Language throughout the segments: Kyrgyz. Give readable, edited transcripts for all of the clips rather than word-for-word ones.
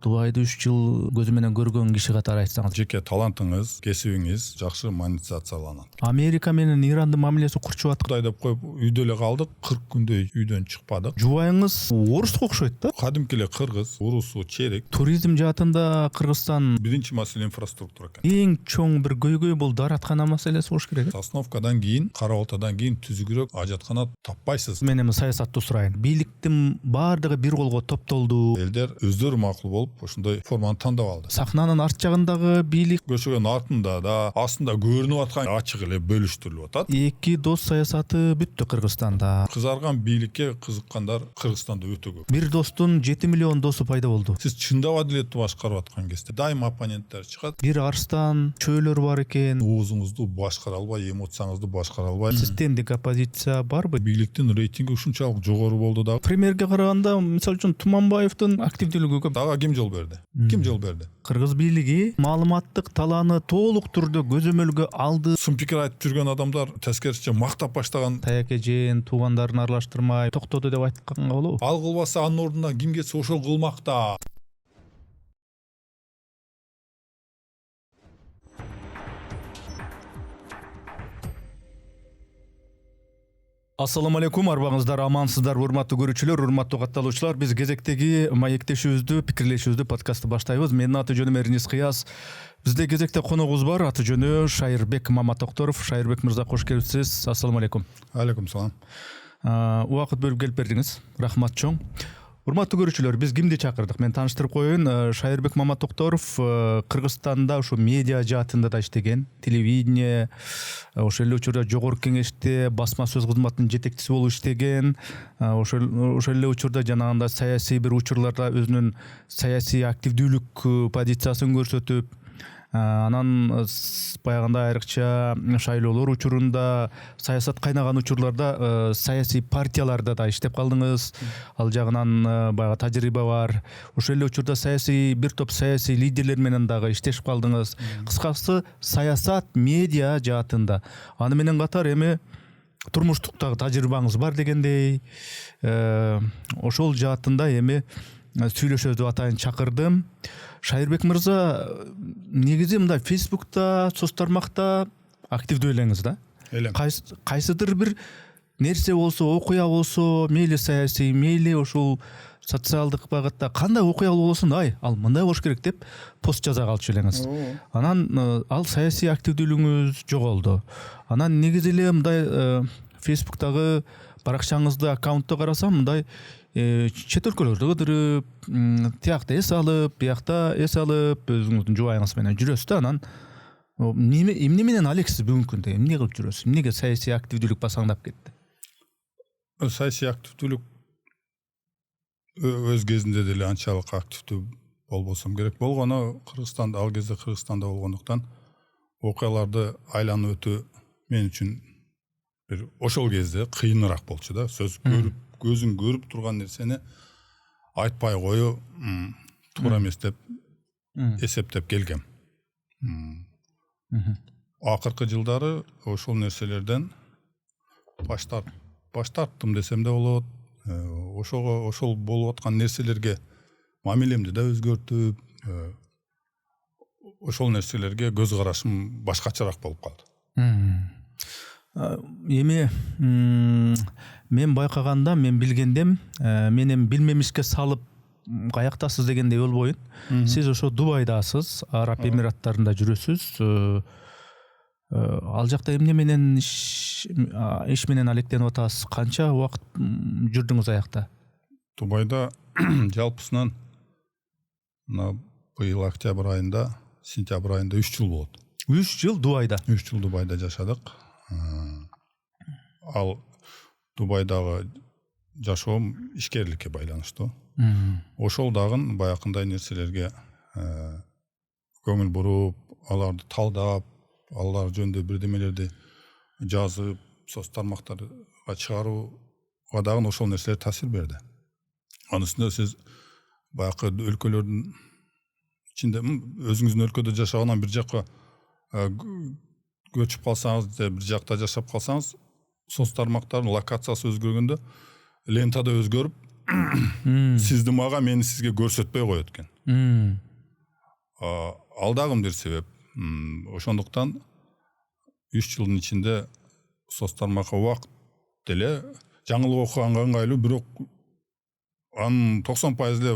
Дубайды 3 жыл көзү менен көргөн киши катары айтсаңыз. Жеке талантыңыз, кесибиңиз жакшы монетизацияланат. Америка менен Ирандын мамилеси курчуп аткан. Кудай деп коюп үйдө эле калдык, 40 күндөй үйдөн чыкпадык. Жубайыңыз оруско окшойт да? Кадимки эле кыргыз, урусу, черек. Туризм жаатында Кыргызстан Биринчи маселе инфраструктура экен. эң чоң бир көйгөй бул даараткана маселеси болуш керек. Остановкадан кийин, кара балтадан кийин түзүгүрөөк ажаткана таппайсыз. Мен эми саясатты сурайын. Бийликтин баардыгы бир колго топтолду. Элдер өздөрү макул болуп, ошондой форманы тандап алды. Сахнанын арт жагындагы бийлик Көчөгөн артында да, астында көрүнүп аткан ачык эле бөлүштүрүлүп атат. эки дос саясаты бүттү Кыргызстанда. Кызарган бийликке кызыккандар Кыргызстанда өтө көп. Бир достун 7 миллион досу пайда болду. Сиз чындап адилетти башкарып аткан кезде дайыма оппоненттер чыгат. Бир арстан чөйлөр бар экен. Оозуңузду башкара албай, эмоцияңызды башкара албай. Системдик оппозиция барбы? Бийликтин рейтинги ушунчалык жогору болду да. Премьерге караганда, мисалы үчүн Туманбаевдин активдүүлүгү көп. Дага ким жол берди? Ким жол берди? Кыргыз бийлиги маалыматтык талааны толук түрдө көзөмөлгө алды. Сын пикир айтып жүргөн адамдар тескерисинче мактап баштаган. Таяк эжен туугандарын аралаштырмай токтоду деп айтканга болобу? Ал кылбаса анын ордуна ким кетсе ошол кылмакта. Ассаламу алейкум, арбаңыздар амансыздар, урматтуу көрүүчүлөр, урматтуу катталуучулар. Биз кезектеги маектешүүбүздү, пикирлешүүбүздү подкастты баштайбыз. Менин аты жөнүм Эрнис Кыяз. Бизде кезекте коногубуз бар, аты жөнү Шайырбек Маматокторов. Шайырбек мырза, кош келипсиз. Ассаламу алейкум. Алейкум салам. Убакыт бөлүп келип бердиңиз. Рахмат чоң. Урматтуу көрүүчүлөр, биз кимди чакырдык? Мен тааныштырып коеюн. Шайырбек Маматокторов Кыргызстанда ушу медиа жаатында да иштеген, телевидение, ошол эле учурда жогорку кеңеште басма сөз кызматынын жетекчиси болуп иштеген. Ошол эле учурда жанагындай саясий бир учурларда өзүнүн саясий активдүүлүк позициясын көрсөтүп, анан баягындай айрыкча шайлоолор учурунда, саясат кайнаган учурларда саясий партияларда да иштеп калдыңыз. Ал жагынан баягы тажрыйба бар. Ошол эле учурда бир топ саясий лидерлер менен дагы иштешип калдыңыз. Кыскасы, саясат, медиа жаатында. Аны менен катар эми турмуштук дагы тажрыйбаңыз бар дегендей. Ошол жаатында эми сүйлөшөбүз деп атайын чакырдым. Шайырбек мырза, негизи мындай Фейсбукта, соц тармакта активдүү элеңиз да? Элем. Кайсыдыр бир нерсе болсо, окуя болсо, мейли саясий, мейли ошол социалдык багытта кандай окуя болсун, ал мындай болуш керек деп пост жаза калчу элеңиз. Анан ал саясий активдүүлүгүңүз жоголду. Анан негизи эле мындай Фейсбуктагы баракчаңызды, аккаунтты карасам, мындай чет өлкөлөрдө кыдырып, тиякта эс алып, биякта эс алып, өзүңүздүн жубайыңыз менен жүрөсүз да. Анан эмне менен алексиз бүгүнкү күндө? Эмне кылып жүрөсүз? Эмнеге саясий активдүүлүк басаңдап кетти? Саясий активдүүлүк өз кезинде деле анчалык активдүү болбосом керек. Болгону Кыргызстанда, ал кезде Кыргызстанда болгондуктан окуяларды айланып өтүү мен үчүн бир ошол кезде кыйыныраак болчу да. Көзүң көрүп турган нерсени айтпай коюу туура эмес деп эсептеп келгем. Акыркы жылдары ошол нерселерден баш тарттым десем да болот. Ошол болуп аткан нерселерге мамилемди да өзгөртүп, ошол нерселерге көз карашым башкачараак болуп калды. Эми мен байкаганда, мен билгендем, мен эми билмемишке салып каяктасыз дегендей болбойн. Сиз ошо Дубайдасыз, Араб Эмираттарында жүрөсүз. Ал жакта эмне менен иш менен алектенип атасыз? Канча убакыт жүрдүңүз аякта? Дубайда жалпысынан мына быйыл октябрь айында, сентябрь айында 3 жыл болот. 3 жыл Дубайда. 3 жыл Дубайда жашадык. Ал Дубайдагы жашоом ишкерликке байланыштуу. Ошол дагы баякындай нерселерге көңүл буруп, аларды талдап, алар жөнүндө бирдемелерди жазып, соц тармактарга чыгарууга дагы ошол нерселер таасир берди. Анын үстүнө сиз баякы өлкөлөрдүн ичинде, өзүңүздүн өлкөдө жашагандан бир жакка көчүп калсаңыз, бир жакта жашап калсаңыз, соц тармактардын локациясы өзгөргөндө лентада өзгөрүп, сизди мага, мени сизге көрсөтпөй коет экен. Ал дагы бир себеп. Ошондуктан 3 жылдын ичинде соц тармакка убакыт деле жаңылык окуганга ыңгайлуу, бирок анын 90% эле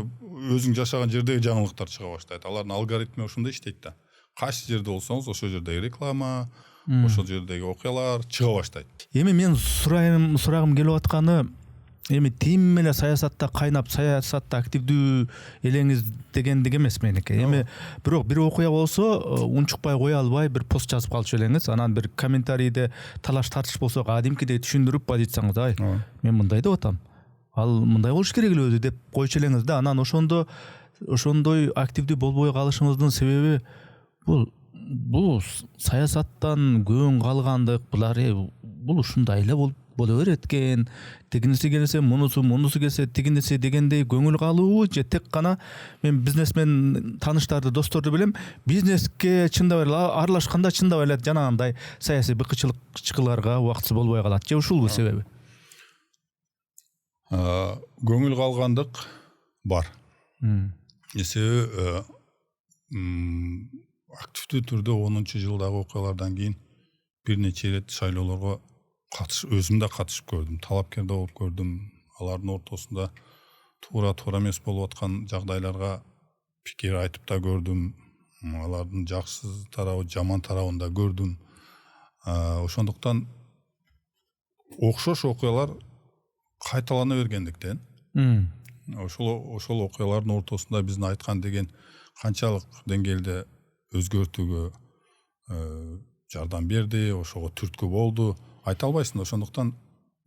өзүң жашаган жердеги жаңылыктар чыга баштайт. Алардын алгоритми ошондой иштейт да. Кайсы жерде болсоңуз ошол жердеги реклама, ошол жердеги окуялар чыга баштайт. Эми мен сурагым келип атканы, эми тим эле саясатта кайнап, саясатта активдүү элеңиз дегендик эмес меники. Эми бирок бир окуя болсо, унчукпай кое албай бир пост жазып калчу элеңиз, анан бир комментарийде талаш тартыш болсо, кадимкидей түшүндүрүп позицияңызды, ай, мен мындай деп атам, ал мындай болуш керек эле өзү деп койчу элеңиз да. Анан ошондой активдүү болбой калышыңыздын себеби бул саясаттан көң калгандык, бул ушундай эле боло берет экен, тигиниси келсе мунусу келсе тигиниси дегендей көңүл калуу, же тек гана мен бизнесмен тааныштарды, досторду билем, бизнеске чындап эле аралашканда чындап эле жанагындай саясий быкычылыктарга убактысы болбой калат, же ушулбу себеби? Көңүл калгандык бар. Себеби активдүү түрдө 10-жылдагы окуялардан кийин бир нече ирет шайлоолорго өзүм да катышып көрдүм, талапкер да болуп көрдүм. Алардын ортосунда туура эмес болуп аткан жагдайларга пикир айтып да көрдүм. Алардын жакшы тарабы, жаман тарабын да көрдүм. Ошондуктан окшош окуялар кайталана бергендиктен ошол окуялардын ортосунда биздин айткан деген канчалык деңгээлде өзгөртүүгө жардам берди, ошого түрткү болду, айта албайсың. Ошондуктан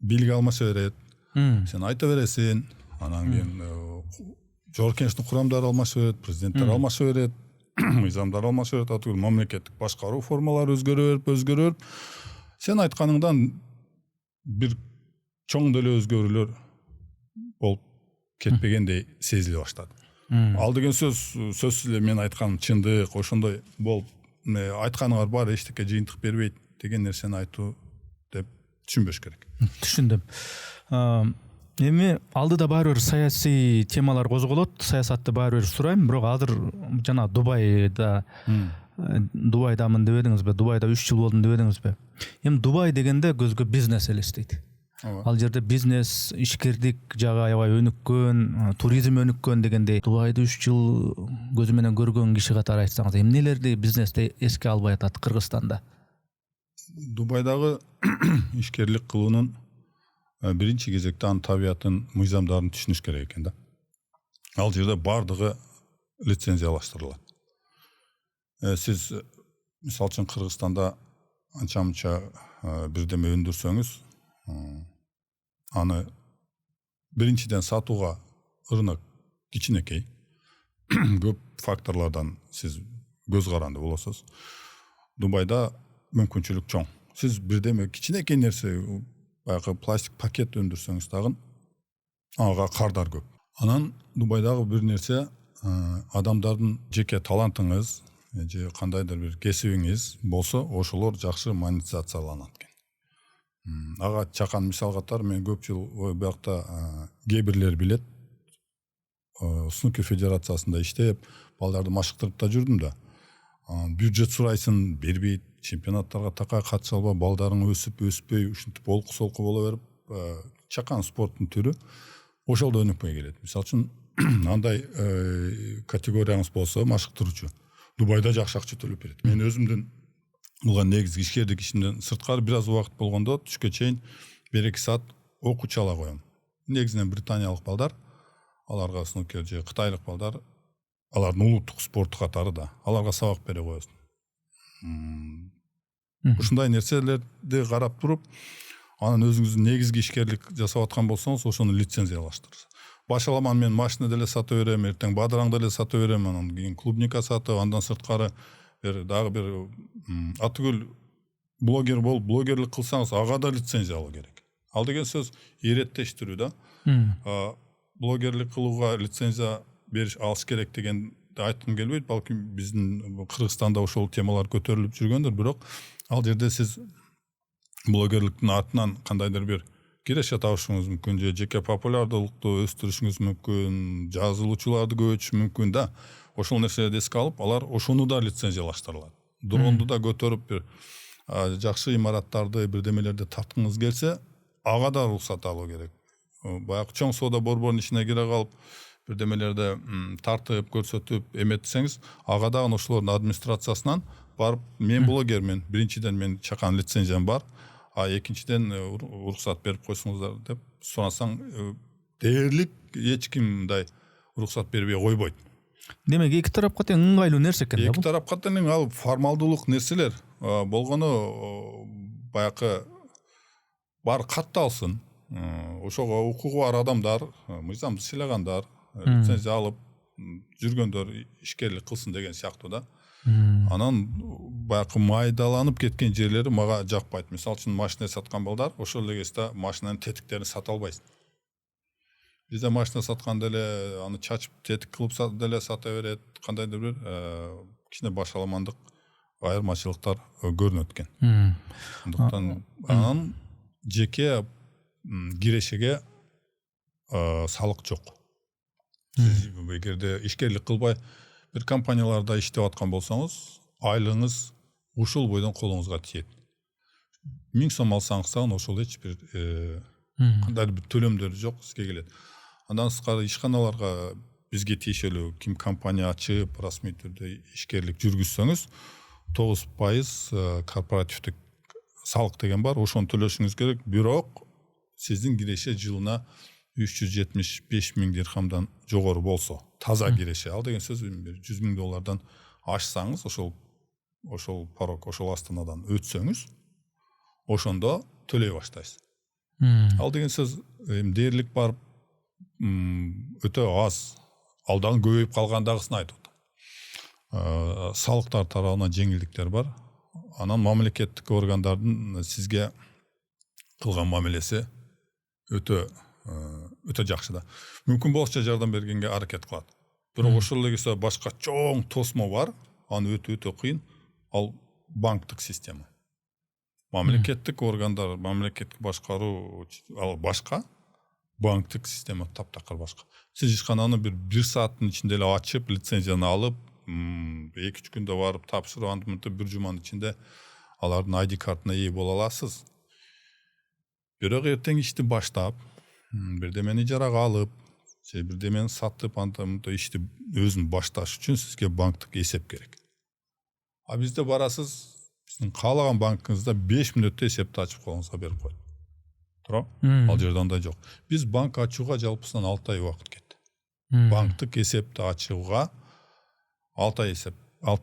бийлик алмаша берет, сен айта бересиң, анан кийин жогорку кеңештин курамдары алмаша берет, президенттер алмаша берет, мыйзамдар алмаша берет, атүгүл мамлекеттик башкаруу формалары өзгөрө берип, сен айтканыңдан бир чоң деле өзгөрүүлөр болуп кетпегендей сезиле баштады. Ал деген сөзсүз эле мен айтканым чындык, ошондой болуп айтканыңар бар, эчтеке жыйынтык бербейт деген нерсени айтуу деп түшүнбөш керек. Түшүндүм. Эми алдыда баары бир саясий темалар козголот, саясатты баары бир сурайм, бирок азыр жана Дубайдамын дебедиңизби? Дубайда 3 жыл болдум дебедиңизби? Эми Дубай дегенде көзгө бизнес элестейт. Ал жерде бизнес, ишкердик жагы аябай өнүккөн, туризм өнүккөн дегендей. Дубайды 3 жыл көзү менен көргөн киши катары айтсаңыз, эмнелерди бизнесте эске албай атат Кыргызстанда? Дубайдагы ишкерлик кылуунун биринчи кезекте анын табиятын, мыйзамдарын түшүнүш керек экен да. Ал жерде бардыгы лицензиялаштырылат. Сиз мисалы үчүн Кыргызстанда анча-мынча бирдеме өндүрсөңүз, аны биринчиден сатууга рынок кичинекей, көп факторлордон сиз көз каранды болосуз. Дубайда мүмкүнчүлүк чоң. Сиз бирдеме кичинекей нерсе, баягы пластик пакет өндүрсөңүз дагы ага кардар көп. Анан Дубайдагы бир нерсе, адамдардын жеке талантыңыз же кандайдыр бир кесибиңиз болсо, ошолор жакшы монетизацияланат экен. Ага чакан мисал катары мен көп жыл биякта кээ бирлер билет, снукер федерациясында иштеп, балдарды машыктырып да жүрдүм да. Бюджет сурайсың, бербейт, чемпионаттарга такай катыша албай, балдарың өспөй, ушинтип олку-солку боло берип, чакан спорттун түрү ошолдо өнүкпөй келет. Мисалы үчүн андай категорияңыз болсо, машыктыруучу Дубайда жакшы акча төлөп берет. Мен өзүмдүн булган негизги ишкердик ишимден сырткары бир аз убакыт болгондо түшкө чейин 1-2 саат окуучу ала коем. Негизинен британиялык балдар, аларга снукер же кытайлык балдар, алардын улуттук спорту катары да, аларга сабак бере коесуң. Ушундай нерселерди карап туруп, анан өзүңүздүн негизги ишкерлик жасап аткан болсоңуз, ошону лицензиялаштырыңыз. Башаламан мен машина деле сата берем, эртең бадыраң деле сата берем, анан кийин клубника сатып, андан сырткары дагы бир атүгүл блогер болуп, блогерлик кылсаңыз, ага да лицензия алуу керек. Ал деген сөз иреттештирүү да. Блогерлик кылууга лицензия алыш керек дегенди айткым келбейт. Балким биздин Кыргызстанда ошол темалар көтөрүлүп жүргөндүр, бирок ал жерде сиз блогерликтин артынан кандайдыр бир киреше табышыңыз мүмкүн, же жеке популярдуулукту өстүрүшүңүз мүмкүн, жазылуучуларды көбөйтүш мүмкүн да. Ошол нерселерди эске алып, алар ошону да лицензиялаштырылат. Дронду да көтөрүп бир жакшы имараттарды, бирдемелерди тарткыңыз келсе, ага да уруксат алуу керек. Баягы чоң соода борборунун ичине кире калып, бирдемелерди тартып, көрсөтүп эметсеңиз, ага дагы ошолордун администрациясынан барып, мен блогермин, биринчиден мен чакан лицензиям бар, а экинчиден уруксат берип койсуңуздар деп сурасаң, дээрлик эч ким мындай уруксат бербей койбойт. Демек эки тарапка тең ыңгайлуу нерсе экен да Эки бул. тарапка тең ал формалдуулук нерселер болгону баягы бар катталсын. Ошого укугу бар адамдар, мыйзамды сыйлагандар, лицензия алып жүргөндөр ишкерлик кылсын деген сыяктуу да. Анан баягы майдаланып кеткен жерлери мага жакпайт. Мисалы үчүн машина саткан балдар ошол эле кезде машинанын тетиктерин сата албайсың. Бизде машина сатканда эле аны чачып тетик кылып деле сата берет. Кандайдыр бир кичине башаламандык айырмачылыктар көрүнөт экен. Андыктан анан жеке кирешеге салык жок. Сиз эгерде ишкерлик кылбай бир компанияларда иштеп аткан болсоңуз, айлыгыңыз ушул бойдон колуңузга тиет. 1000 сом алсаңыз дагы ошол эч бир кандайдыр бир төлөмдөр жок, сизге келет. Андан сырткары ишканаларга бизге тиешелүү ким компания ачып, расмий түрдө ишкерлик жүргүзсөңүз, 9% корпоративдик салык деген бар, ошону төлөшүңүз керек. Бирок сиздин киреше жылына 375 миң дирхамдан жогору болсо, таза киреше. Ал деген сөз 100 миң доллардан ашсаңыз, ошол порог, ошол астанадан өтсөңүз, ошондо төлөй баштайсыз. Ал деген сөз дээрлик барып өтө аз, ал дагы көбөйүп калгандагысын айтып атат. Салыктар тарабынан жеңилдиктер бар. Анан мамлекеттик органдардын сизге кылган мамилеси өтө жакшы да. Мүмкүн болушунча жардам бергенге аракет кылат. Бирок ошол эле кезде башка чоң тосмо бар, аны өтө кыйын. Ал банктык система. Мамлекеттик органдар, мамлекеттик башкаруу ал башка, банктык система таптакыр башка. Сиз ишкананы бир сааттын ичинде эле ачып, лицензияны алып, 2-3 күндө барып тапшырып, андын бир жуманын ичинде алардын ID картына ээ боло аласыз. Бирок эртең ишти баштап, бирдемени ижарага алып, же бирдемени сатып, андын ишти өзүн башташ үчүн сизге банктык эсеп керек. А бизде барасыз, биздин каалаган банкыңызда 5 мүнөттө эсепти ачып колуңузга берип коет. Туурабы? Ал жерде андай жок. Биз банк ачууга жалпысынан 6 ай убакыт кетти. Банктык эсепти ачууга 6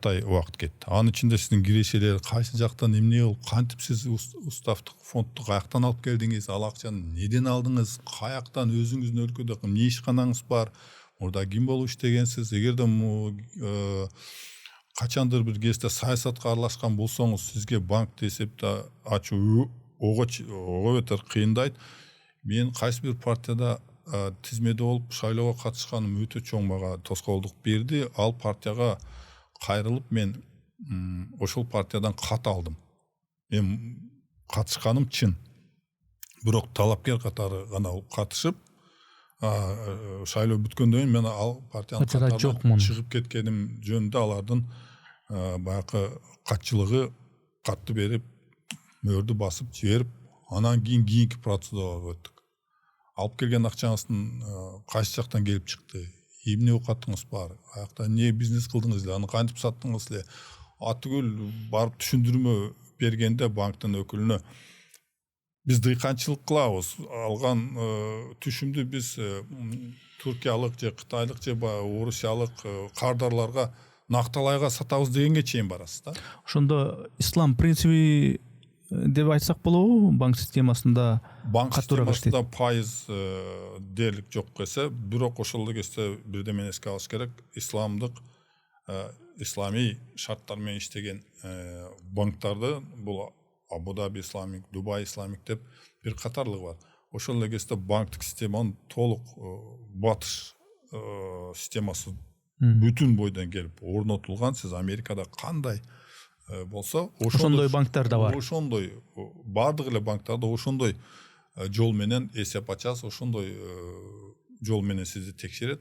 ай убакыт кетти. Анын ичинде сиздин кирешелер кайсы жактан эмне болуп, кантип сиз уставдык, фондду каяктан алып келдиңиз, ал акчаны неден алдыңыз, каяктан өзүңүздүн өлкөдө эмне ишканаңыз бар, мурда ким болуп иштегенсиз, эгерде качандыр бир кезде саясатка аралашкан болсоңуз, сизге банкты эсепти ачуу ого бетер кыйындайт. Мен кайсы бир партияда тизмеде болуп шайлоого катышканым өтө чоң мага тоскоолдук берди. Ал партияга кайрылып мен ошол партиядан кат алдым. Мен катышканым чын. Бирок талапкер катары гана катышып, шайлоо бүткөндөн кийин мен ал партиянын катарынан чыгып кеткеним жөнүндө алардын баягы катчылыгы катты берип, мөөрдү басып жиберип, анан кийинки процедурага өттүк. Алып келген акчаңыздын кайсы жактан келип чыкты, эмне окуттуңуз бар, аякта эмне бизнес кылдыңыз эле, аны кантип саттыңыз эле, атүгүл барып түшүндүрмө бергенде банктын өкүлүнө биз дыйканчылык кылабыз, алган түшүмдү биз туркиялык же кытайлык же орусиялык кардарларга накталайга сатабыз дегенге чейин барасыз да. Ошондо ислам принциби деп айтсак болобу, банк системасында катуураак иштейт. Банк системасында пайыз дээрлик жок эсе, бирок ошол эле кезде бирдемени эске алыш керек. Исламий шарттар менен иштеген банктарды бул Абу Даби исламик, Дубай исламик деп бир катарлыгы бар. Ошол эле кезде банктык системанын толук батыш системасы бүтүн бойдон келип орнотулган. Сиз Америкада кандай болсо, ошондой банктар да бар. Ошондой бардык эле банктарда ошондой жол менен эсеп ачасыз, ошондой жол менен сизди текшерет.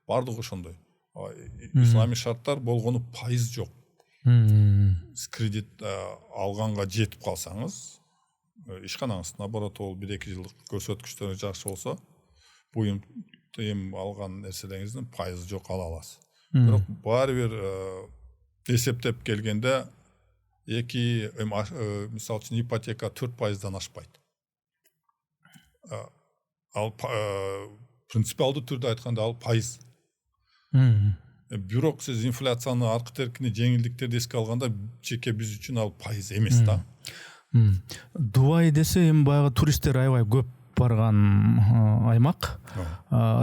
Бардыгы ошондой. Исламий шарттар болгону пайыз жок. Сиз кредит алганга жетип калсаңыз, ишканаңыз наоборот ол 1-2 жылдык көрсөткүчтөрү жакшы болсо, буюм тыйым алган нерселериңиздин пайызы жок ала аласыз. Бирок баары бир эсептеп келгенде мисалы үчүн ипотека 4%-дан ашпайт. Ал принципиалдуу түрдө айтканда ал пайыз. Бирок сиз инфляцияны аркы теркини жеңилдиктерди эске алганда жеке биз үчүн ал пайыз эмес да. Дубай десе эми баягы туристтер аябай көп барган аймак.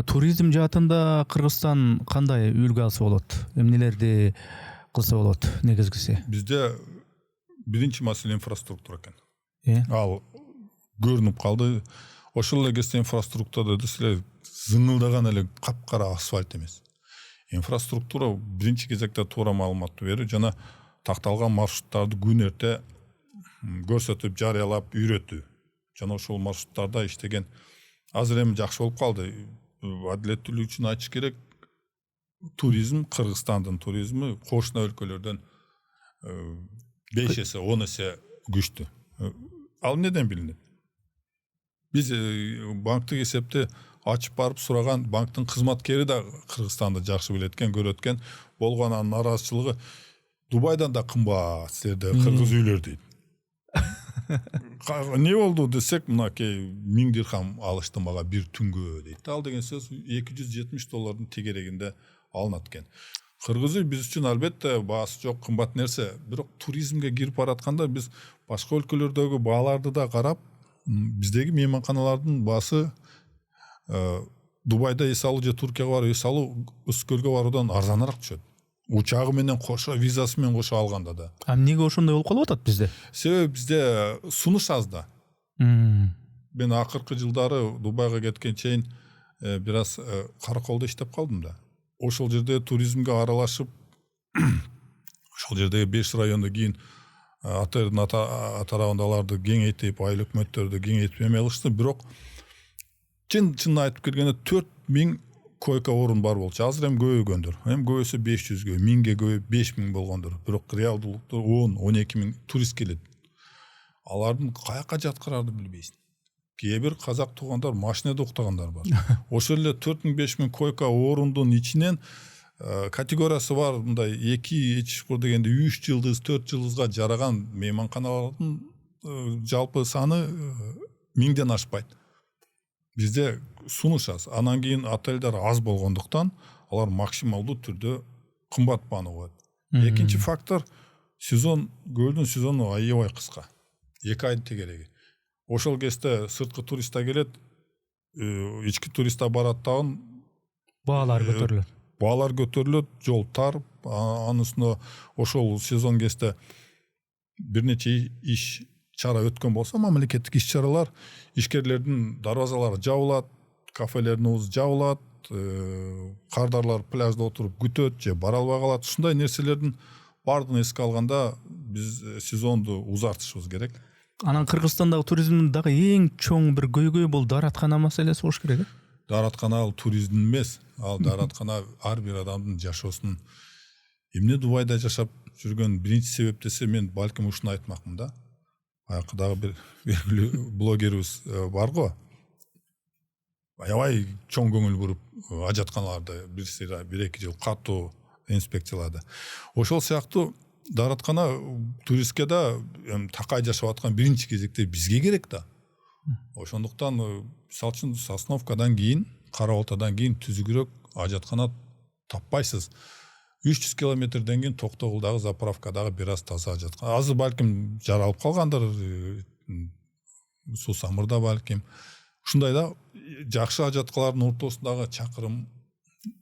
Туризм жаатында Кыргызстан кандай үлгү алса болот? Эмнелерди кылса болот негизгиси? Бизде биринчи маселе инфраструктура экен. Ал көрүнүп калды. Ошол эле кезде инфраструктурада десилер зыңылдаган эле капкара асфальт эмес. Инфраструктура биринчи кезекте туура маалыматты берүү жана такталган маршруттарды күн эрте көрсөтүп, жарыялап, үйрөтүү. Жана ошол маршруттарда иштеген азыр эми жакшы болуп калды. Адилеттүүлүк үчүн айтыш керек. Туризм, Кыргызстандын туризми кошуна өлкөлөрдөн 5 эсе, 10 эсе күчтүү. Ал неден билинет? Биз банктык эсепти ачып барып сураган банктын кызматкери да Кыргызстанды жакшы билет экен, көрөт экен. Болгон анын нараазычылыгы Дубайдан да кымбат силерде кыргыз үйлөр дейт. Не болду десек, мынакей 1000 дирхам алышты мага бир түнгө дейт. Ал деген сөз $270 тегерегинде алынат экен. Кыргыз үй биз үчүн албетте баасы жок, кымбат нерсе. Бирок туризмге кирип баратканда биз башка өлкөлөрдөгү бааларды да карап, биздеги мейманканалардын баасы Дубайда эс алуу же Туркияга барып эс алуу Өскөлгө баруудан арзаныраак түшөт. Учагы менен кошо, визасы менен кошо алганда да. Эмнеге ошондой болуп калып атат бизде? Себеби бизде сунуш аз да. Мен акыркы жылдары Дубайга кеткен чейин бир аз Караколдо иштеп калдым да. Ошол жерде туризмге аралашып, ошол жердеги 5 районду кийин атырдын атарабындаларды кеңейтип, айыл өкмөттөрдү кеңейтип эме кылышты. Бирок чын айтып келгенде 4000 койка орун бар болчу. Азыр эми көбөйгөндүр. Эми көбөйсө 500гө, 1000ге көбөйүп 5000 болгондур. Бирок реалдуулукта 10-12 миң турист келет. Алардын каяка жаткырарды билбейсиң. Кээ бир казак туугандар машинада уктагандар бар. Ошол эле 4000-5000 койка орундун ичинен категориясы бар, мындай 2 чукур дегенде 3 жылдыз, 4 жылдызга жараган мейманканалардын жалпы саны 1000ден ашпайт. Бизде сунуш аз. Анан кийин отельдер аз болгондуктан алар максималдуу түрдө кымбат бааны коет. Экинчи фактор сезон, көлдүн сезону аябай кыска. 2 ай тегереги. Ошол кезде сырткы туристтер келет, ички туристтер барат дагы Баалар көтөрүлөт. Баалар көтөрүлөт, жол тар, анын үстүнө ошол сезон кезде бир нече иш чара өткөн болсо, мамлекеттик иш чаралар, ишкерлердин дарбазалары жабылат, кафелердин оозу жабылат, кардарлар пляжда отуруп күтөт же бара албай калат. Ушундай нерселердин баардыгын эске алганда биз сезонду узартышыбыз керек. Анан Кыргызстандагы туризмдин дагы эң чоң бир көйгөйү бул даараткана маселеси болуш керек. Даараткана ал туризм эмес, ал даараткана ар бир адамдын жашоосунун. Эмне Дубайда жашап жүргөн биринчи себеп десе, мен балким ушуну айтмакмын да. Аякдагы бир белгилүү блогерибиз бар го. Аябай чоң көңүл буруп ажатканаларды 1-2 жыл катуу инспекциялады. Ошол сыяктуу даараткана туристке да такай жашап аткан биринчи кезекте бизге керек да. Ошондуктан мисалы үчүн Сосновкадан кийин, Кара-Балтадан кийин түзүгүрөөк ажаткана таппайсыз. 300 километрден кийин Токтогулдагы заправкадагы бир аз таза ажаткана. Азыр балким жаралып калгандыр, Сусамырда балким. Ушундай да жакшы ажаткалардын ортосундагы чакырым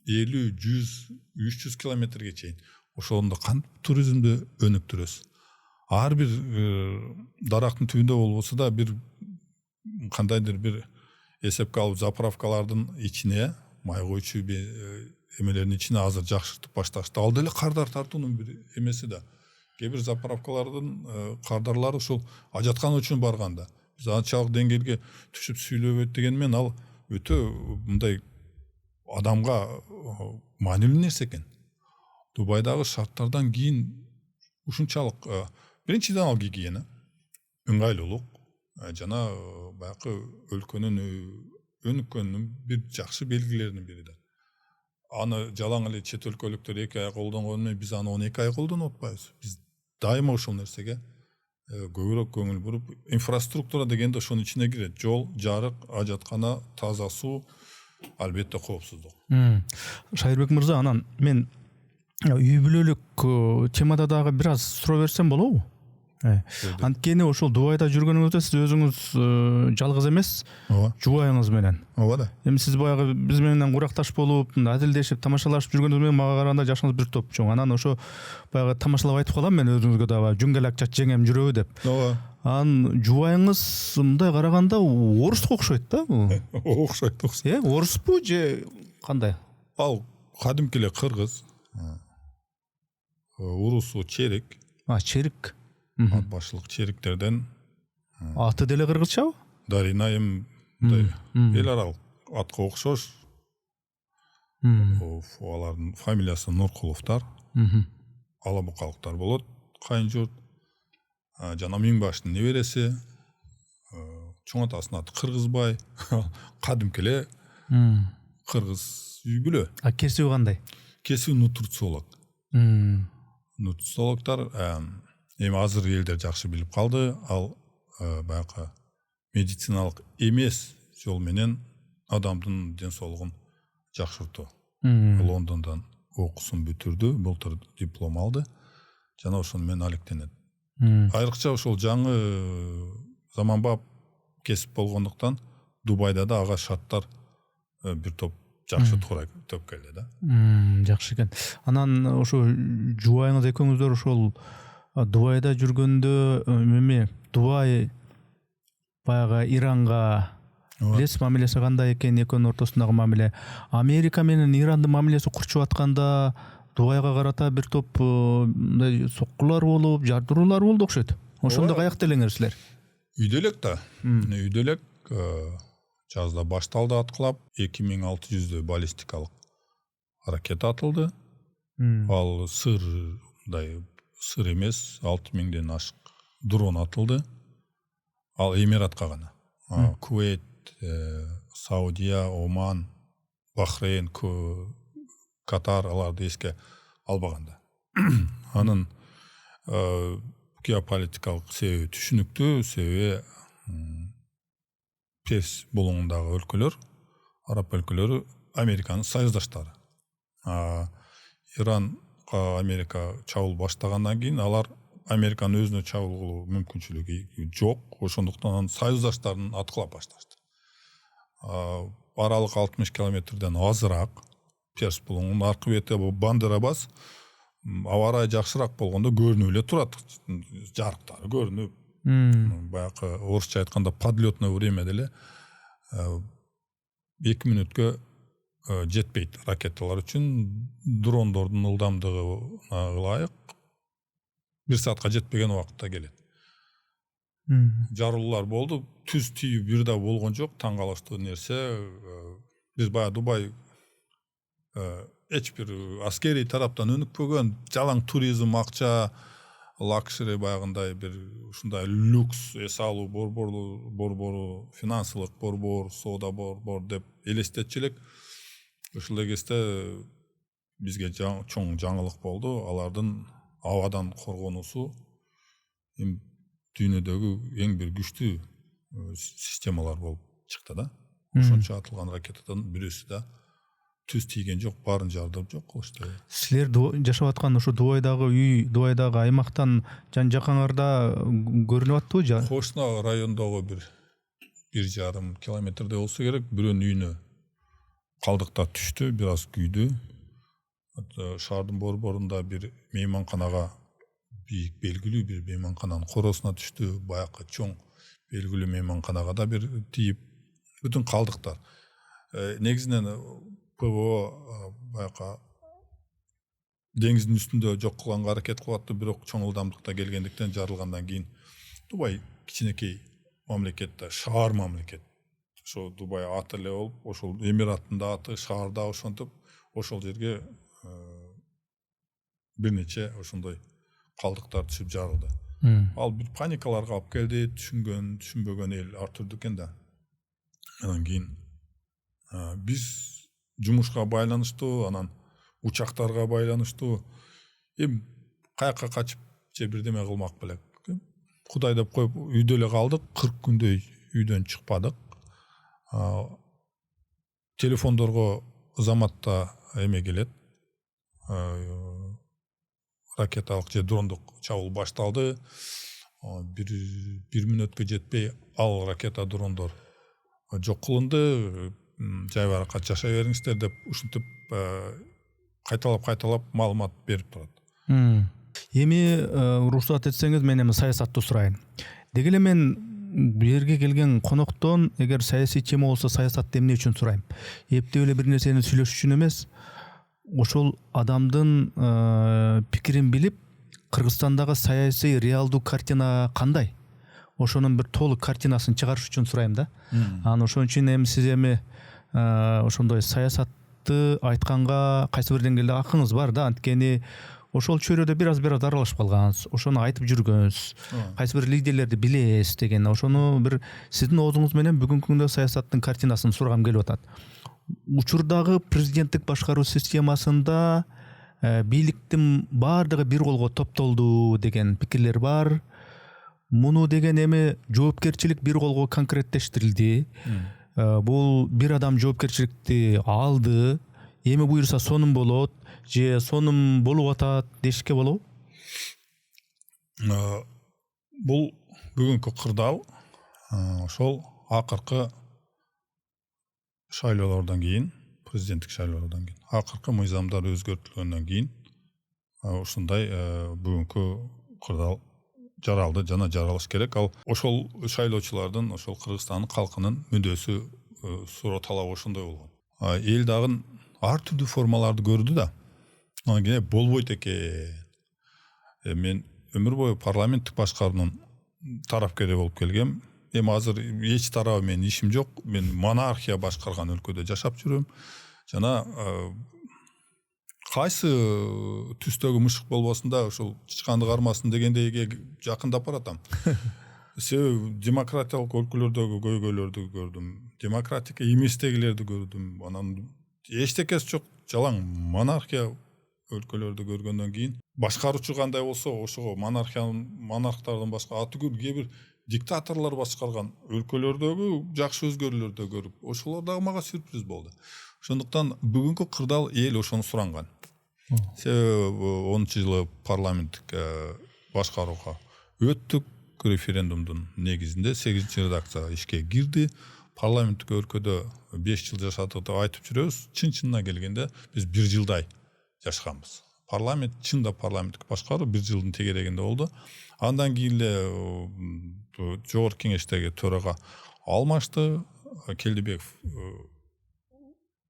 50, 100, 300 километрге чейин. Ошондо кантип туризмди өнүктүрөсүз? Ар бир дарактын түбүндө болбосо да бир кандайдыр бир эсепке алып заправкалардын ичине, май койчу эмелердин ичине азыр жакшыртып башташты. Ал деле кардар тартуунун бир эмеси да. Кээ бир заправкалардын кардарлары ушул ажаткана үчүн барганда Биз анчалык деңгээлге түшүп сүйлөбөйт дегенмен ал өтө мындай адамга маанилүү нерсе экен. Дубайдагы шарттардан кийин ушунчалык биринчиден ал гигиена, ыңгайлуулук жана баягы өлкөнүн өнүккөнүнүн бир жакшы белгилеринин бири да. Аны жалаң эле чет өлкөлүктөр 2 ай колдонгону менен биз аны 12 ай колдонуп атпайбыз. Биз дайыма ошол нерсеге көбүрөөк көңүл буруп, инфраструктура дегенде ошонун ичине кирет. Жол, жарык, ажаткана, таза суу, албетте коопсуздук. Шайырбек мырза, анан мен үй бүлөлүк темада дагы бир аз суроо берсем болобу? Анткени ошол Дубайда жүргөнүңүздө сиз өзүңүз жалгыз эмес, жубайыңыз менен. Ооба да. Эми сиз баягы биз менен куракташ болуп, адилдешип, тамашалашып жүргөнүңүз менен мага караганда жашыңыз бир топ чоң. Анан ошо баягы тамашалап айтып калам мен өзүңүзгө дагы жүңгел акча жеңем жүрөбү деп. Ооба. Анан жубайыңыз мындай караганда оруско окшойт да бул. Окшойт. Оруспу же кандай? Ал кадимки эле кыргыз. Урусу черик. Черик. Ат башылык чериктерден. Аты деле кыргызчабы? Дарина эми эл аралык атка окшош. Алардын фамилиясы Нуркуловдор. Алабукалыктар болот, кайын журт. Жана Миңбаштын небереси. Чоң атасынын аты Кыргызбай. Кадимки эле кыргыз үй бүлө. Кесиби кандай? Кесиби нутрициолог. Нутрициологдор эми азыр элдер жакшы билип калды. Ал баягы медициналык эмес жол менен адамдын ден соолугун жакшыртуу. Лондондон окуусун бүтүрдү, былтыр диплом алды. Жана ошону менен алектенет. Айрыкча ошол жаңы заманбап кесип болгондуктан Дубайда да ага шарттар бир топ жакшы туура төп келди да. Жакшы экен. Анан ошо жубайыңыз экөөңүздөр ошол Дубайда жүргөндө эме Дубай баягы Иранга билесиз мамилеси кандай экен, экөөнүн ортосундагы мамиле. Америка менен Ирандын мамилеси курчуп атканда Дубайга карата бир топ мындай соккулар болуп, жардыруулар болду окшойт. Ошондо каякта элеңер силер? Үйдө элек да. Үйдө элек жазда башталды аткылап 2600 баллистикалык ракета атылды. Ал сыр эмес, 6000ден ашык дрон атылды. Ал Эмиратка гана. Кувейт, Саудия, Оман, Бахрейн, Катар аларды эске албаганда. Анын геополитикалык себеби түшүнүктүү, себеби Перс болуңундагы өлкөлөр, араб өлкөлөрү Американын союздаштары. Иранга Америка чабуул баштагандан кийин алар Американын өзүнө чабуул мүмкүнчүлүгү жок. Ошондуктан анын союздаштарын аткылап башташты. Аралык 60 километрден азыраак Перс болуңунун аркы бети Бандерабас аба ырайы жакшыраак болгондо көрүнүп эле турат. Жарыктары көрүнүп. Баягы орусча айтканда подлётное время деле 2 мүнөткө жетпейт ракеталар үчүн. Дрондордун ылдамдыгына ылайык 1 саатка жетпеген убакытта келет. Жарылуулар болду, түз тийүү бир да болгон жок. Таң калыштуу нерсе, биз баягы Дубай эч бир аскерий тараптан өнүкпөгөн, жалаң туризм, акча, лакшери баягындай бир ушундай люкс эс алуу борбору, финансылык борбор, соода борбор деп элестетчү элек. Ошол кезде бизге чоң жаңылык болду. Алардын абадан коргонуусу дүйнөдөгү эң бир күчтүү системалар болуп чыкты да. Ошончо атылган ракетадан бирөөсү да түз тийген жок, баарын жардырып жок кылышты. Силер жашап аткан ошо Дубайдагы үй, Дубайдагы аймактан жан-жакаңарда көрүнүп аттыбы? Кошуна райондогу бир 1,5 километрдей болсо керек, бирөөнүн үйүнө калдыктар түштү, бир аз күйдү. Шаардын борборунда бир мейманканага бийик белгилүү бир мейманкананын коросуна түштү. Баягы чоң белгилүү мейманканага да бир тийип, бүтүн калдыктар. Негизинен ПВО баягы деңиздин үстүндө жок кылганга аракет кылып атты, бирок чоң ылдамдыкта келгендиктен жарылгандан кийин Дубай кичинекей мамлекетте шаар мамлекет. Ошо Дубай аты эле болуп, ошол Эмираттын да аты, шаар да ошентип, ошол жерге бир нече ошондой калдыктар түшүп жарылды. Ал бир паникаларга алып келди, түшүнгөн, түшүнбөгөн эл ар түрдүү экен да. Анан кийин биз жумушка байланыштуу, анан учактарга байланыштуу каяка качып же бирдеме кылмак белек. Кудай деп коюп үйдө эле калдык, 40 күндөй үйдөн чыкпадык. Телефондорго заматта эме келет. Ракеталык же дрондук чабуул башталды. Бир мүнөткө жетпей ал ракета дрондор жок кылынды. Жай баракат жашай бериңиздер деп ушинтип кайталап маалымат берип турат. Эми уруксат этсеңиз мен эми саясатты сурайын. Деги эле мен бу жерге келген коноктон эгер саясий тема болсо саясатты эмне үчүн сурайм? Эптеп эле бир нерсени сүйлөш үчүн эмес, ошол адамдын пикирин билип, Кыргызстандагы саясий реалдуу картина кандай? Ошонун бир толук картинасын чыгарыш үчүн сурайм да. Анан ошон үчүн эми сиз эми ошондой саясатты айтканга кайсы бир деңгээлде акыңыз бар да, анткени ошол чөйрөдө бир аз аралашып калгансыз, ошону айтып жүргөнсүз, кайсы бир лидерлерди билесиз деген, ошону бир сиздин оозуңуз менен бүгүнкү күндө саясаттын картинасын сурагам келип атат. Учурдагы президенттик башкаруу системасында бийликтин баардыгы бир колго топтолду деген пикирлер бар. Муну деген эми жоопкерчилик бир колго конкреттештирилди. Бул бир адам жоопкерчиликти алды. Эми буюрса сонун болот же сонун болуп атат дешикке болобу? Бул бүгүнкү кырдаал ошол акыркы шайлоолордон кийин, президенттик шайлоолордон кийин, акыркы мыйзамдар өзгөртүлгөндөн кийин ушундай бүгүнкү кырдаал жаралды жана жаралыш керек. Ал ошол шайлоочулардын, ошол Кыргызстандын калкынын мүдөөсү суроо талабы ошондой болгон. Эл дагы ар түрдүү формаларды көрдү да. Анан кийин болбойт экен. Мен өмүр бою парламенттик башкаруунун тарапкери болуп келгем. Эми азыр эч тарабы менин ишим жок. Мен монархия башкарган өлкөдө жашап жүрөм. Жана кайсы түстөгү мышык болбосун да ошол чычканды кармасын дегендейге жакындап баратам. Себеби демократиялык өлкөлөрдөгү көйгөйлөрдү көрдүм, демократика эместегилерди көрдүм. Анан эчтекеси жок, жалаң монархия өлкөлөрдү көргөндөн кийин башкаруучу кандай болсо ошого монархтардан башка атүгүл кээ бир диктаторлор башкарган өлкөлөрдөгү жакшы өзгөрүүлөрдү көрүп, ошолор дагы мага сюрприз болду. Ошондуктан бүгүнкү кырдаал эл ошону суранган. Себеби 10-жылы парламенттик башкарууга өттүк, референдумдун негизинде 8-редакция ишке кирди. Парламенттик өлкөдө 5 жыл жашадык деп айтып жүрөбүз. Чын-чынына келгенде биз 1 жылдай жашаганбыз. Парламент чында парламенттик башкаруу 1 жылдын тегерегинде болду. Андан кийин эле жогорку кеңештеги төрага алмашты. Келдибеков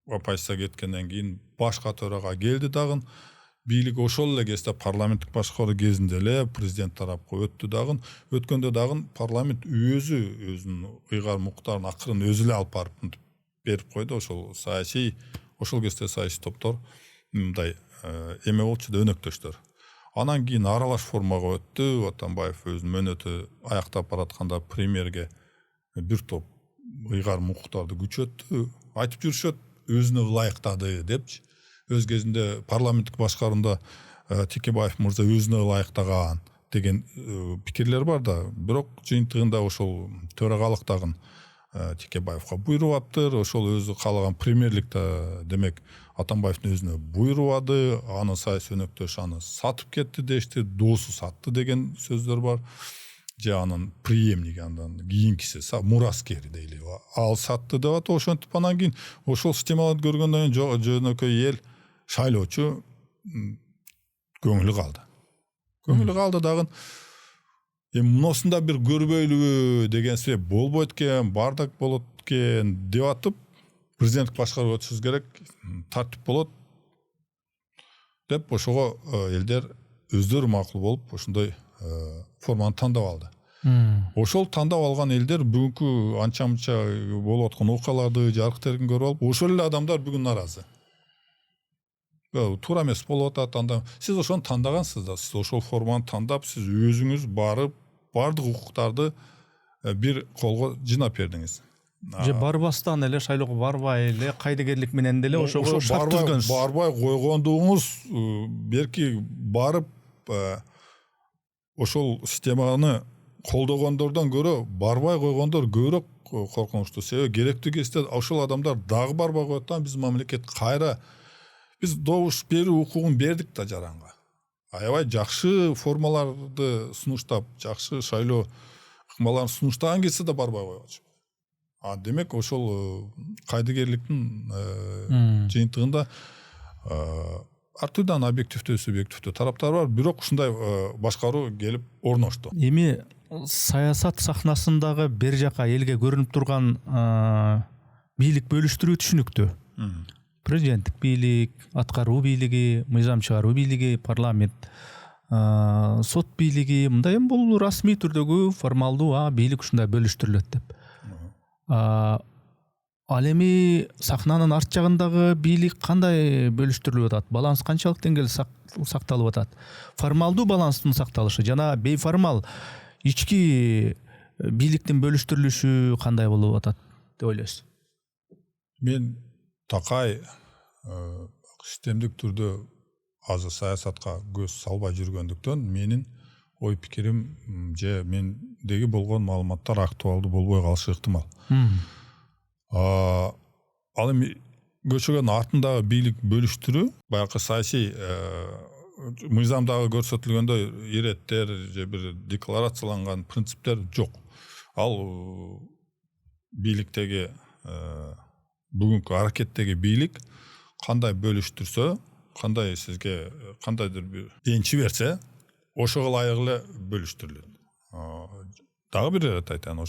оппозицияга кеткенден кийин башка төрага келди дагы. Бийлик ошол эле кезде парламенттик башкаруу кезинде эле президент тарапка өттү дагы. Өткөндө дагы парламент өзүнүн ыйгар муктарын акырын өзү эле алып барып берип койду. Ошол кезде саясий топтор мындай эме болчу да, өнөктөштөр. Анан кийин аралаш формага өттү. Атамбаев өзүнүн мөөнөтү аяктап баратканда премьерге бир топ ыйгар муктарды күчөттү. Айтып жүрүшөт, өзүнө ылайыктады депчи. Өз кезинде парламенттик башкаруунда Текебаев мырза өзүнө ылайыктаган деген пикирлер бар да. Бирок жыйынтыгында ошол төрагалыктагы Текебаевга буйрубаптыр. Ошол өзү каалаган премьерликте демек Атамбаевдин өзүнө буйрубады. Аны саясий өнөктөш аны сатып кетти дешти, доосу сатты деген сөздөр бар. Же анын преемниги, андан кийинкиси мураскери дейли. Ал сатты деп атат. Ошентип анан кийин ошол системаларды көргөндөн кийин жөнөкөй эл шайлоочу көңүлү калды. Көңүлү калды дагы. Эми мунусунда бир көрбөйлүбү деген себеп болбойт экен, бардак болот экен деп атып, президенттик башкарууга өтүшүбүз керек, тартип болот деп ошого элдер өздөрү макул болуп ошондой форманы тандап алды. Ошол тандап алган элдер бүгүнкү анча мынча болуп аткан окуяларды жарык терген көрүп алып, ошол эле адамдар бүгүн нааразы. Туура эмес болуп атат. Анда сиз ошону тандагансыз да, сиз ошол форманы тандап, сиз өзүңүз барып баардык укуктарды бир колго жыйнап бердиңиз. Же барбастан эле, шайлоого барбай эле, кайдыгерлик менен деле ошого шарт түзгөнсүз. Барбай койгондугуңуз берки барып ошол системаны колдогондордон көрө барбай койгондор көбүрөөк коркунучтуу. Себеби керектүү кезде ошол адамдар дагы барбай коет да, биз мамлекет кайра биз добуш берүү укугун бердик да жаранга. Аябай жакшы формаларды сунуштап, жакшы шайлоо ыкмаларын сунуштаган кезде да барбай койгончу. Демек ошол кайдыгерликтин жыйынтыгында ар түрдүү объективдүү, субъективдүү тараптар бар, бирок ушундай башкаруу келип орношту. Эми саясат сахнасындагы бер жака элге көрүнүп турган бийлик бөлүштүрүү түшүнүктүү. Президенттик бийлик, аткаруу бийлиги, мыйзам чыгаруу бийлиги, парламент, сот бийлиги, мындай эми бул расмий түрдөгү формалдуу бийлик ушундай бөлүштүрүлөт деп. Ал эми сахнанын арт жагындагы бийлик кандай бөлүштүрүлүп атат? Баланс канчалык деңгээлде сакталып атат? Формалдуу баланстын сакталышы жана бейформал ички бийликтин бөлүштүрүлүшү кандай болуп атат деп ойлойсуз? Мен такай системдик түрдө азыр саясатка көз салбай жүргөндүктөн менин ой пикирим же мендеги болгон маалыматтар актуалдуу болбой калышы ыктымал. Ал эми көчөгөн артындагы бийлик бөлүштүрүү баягы саясий мыйзамдагы көрсөтүлгөндөй иреттер же бир декларацияланган принциптер жок. Ал бийликтеги бүгүнкү аракеттеги бийлик кандай бөлүштүрсө, кандай сизге кандайдыр бир энчи берсе, ошого ылайык эле бөлүштүрүлөт. Дагы бир ирет айтайын,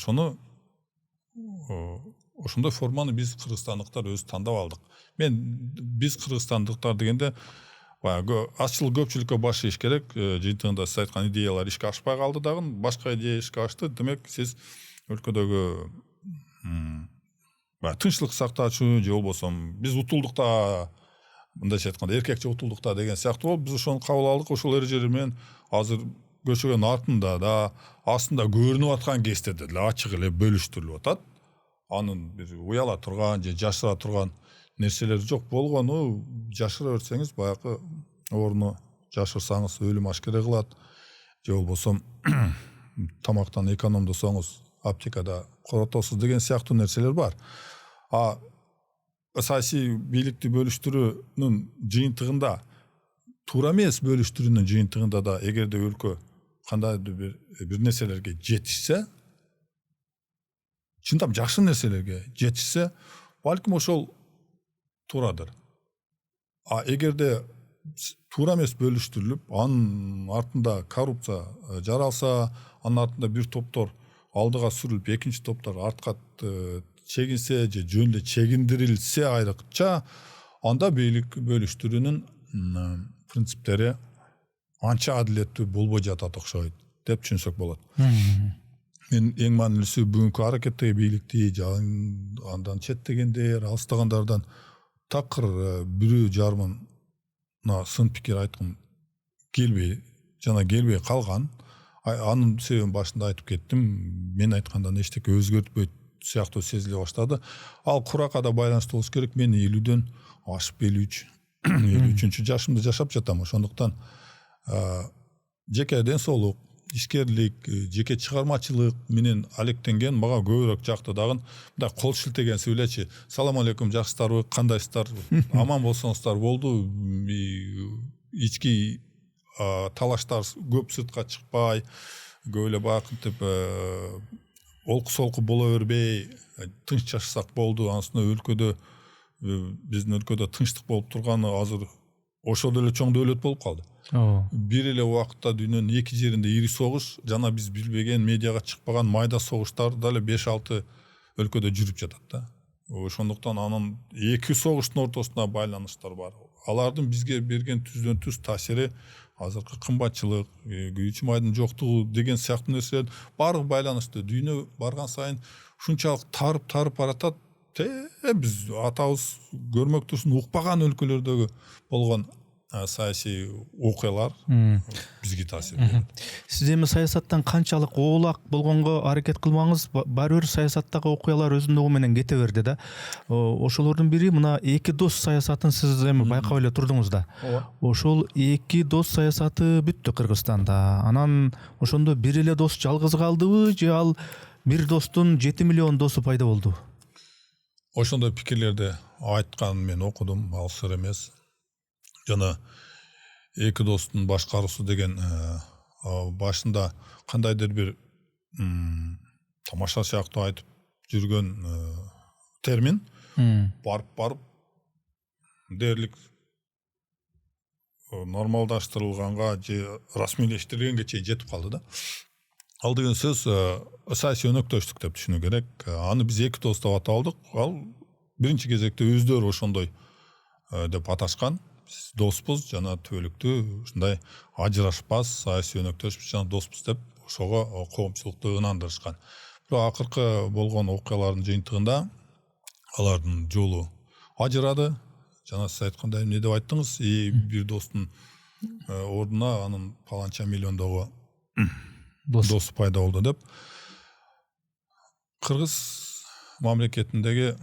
ошондой форманы биз кыргызстандыктар өзү тандап алдык. Биз кыргызстандыктар дегенде баягы азчыл көпчүлүккө баш ийиш керек. Жыйынтыгында сиз айткан идеялар ишке ашпай калды дагы, башка идея ишке ашты. Демек сиз өлкөдөгү тынччылык сактаачу же болбосо биз утулдук да, мындайча айтканда эркекче утулдук да деген сыяктуу болуп, биз ошону кабыл алдык. Ошол эрежелер менен азыр көчөгөн артында да, астында көрүнүп аткан кестерде деле ачык эле бөлүштүрүлүп атат. Анын бир уяла турган же жашыра турган нерселер жок. Болгону жашыра берсеңиз баягы орну жашырсаңыз өлүм ашкере кылат, же болбосо тамактан экономдосоңуз аптекада коротосуз деген сыяктуу нерселер бар. Саясий бийликти бөлүштүрүүнүн жыйынтыгында, туура эмес бөлүштүрүүнүн жыйынтыгында да эгерде өлкө кандайдыр бир нерселерге жетишсе, чындап жакшы нерселерге жетишсе, балким ошол туурадыр. Эгерде туура эмес бөлүштүрүлүп, анын артында коррупция жаралса, анын артында бир топтор алдыга сүрүлүп, экинчи топтор артка чегинсе же жөн эле чегиндирилсе айрыкча, анда бийлик бөлүштүрүүнүн принциптери анча адилеттүү болбой жатат окшойт деп түшүнсөк болот. Мен эң маанилүүсү бүгүнкү аракеттеги бийликти андан четтегендер, алыстагандардан такыр бирөө жарымына сын пикир айткым келбей калган. Анын себебин башында айтып кеттим. Мен айткандан эчтеке өзгөртпөйт сыяктуу сезиле баштады. Ал куракада байланыштуу болуш керек. Мен 50дөн ашып 53-53 жашымда жашап жатам. Ошондуктан жеке ден соолук, ишкерлик, жеке чыгармачылык менен алектенген мага көбүрөөк жакты. Дагы мындай кол шилтегенсип элечи. Салам алейкум, жакшысыздарбы, кандайсыздар? Аман болсоңуздар болду. Ички талаштар көп сыртка чыкпай, көп эле бакынтип олку солку боло бербей, тынч жашасак болду. Анысына өлкөдө биздин өлкөдө тынчтык болуп турганы азыр ошол эле чоң дөөлөт болуп калды. Бир эле убакытта дүйнөнүн эки жеринде ири согуш, жана биз билбеген, медиага чыкпаган майда согуштар дагы 5-6 өлкөдө жүрүп жатат да. Ошондуктан анын эки согуштун ортосунда байланыштар бар. Алардын бизге берген түздөн түз таасири азыркы кымбатчылык, күйүүчү майдын жоктугу деген сыяктуу нерселер баардыгы байланыштуу. Дүйнө барган сайын ушунчалык тарып баратат. Биз атабыз көрмөктүрсүн укпаган өлкөлөрдөгү болгон саясий окуялар бизге таасир берет. Сиз эми саясаттан канчалык оолак болгонго аракет кылмаңыз, баары бир саясаттагы окуялар өзүнүн менен кете берди да. Ошолордун бири мына эки дос саясатын сиз эми байкап эле турдуңуз да. Ошол эки дос саясаты бүттү Кыргызстанда. Анан ошондо бир эле дос жалгыз калдыбы же ал бир достун 7 миллион досу пайда болду? Ошондой пикирлерди айткан мен окудум, ал сыр эмес. Жана эки достун башкаруусу деген башында кандайдыр бир тамаша сыяктуу айтып жүргөн термин барып дээрлик нормалдаштырылганга же расмийлештирилгенге чейин жетип калды да. Ал деген сөз саясий өнөктөштүк деп түшүнүү керек. Аны биз эки дос деп аталдык. Ал биринчи кезекте өздөрү ошондой деп аташкан. Биз доспуз жана түбөлүктүү ушундай ажырашпас саясий өнөктөшпүз жана доспуз деп ошого коомчулукту ынандырышкан. Бирок акыркы болгон окуялардын жыйынтыгында алардын жолу ажырады. Жана сиз айткандай эмне деп айттыңыз? Бир достун ордуна анын паланча миллиондогу дос пайда болду деп. Кыргыз мамлекетиндеги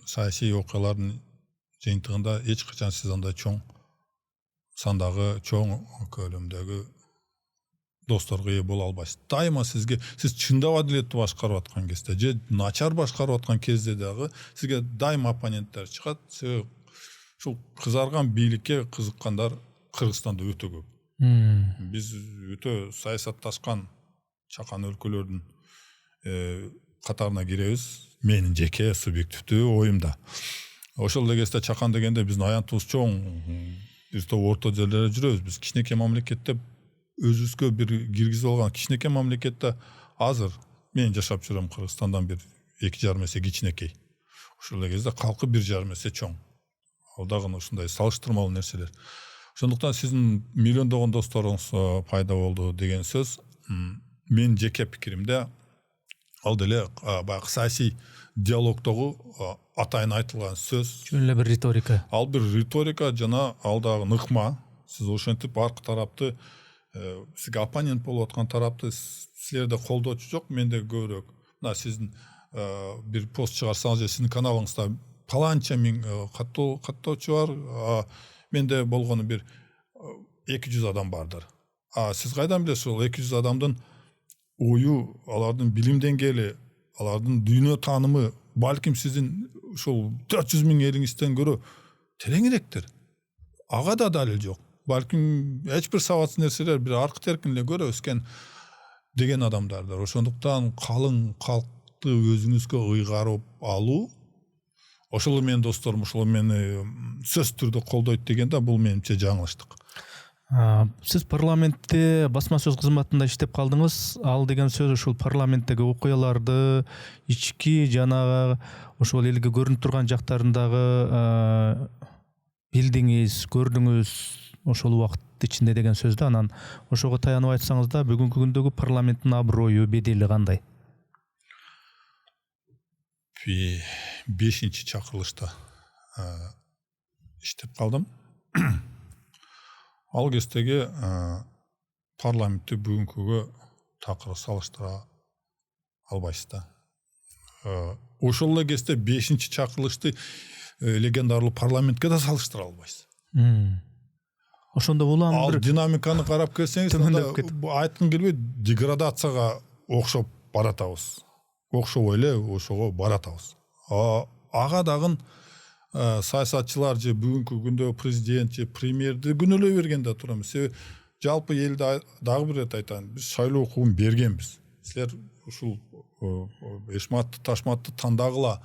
саясий окуялардын жыйынтыгында эч качан сиз андай чоң сандагы, чоң көлөмдөгү досторго ээ боло албайсыз. Дайыма сиз чындап адилеттүү башкарып аткан кезде же начар башкарып аткан кезде дагы сизге дайыма оппоненттер чыгат. Ушул кызарган бийликке кызыккандар Кыргызстанда өтө көп. Биз өтө саясатташкан чакан өлкөлөрдүн катарына киребиз. Менин жеке субъективдүү оюмда. Ошол эле кезде чакан дегенде биздин аянтыбыз чоң, биз топ орто жерлерде жүрөбүз. Биз кичинекей мамлекетте өзүбүзгө бир киргизип алган кичинекей мамлекетте азыр мен жашап жүрөм Кыргызстандан бир 2,5 эсе кичинекей. Ошол эле кезде калкы 1,5 эсе чоң. Ал дагы ушундай салыштырмалуу нерселер. Ошондуктан сиздин миллиондогон досторуңуз пайда болду деген сөз мен жеке пикиримде ал деле баягы саясий диалогдогу атайын айтылган сөз. Жөн эле бир риторика. Ал бир риторика жана ал дагы ыкма. Сиз ошентип аркы тарапты сизге оппонент болуп аткан тарапты силерде колдоочу жок, менде көбүрөөк. Мына сиздин бир пост чыгарсаңыз же сиздин каналыңызда паланча миң каттоочу бар, менде болгону бир 200 адам бардыр. Сиз кайдан билесиз ошол 200 адамдын ою, алардын билим деңгээли, алардын дүйнө таанымы балким сиздин ушул 400 миң элиңизден көрө тереңиректир. Ага да далил жок. Балким эч бир сабатсыз нерселер бир аркы теркин эле көрө өскөн деген адамдардар. Ошондуктан калың калкты өзүңүзгө ыйгарып алуу, ошол менин досторум ошол мени сөзсүз түрдө колдойт дегенде бул менимче жаңылыштык. Сиз парламентте басма сөз кызматында иштеп калдыңыз. Ал деген сөз ушул парламенттеги окуяларды ички жана ошол элге көрүнүп турган жактарындагы билдиңиз, көрдүңүз ошол убакыт ичинде деген сөздү. Анан ошого таянып айтсаңыз да бүгүнкү күндөгү парламенттин аброю, бедели кандай? 5-чи чакырылышта иштеп калдым. Ал кездеги парламентти бүгүнкүгө такыр салыштыра албайсыз да. Ошол эле кезде 5-чи чакырылышты легендарлуу парламентке да салыштыра албайсыз. Ошондо улам бир динамиканы карап келсеңиз, айткым келбейт, деградацияга окшоп баратабыз. Окшобой эле ошого баратабыз. Ага дагы саясатчылар же бүгүнкү күндө президент же премьерди күнөөлөй бергенде турам. Себеби жалпы элде дагы бир рет айтайын, биз шайлоо укугун бергенбиз. Силер ушул эшматты ташматты тандагыла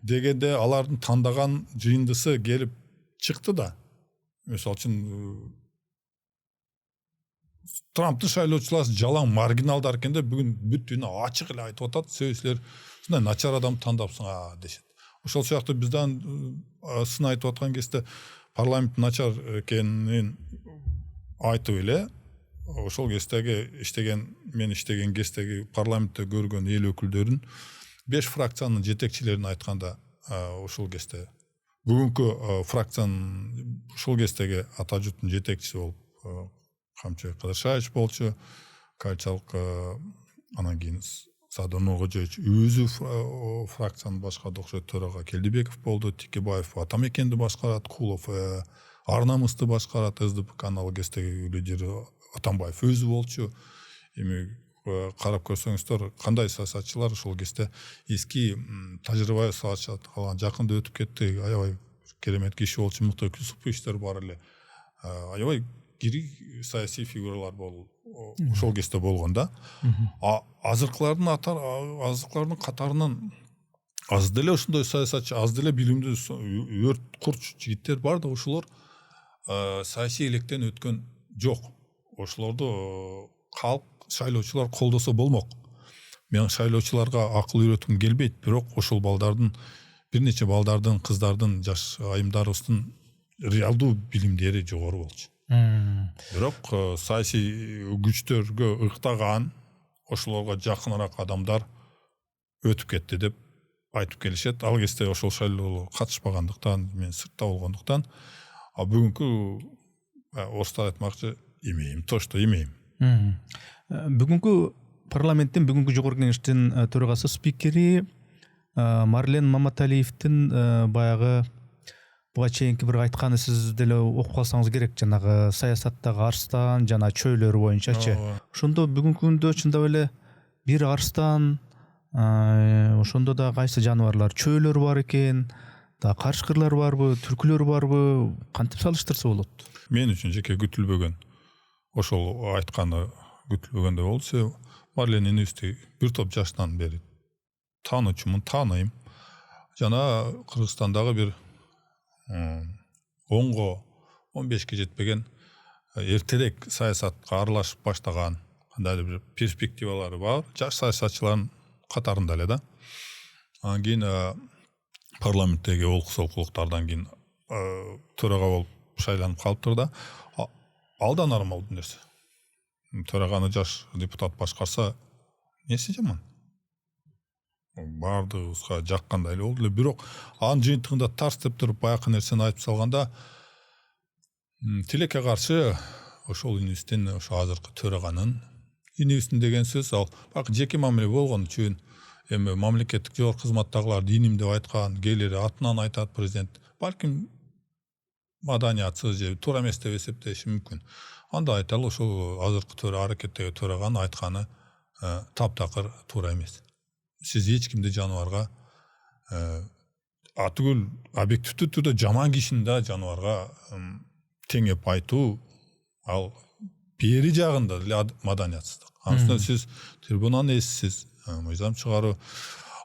дегенде алардын тандаган жыйындысы келип чыкты да. Мисалы үчүн Трамптын шайлоочулары жалаң маргиналдар экенде бүгүн бүттүнү ачык эле айтып атат. Силер ушундай начар адам тандапсың дешет. Ошол сыяктуу биздан сын айтып аткан кезде парламент начар экенин айтып эле ошол кездеги мен иштеген кездеги парламентте көргөн эл өкүлдөрүн 5 фракциянын жетекчилерин айтканда ошол кезде бүгүнкү фракциянын ошол кездеги ата журттун жетекчиси болуп Камчыбек Кадыршаевич болчу, кайчалык анан кийин Садырнур Кожоевич өзү фракциянын башкарды окшойт, төрага Келдибеков болду, Тикебаев Атамекенди башкарат, Кулов Арнамысты башкарат, СДПКнын ал кездеги лидери Атамбаев өзү болчу. Эми карап көрсөңүздөр кандай саясатчылар ошол кезде эски тажрыйба саясат кылган, жакында өтүп кетти, аябай керемет киши болчу, Мыктай Кюсуповичтер бар эле, аябай кири саясий фигуралар болду ошол кезде болгон да. Азыркылардын катарынан аз деле ошондой саясатчы, аз деле билимдүү өрт курч жигиттер бар да, ошолор саясий электен өткөн жок. Ошолорду калк, шайлоочулар колдосо болмок. Мен шайлоочуларга акыл үйрөткүм келбейт, бирок ошол балдардын, бир нече балдардын, кыздардын, жаш айымдарыбыздын реалдуу билимдери жогору болчу. Бирок саясий күчтөргө ыктаган, ошолорго жакыныраак адамдар өтүп кетти деп айтып келишет. Ал кезде ошол шайлоого катышпагандыктан, мен сыртта болгондуктан, бүгүнкү орустар айтмакчы имеем то, что имеем. Бүгүнкү парламенттин, бүгүнкү жогорку кеңештин төрагасы, спикери Марлен Маматалиевдин баягы буга чейинки бир айтканы сиз деле окуп калсаңыз керек, жанагы саясаттагы арстан жана чөйлөр боюнчачы. Ошондо бүгүнкү күндө чындап эле бир арстан, ошондо да кайсы жаныбарлар, чөйлөр бар экен, да карышкырлар барбы, түркүлөр барбы, кантип салыштырса болот? Мен үчүн жеке күтүлбөгөн, ошол айтканы күтүлбөгөндөй болчу. Марлен энебизди бир топ жаштан бери таанычумун, тааныйм. Жана Кыргызстандагы бир 10го 15ке жетпеген эртерээк саясатка аралашып баштаган кандайдыр бир перспективалары бар жаш саясатчылардын катарында эле да. Анан кийин парламенттеги олкусолкулуктардан кийин төрага болуп шайланып калыптыр да. Ал да нормалдуу нерсе. Төраганы жаш депутат башкарса эмнеси жаман? Бардыгыбызга жаккандай эле болду эле. Бирок анын жыйынтыгында тарс деп туруп баякы нерсени айтып салганда, тилекке каршы ошол инистин, ошо азыркы төраганын инистин деген сөз, ал баягы жеке мамиле болгон үчүн, эми мамлекеттик жогорку кызматтагылар диним деп айткан, кээleri атынан айтат президент, балким маданиятсыз же туура эмес деп эсептеши мүмкүн. Анда айталы, ошол азыркы аракеттеги төраганын айтканы таптакыр туура эмес. Сиз эч кимди жаныбарга атүгүл объективдүү түрдө жаман кишини да жаныбарга теңеп айтуу, ал бери жагында деле маданиятсыздык. Анын сиз трибунаны эсисиз, мыйзам чыгаруу,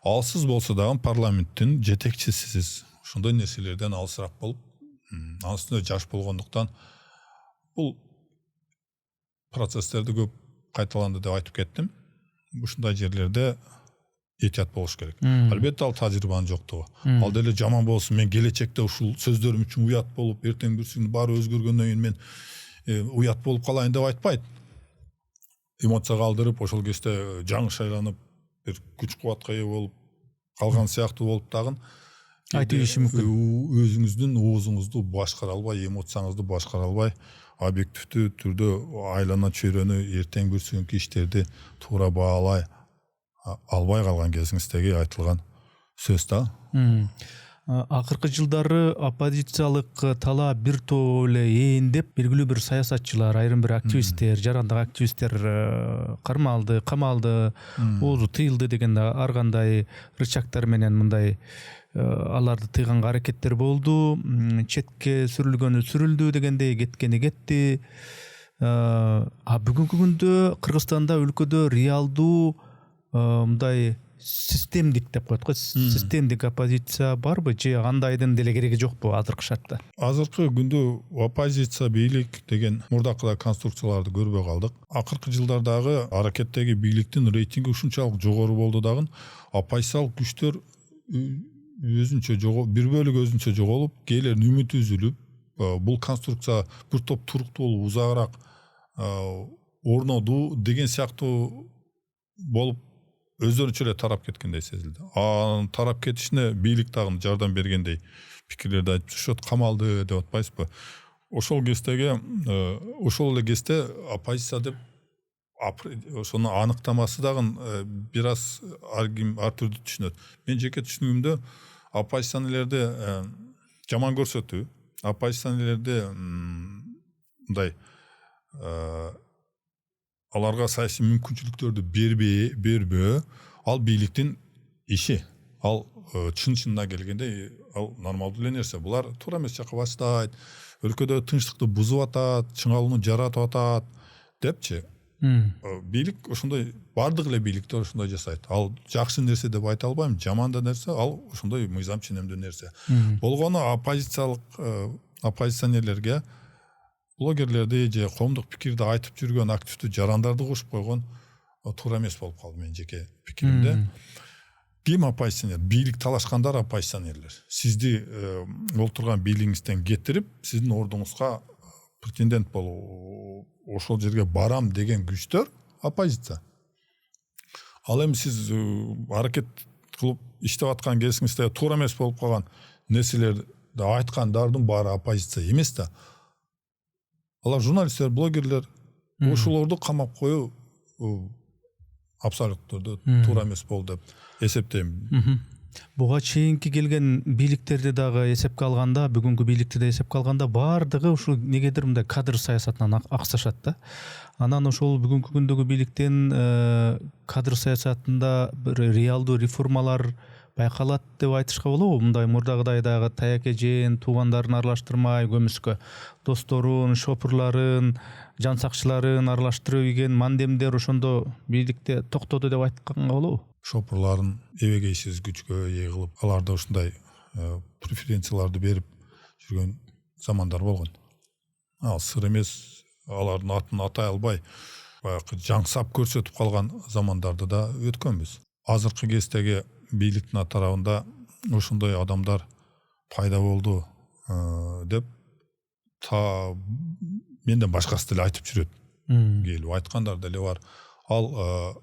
алсыз болсо дагы парламенттин жетекчисисиз. Ошондой нерселерден алысыраак болуп, анын үстүнө жаш болгондуктан бул процесстерди көп кайталанды деп айтып кеттим. Ушундай жерлерде этият болуш керек. Албетте ал тажрыйбанын жоктугу. Ал деле жаман болсун, мен келечекте ушул сөздөрүм үчүн уят болуп, эртең бир күн баары өзгөргөндөн кийин мен уят болуп калайын деп айтпайт. Эмоция калдырып, ошол кезде жаңы шайланып, бир күч кубатка ээ болуп калган сыяктуу болуп дагы айтып ийиши мүмкүн. Өзүңүздүн оозуңузду башкара албай, эмоцияңызды башкара албай, объективдүү түрдө айлана чөйрөнү, эртең бир күнкү иштерди туура баалай албай калган кезиңиздеги айтылган сөз да. Акыркы жылдары оппозициялык талап бир топ эле эендеп, белгилүү бир саясатчылар, айрым бир активисттер, жарандык активисттер кармалды, камалды, оозу тыйылды деген ар кандай рычагтар менен мындай аларды тыйганга аракеттер болду. Четке сүрүлгөнү сүрүлдү дегендей, кеткени кетти. Бүгүнкү күндө Кыргызстанда, өлкөдө реалдуу мындай системдик деп коет го, системдик оппозиция барбы же андайдын деле кереги жокпу азыркы шартта? Азыркы күндө оппозиция, бийлик деген мурдакы конструкцияларды көрбөй калдык. Акыркы жылдардагы аракеттеги бийликтин рейтинги ушунчалык жогору болду дагы, оппозициялык күчтөр өзүнчө бир бөлүгү өзүнчө жоголуп, кээделердин үмүтү үзүлүп, бул конструкция бир топ туруктуу болуп узагыраак орнодуу деген сыяктуу болуп өздөрүнчө эле тарап кеткендей сезилди. Тарап кетишине бийлик дагы жардам бергендей пикирлерди айтып жүрүшөт, камалды деп атпайсызбы. Ошол ошол эле кезде оппозиция деп ошону аныктамасы дагы бир аз ар түрдүү түшүнөт. Мен жеке түшүнүгүмдө оппозиционерлерди жаман көрсөтүү, оппозиционерлерди мындай аларга саясий мүмкүнчүлүктөрдү бербөө ал бийликтин иши. Ал чын-чынына келгенде ал нормалдуу эле нерсе. Булар туура эмес жакка баштайт, өлкөдө тынчтыкты бузуп атат, чыңалууну жаратып атат депчи. Бийлик ошондой, бардык эле бийликтер ошондой жасайт. Ал жакшы нерсе деп айта албайм, жаман да нерсе, ал ошондой мыйзам ченемдүү нерсе. Болгону оппозиционерлерге блогерлерди же коомдук пикирди айтып жүргөн активдүү жарандарды кошуп койгон туура эмес болуп калды менин жеке пикиримде. Ким оппозиционер? Бийлик талашкандар оппозиционерлер. Сизди олтурган бийлигиңизден кетирип, сиздин ордуңузга претендент болуп, ошол жерге барам деген күчтөр оппозиция. Ал эми сиз аракет кылып иштеп аткан кезиңизде туура эмес болуп калган нерселерди айткандардын баары оппозиция эмес да. Алар журналисттер, блогерлер, ошолорду камап коюу абсолютно туура эмес болду деп эсептейм. Буга чейинки келген бийликтерди дагы эсепке алганда, бүгүнкү бийликти да эсепке алганда баардыгы ушул негедир мындай кадр саясатынан аксашат да. Анан ошол бүгүнкү күндөгү бийликтин кадр саясатында бир реалдуу реформалар байкалат деп айтышка болобу? Мындай мурдагыдай дагы таяк эжен, туугандарын аралаштырмай, көмүскө досторун, шопурларын, жан сакчыларын аралаштырып ийген мандемдер ошондо бийликте токтоду деп айтканга болобу? Шопурларын эбегейсиз күчкө ээ кылып, аларды ушундай преференцияларды берип жүргөн замандар болгон. Ал сыр эмес, алардын атын атай албай, баягы жаңсап көрсөтүп калган замандарды да өткөнбүз. Азыркы кездеги бийликтин тарабында ошондой адамдар пайда болду деп менден башкасы деле айтып жүрөт. Келип айткандар деле бар. Ал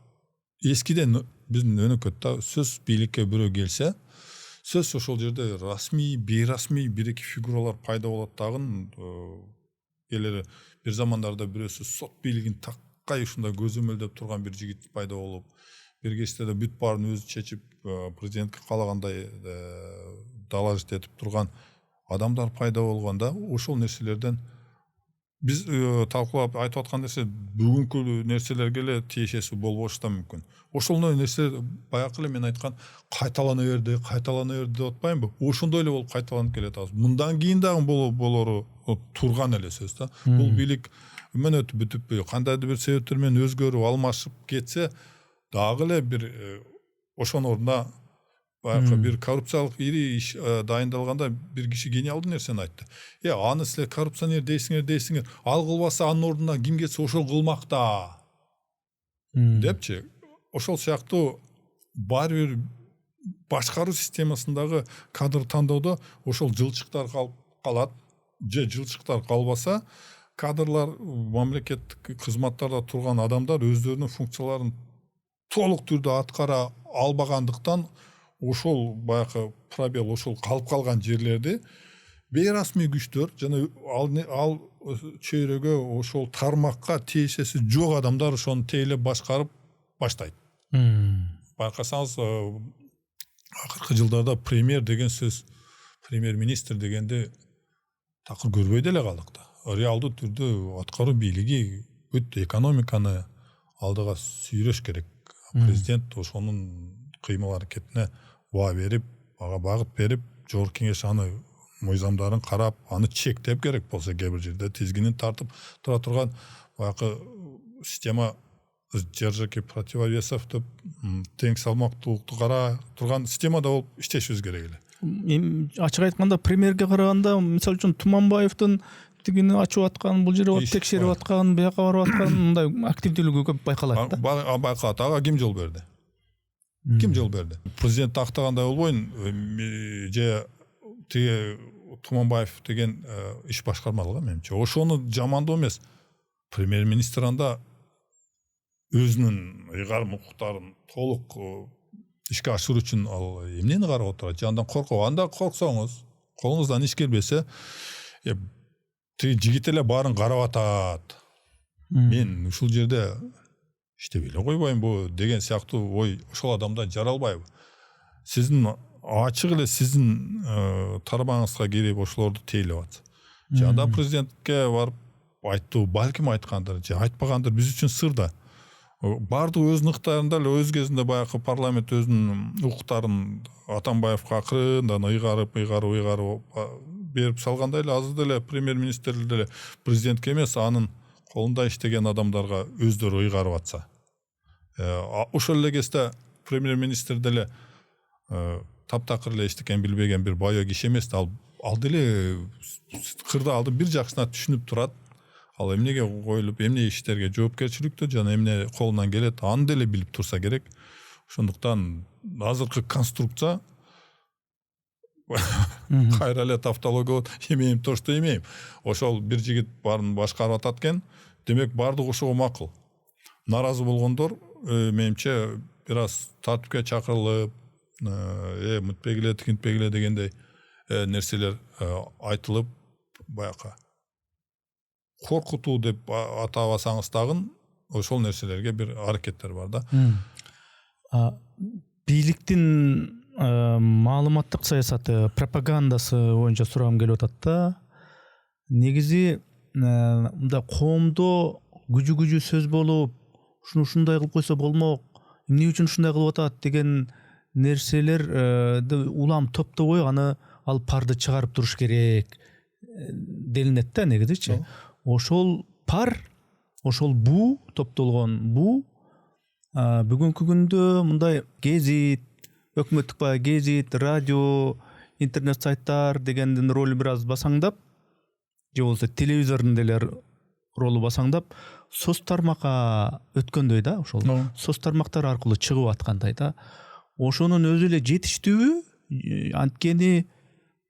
эскиден биздин өнөкөттө сөз бийликке бирөө келсе, сөз ошол жерде расмий, бейрасмий бир-эки фигуралар пайда болот дагы. Келери бир замандарда бирөөсү сот бийлигин таккай ушундай көзөмөлдөп турган бир жигит пайда болуп, бир кезде да бүт баарын өзү чечип, президентке каалагандай доложить этип турган адамдар пайда болгондо, ошол нерселерден биз талкуулап айтып аткан нерсе бүгүнкү нерселерге эле тиешеси болбошу да мүмкүн. Ошол нерсе баягы эле мен айткан кайталана берди деп атпаймынбы? Ошондой эле болуп кайталанып келет азыр. Мындан кийин дагы болору турган эле сөз да. Бул бийлик өтүп бүтүппү? Кандайдыр бир себептер менен өзгөрүп алмашып кетсе дагы эле бир ошонун ордуна баягы бир коррупциялык ири иш дайындалганда бир киши гениалдуу нерсени айтты. Аны силер коррупционер дейсиңер, ал кылбаса анын ордуна ким кетсе ошол кылмак да. Депчи. Ошол сыяктуу баары бир башкаруу системасындагы кадр тандоодо ошол жылчыктар калат, же жылчыктар калбаса, кадрлар мамлекеттик кызматтарда турган адамдар өздөрүнүн функцияларын толук түрдө аткара албагандыктан ошол баягы пробел, ошол калып калган жерлерди бейрасмий күчтөр жана ал чөйрөгө, ошол тармакка тиешеси жок адамдар ошону тейлеп башкарып баштайт. Байкасаңыз акыркы жылдарда премьер деген сөз, премьер-министр дегенди такыр көрбөй деле калдык да. Реалдуу түрдө аткаруу бийлиги бүт экономиканы алдыга сүйрөш керек. Президент ошонун кыймыл аракетине баа берип, ага багыт берип, жогорку кеңеш аны мыйзамдарын карап, аны чектеп керек болсо кээ бир жерде тизгинин тартып тура турган баягы система держаки противовесов деп тең салмактуулукту кара турган системада болуп иштешибиз керек эле. Ачык айтканда премьерге караганда, мисалы үчүн Туманбаевдин тигини ачып аткан, бул жерге текшерип аткан, бияка барып аткан мындай активдүүлүгү көп байкалат да. Байкалат. Ага ким жол берди? Ким жол берди? Президент тактагандай болбойн, же тиги Туманбаев деген иш башкармалыгы менимче. Ошону жамандоо эмес. Премьер-министр анда өзүнүн ыйгарым укуктарын толук ишке ашыруу үчүн ал эмнени карап отурат? Же андан коркоб? Анда корксоңуз, колуңуздан иш келбесе, тиги жигит эле баарын карап атат. Мен ушул жерде иштебей эле койбоймбу деген сыяктуу ой ошол адамда жаралбайбы? Сиздин ачык эле сиздин тарабаңызга кирип ошолорду тейлеп атат. Же анда президентке барып айттуу, балким айткандыр, же айтпагандыр, биз үчүн сыр да. Бардыгы өзүнүн ыктыярында эле өз кезинде баягы парламент өзүнүн укуктарын Атамбаевка акырындан ыйгарып берип салгандай эле азыр деле премьер-министр деле президентке эмес, анын колунда иштеген адамдарга өздөрү ыйгарып атса. Ошол эле кезде премьер-министр деле таптакыр эле эчтекени билбеген бир байоо киши эмес да, ал деле кырда алдын бир жакшысына түшүнүп турат. Ал эмнеге коюлуп, эмне иштерге жоопкерчиликтүү жана эмне колунан келет, аны деле билип турса керек. Ошондуктан азыркы конструкция кайра эле тавтология болот. Эмейм то, что имеем. Ошол бир жигит баарын башкарып атат экен. Демек бардыгы ошого макул. Наразы болгондор менимче бир аз тартипке чакырылып, мынтпегиле, тигинтпегиле дегендей нерселер айтылып, баягы коркутуу деп атабасаңыз дагы ошол нерселерге бир аракеттер бар да. Бийликтин маалыматтык саясаты, пропагандасы боюнча сурагым келип атат да. Негизи мында коомдо күжү сөз болуп, ушундай кылып койсо болмок, эмне үчүн ушундай кылып атат деген нерселерди улам топтобой аны ал парды чыгарып туруш керек делинет да негизичи. Ошол пар, ошол буу, топтолгон буу бүгүнкү күндө мындай гезит, өкмөттүк баягы гезит, радио, интернет сайттар дегендин ролу бир аз басаңдап, же болбосо телевизордун деле ролу басаңдап, соц тармакка өткөндөй да, ошол соц тармактар аркылуу чыгып аткандай да. Ошонун өзү эле жетиштүүбү? Анткени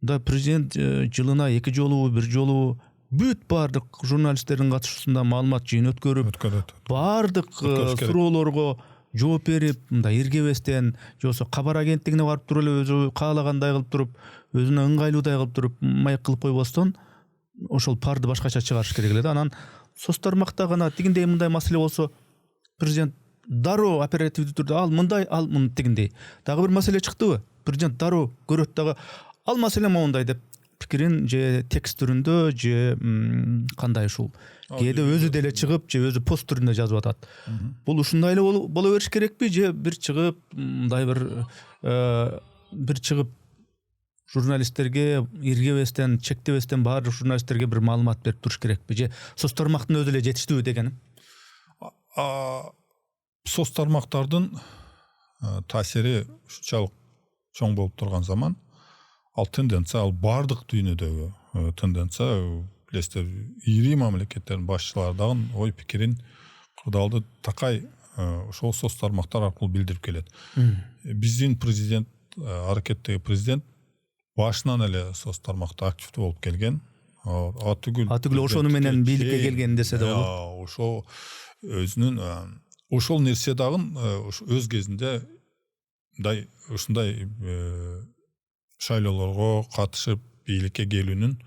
да президент жылына 2 жолу, 1 жолу бүт бардык журналисттердин катышуусунда маалымат жыйын өткөрүп, бардык суроолорго жооп берип, мындай иргебестен, же болбосо кабар агенттигине барып туруп эле өзү каалагандай кылып туруп, өзүнө ыңгайлуудай кылып туруп, маек кылып койбостон, ошол парды башкача чыгарыш керек эле да. Анан соц тармакта гана тигиндей мындай маселе болсо, президент дароо оперативдүү түрдө ал мындай, ал тигиндей. Дагы бир маселе чыктыбы? Президент дароо көрөт дагы ал маселе моундай деп пикирин же текст түрүндө же кандай ушул кээде өзү деле чыгып же өзү пост түрүндө жазып атат. Бул ушундай эле боло бериш керекпи же бир чыгып мындай бир чыгып журналисттерге иргебестен, чектебестен баардык журналисттерге бир маалымат берип туруш керекпи же соц тармактын өзү эле жетиштүүбү дегеним? Соц тармактардын таасири ушунчалык чоң болуп турган заман, ал тенденция, ал бардык дүйнөдөгү тенденция, билесиздер, ири мамлекеттердин башчылары дагы ой пикирин кырдаалды такай ошол соц тармактар аркылуу билдирип келет. Биздин президент, аракеттеги президент башынан эле соц тармакта активдүү болуп келген. Атүгүл ошону менен бийликке келген десе да болот. Ошол өзүнүн ошол нерсе дагы өз кезинде ушундай шайлоолорго катышып бийликке келүүнүн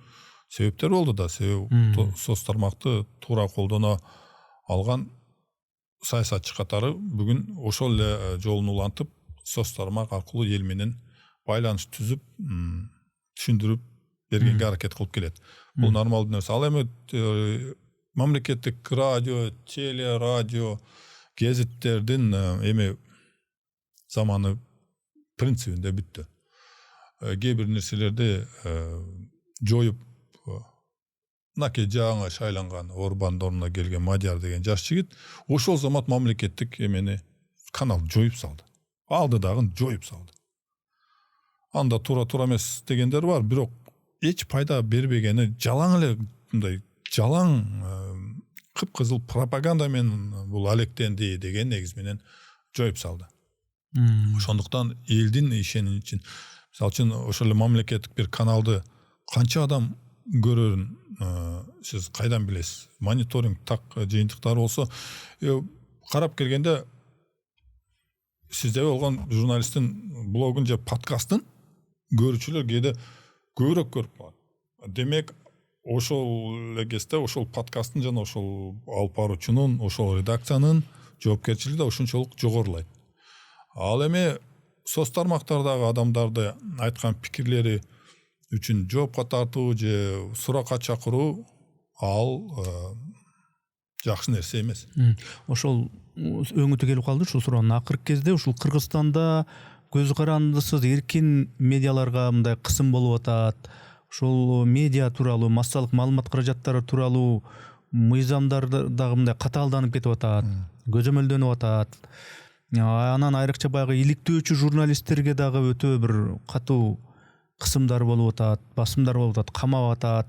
себептери болду да. Себеби соц тармакты туура колдоно алган саясатчы катары бүгүн ошол эле жолун улантып, соц тармак аркылуу эл менен байланыш түзүп, түшүндүрүп бергенге аракет кылып келет. Бул нормалдуу нерсе. Ал эми мамлекеттик радио, телерадио, гезиттердин эми заманы принцибинде бүттү. Кээ бир нерселерди жоюп, мынакей жаңы шайланган Орбандын ордуна келген Мадияр деген жаш жигит ошол замат мамлекеттик эмени канал жоюп салды. Алды дагы жоюп салды. Анда туура эмес дегендер бар, бирок эч пайда бербегени жалаң эле мындай жалаң кыпкызыл пропаганда менен бул алектенди деген негиз менен жоюп салды. Ошондуктан элдин ишеничин, мисалы үчүн ошол эле мамлекеттик бир каналды канча адам көрөрүн сиз кайдан билесиз? Мониторинг так жыйынтыктары болсо, карап келгенде сизде болгон журналисттин блогун же подкастын көрүүчүлөр кээде көбүрөөк көрүп калат. Демек, ошол эле кезде ошол подкасттын жана ошол алып баруучунун, ошол редакциянын жоопкерчилиги да ошончолук жогорулайт. Ал эми соц тармактардагы адамдарды айткан пикирлери үчүн жоопко тартуу же суракка чакыруу ал жакшы нерсе эмес. Ошол өңүтү келип калды ушул суроонун акыркы кезде ушул Кыргызстанда көз карандысыз эркин медиаларга мындай кысым болуп атат. Ушул медиа тууралуу, массалык маалымат каражаттары тууралуу мыйзамдар дагы мындай катаалданып кетип атат, көзөмөлдөнүп атат. Анан айрыкча баягы иликтөөчү журналисттерге дагы өтө бир катуу кысымдар болуп атат, басымдар болуп атат, камап атат.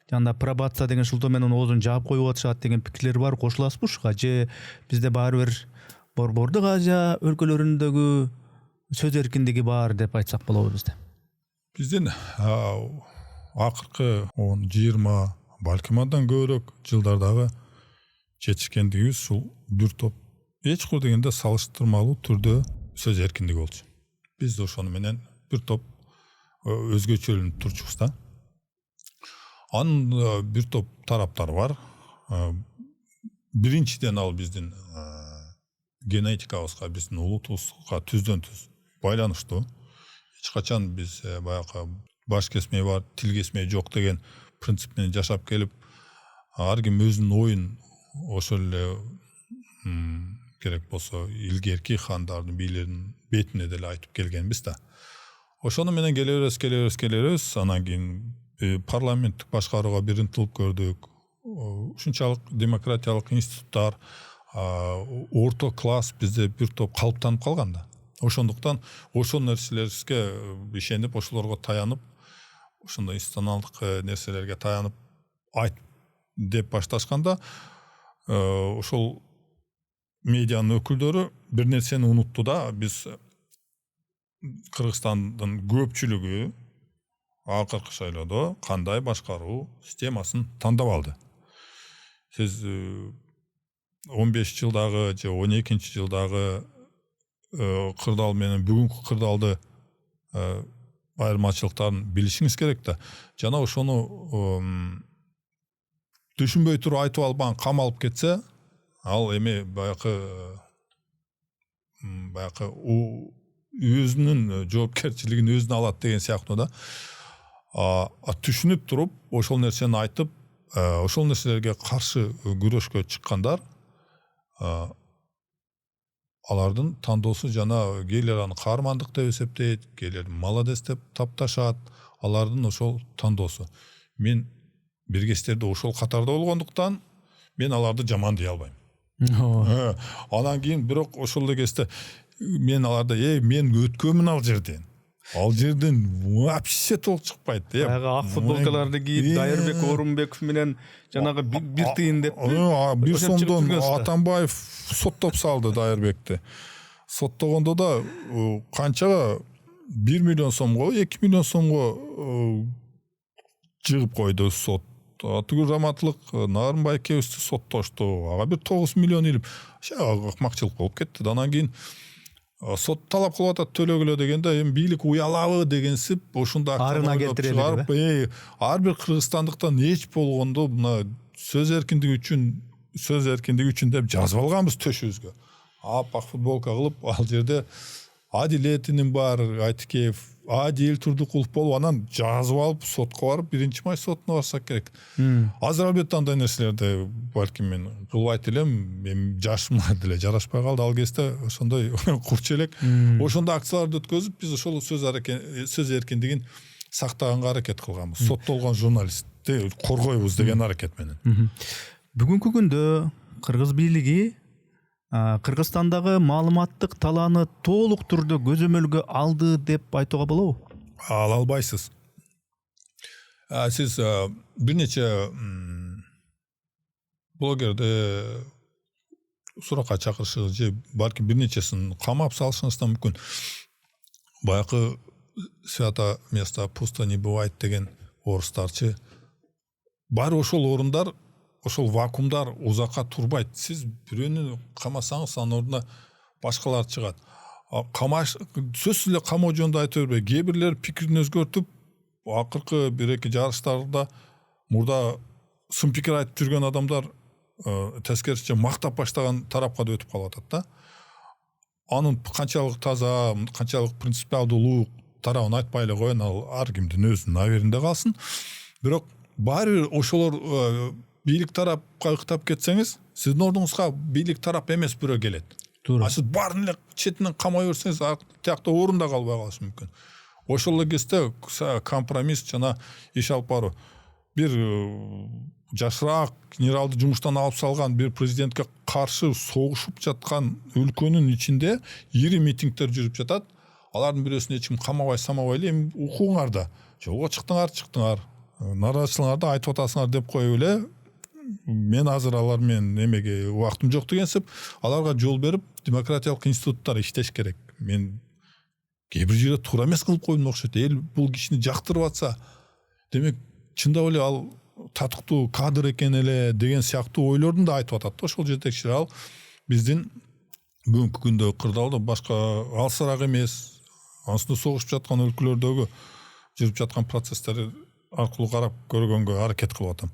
Жана пробация деген шылтоо менен оозун жаап коюп атышат деген пикирлер бар. Кошуласызбы ушуга же бизде баары бир Борбордук Азия өлкөлөрүндөгү сөз эркиндиги бар деп айтсак болобу бизде? Биздин акыркы 10-20 балким андан көбүрөөк жылдардагы жетишкендигибиз ушул бир топ эч кур дегенде салыштырмалуу түрдө сөз эркиндиги болчу. Биз ошону менен бир топ өзгөчөлүнүп турчубуз да. Анын бир топ тараптары бар. Биринчиден ал биздин генетикабызга, биздин улутубузга түздөн-түз байланыштуу. Эч качан биз баягы баш кесмей бар, тил кесмей жок деген принцип менен жашап келип, ар ким өзүнүн оюн ошол эле керек болсо илгерки хандардын, бийлердин бетине деле айтып келгенбиз да. Ошону менен келебиз, анан кийин парламенттик башкарууга бир ынтылып көрдүк. Ушунчалык демократиялык институттар, орто класс бизде бир топ калыптанып калган да. Ошондуктан ошол нерселерге ишенип, ошолорго таянып, ошондой институционалдык нерселерге таянып айт деп башташканда, ошол медианын өкүлдөрү бир нерсени унутту да. Биз Кыргызстандын көпчүлүгү акыркы шайлоодо кандай башкаруу системасын тандап алды. Сиз 15 жылдагы же 12 жылдагы кырдаал менен бүгүнкү кырдаалды айырмачылыктарын билишиңиз керек да. Жана ошону түшүнбөй туруп айтып албан камалып кетсе, ал эми баягы өзүнүн жоопкерчилигин өзүнө алат деген сыяктуу да. Түшүнүп туруп, ошол нерсени айтып, ошол нерселерге каршы күрөшкө чыккандар, алардын тандоосу жана кээлер аны каармандык деп эсептейт, кээлер молодец деп тапташат, алардын ошол тандоосу. Мен биргестерде ошол катарда болгондуктан мен аларды жаман дей албайм. Анан кийин бирок ошол эле кезде мен аларда мен өткөнмүн ал жерден. Ал жерден вообще толук чыкпайт. Баягы ак футболкаларды кийип, Дайырбек Орунбеков менен жанагы бир тыйын деп. Бир сомдон Атамбаев соттоп салды Дайырбекти. Соттогондо да канчага 1 миллион сомго, 2 миллион сомго жыгып койду сот. Атыгүл Раматлык Нарынбайкебизди соттошту. Ага бир 9 миллион илип, акмакчылык болуп кетти. Анан кийин сот талап кылып атат төлөгүлө дегенде, эми бийлик уялабы дегенсип, ошондо арына келтирелик. Ар бир кыргызстандыктан эч болгондо мына сөз эркиндиги үчүн деп жазып алганбыз төшүбүзгө. Апак футболка кылып, ал жерде Адилетинин бар, Айтикеев, Адил Турдукулов болуп, анан жазып алып сотко барып, 1-май сотуна барсак керек. Азыр албетте андай нерселерди балким мен кылбайт элем, эми жашымда деле жарашпай калды ал кезде, ошондой курч элек. Ошондо акцияларды өткөзүп, биз ошол сөз эркиндигин сактаганга аракет кылганбыз. Соттолгон журналистти коргойбуз деген аракет менен. Бүгүнкү күндө кыргыз бийлиги Кыргызстандагы маалыматтык талааны толук түрдө көзөмөлгө алды деп айтууга болобу? Ала албайсыз. Сиз бир нече блогерди суракка чакырышыңыз же балким бир нечесин камап салышыңыз да мүмкүн. Баягы свято место пусто не бывает деген орустарчы бар ошол орундар, ошол вакуумдар узакка турбайт. Сиз бирөөнү камасаңыз анын ордуна башкалар чыгат. Камаш сөзсүз эле камоо жөнүндө айтып бербей, кээ бирлер пикирин өзгөртүп, акыркы бир эки жарыштарда мурда сын пикир айтып жүргөн адамдар тескерисинче мактап баштаган тарапка да өтүп калып атат да. Анын канчалык таза, канчалык принципиалдуулук тарабын айтпай эле коеюн, ал ар кимдин өзүнүн абийиринде калсын. Бирок баары бир ошолор бийлик тарапка ыктап кетсеңиз, сиздин ордуңузга бийлик тарап эмес бирөө келет. Туура. Сиз баарын эле четинен камай берсеңиз, тиякта орунда калбай калышы мүмкүн. Ошол эле кезде компромисс жана иш алып баруу. Бир жашыраак генералды жумуштан алып салган бир президентке каршы согушуп жаткан өлкөнүн ичинде ири митингдер жүрүп жатат. Алардын бирөөсүн эч ким камабай самабай эле, эми укуңарда жолго чыктыңар, нааразычылыгыңарды айтып атасыңар деп коюп эле, мен азыр алар менен эмеге убактым жок дегенсип, аларга жол берип, демократиялык институттар иштеш керек. Мен кээ бир жерде туура эмес кылып койдум окшойт. Эл бул кишини жактырып атса, демек чындап эле ал татыктуу кадр экен эле деген сыяктуу ойлорун да айтып атат. Ошол жетекчилер ал биздин бүгүнкү күндө кырдаалда башка алсыраак эмес, ансында согушуп жаткан өлкөлөрдөгү жүрүп жаткан процесстер аркылуу карап көргөнгө аракет кылып атам.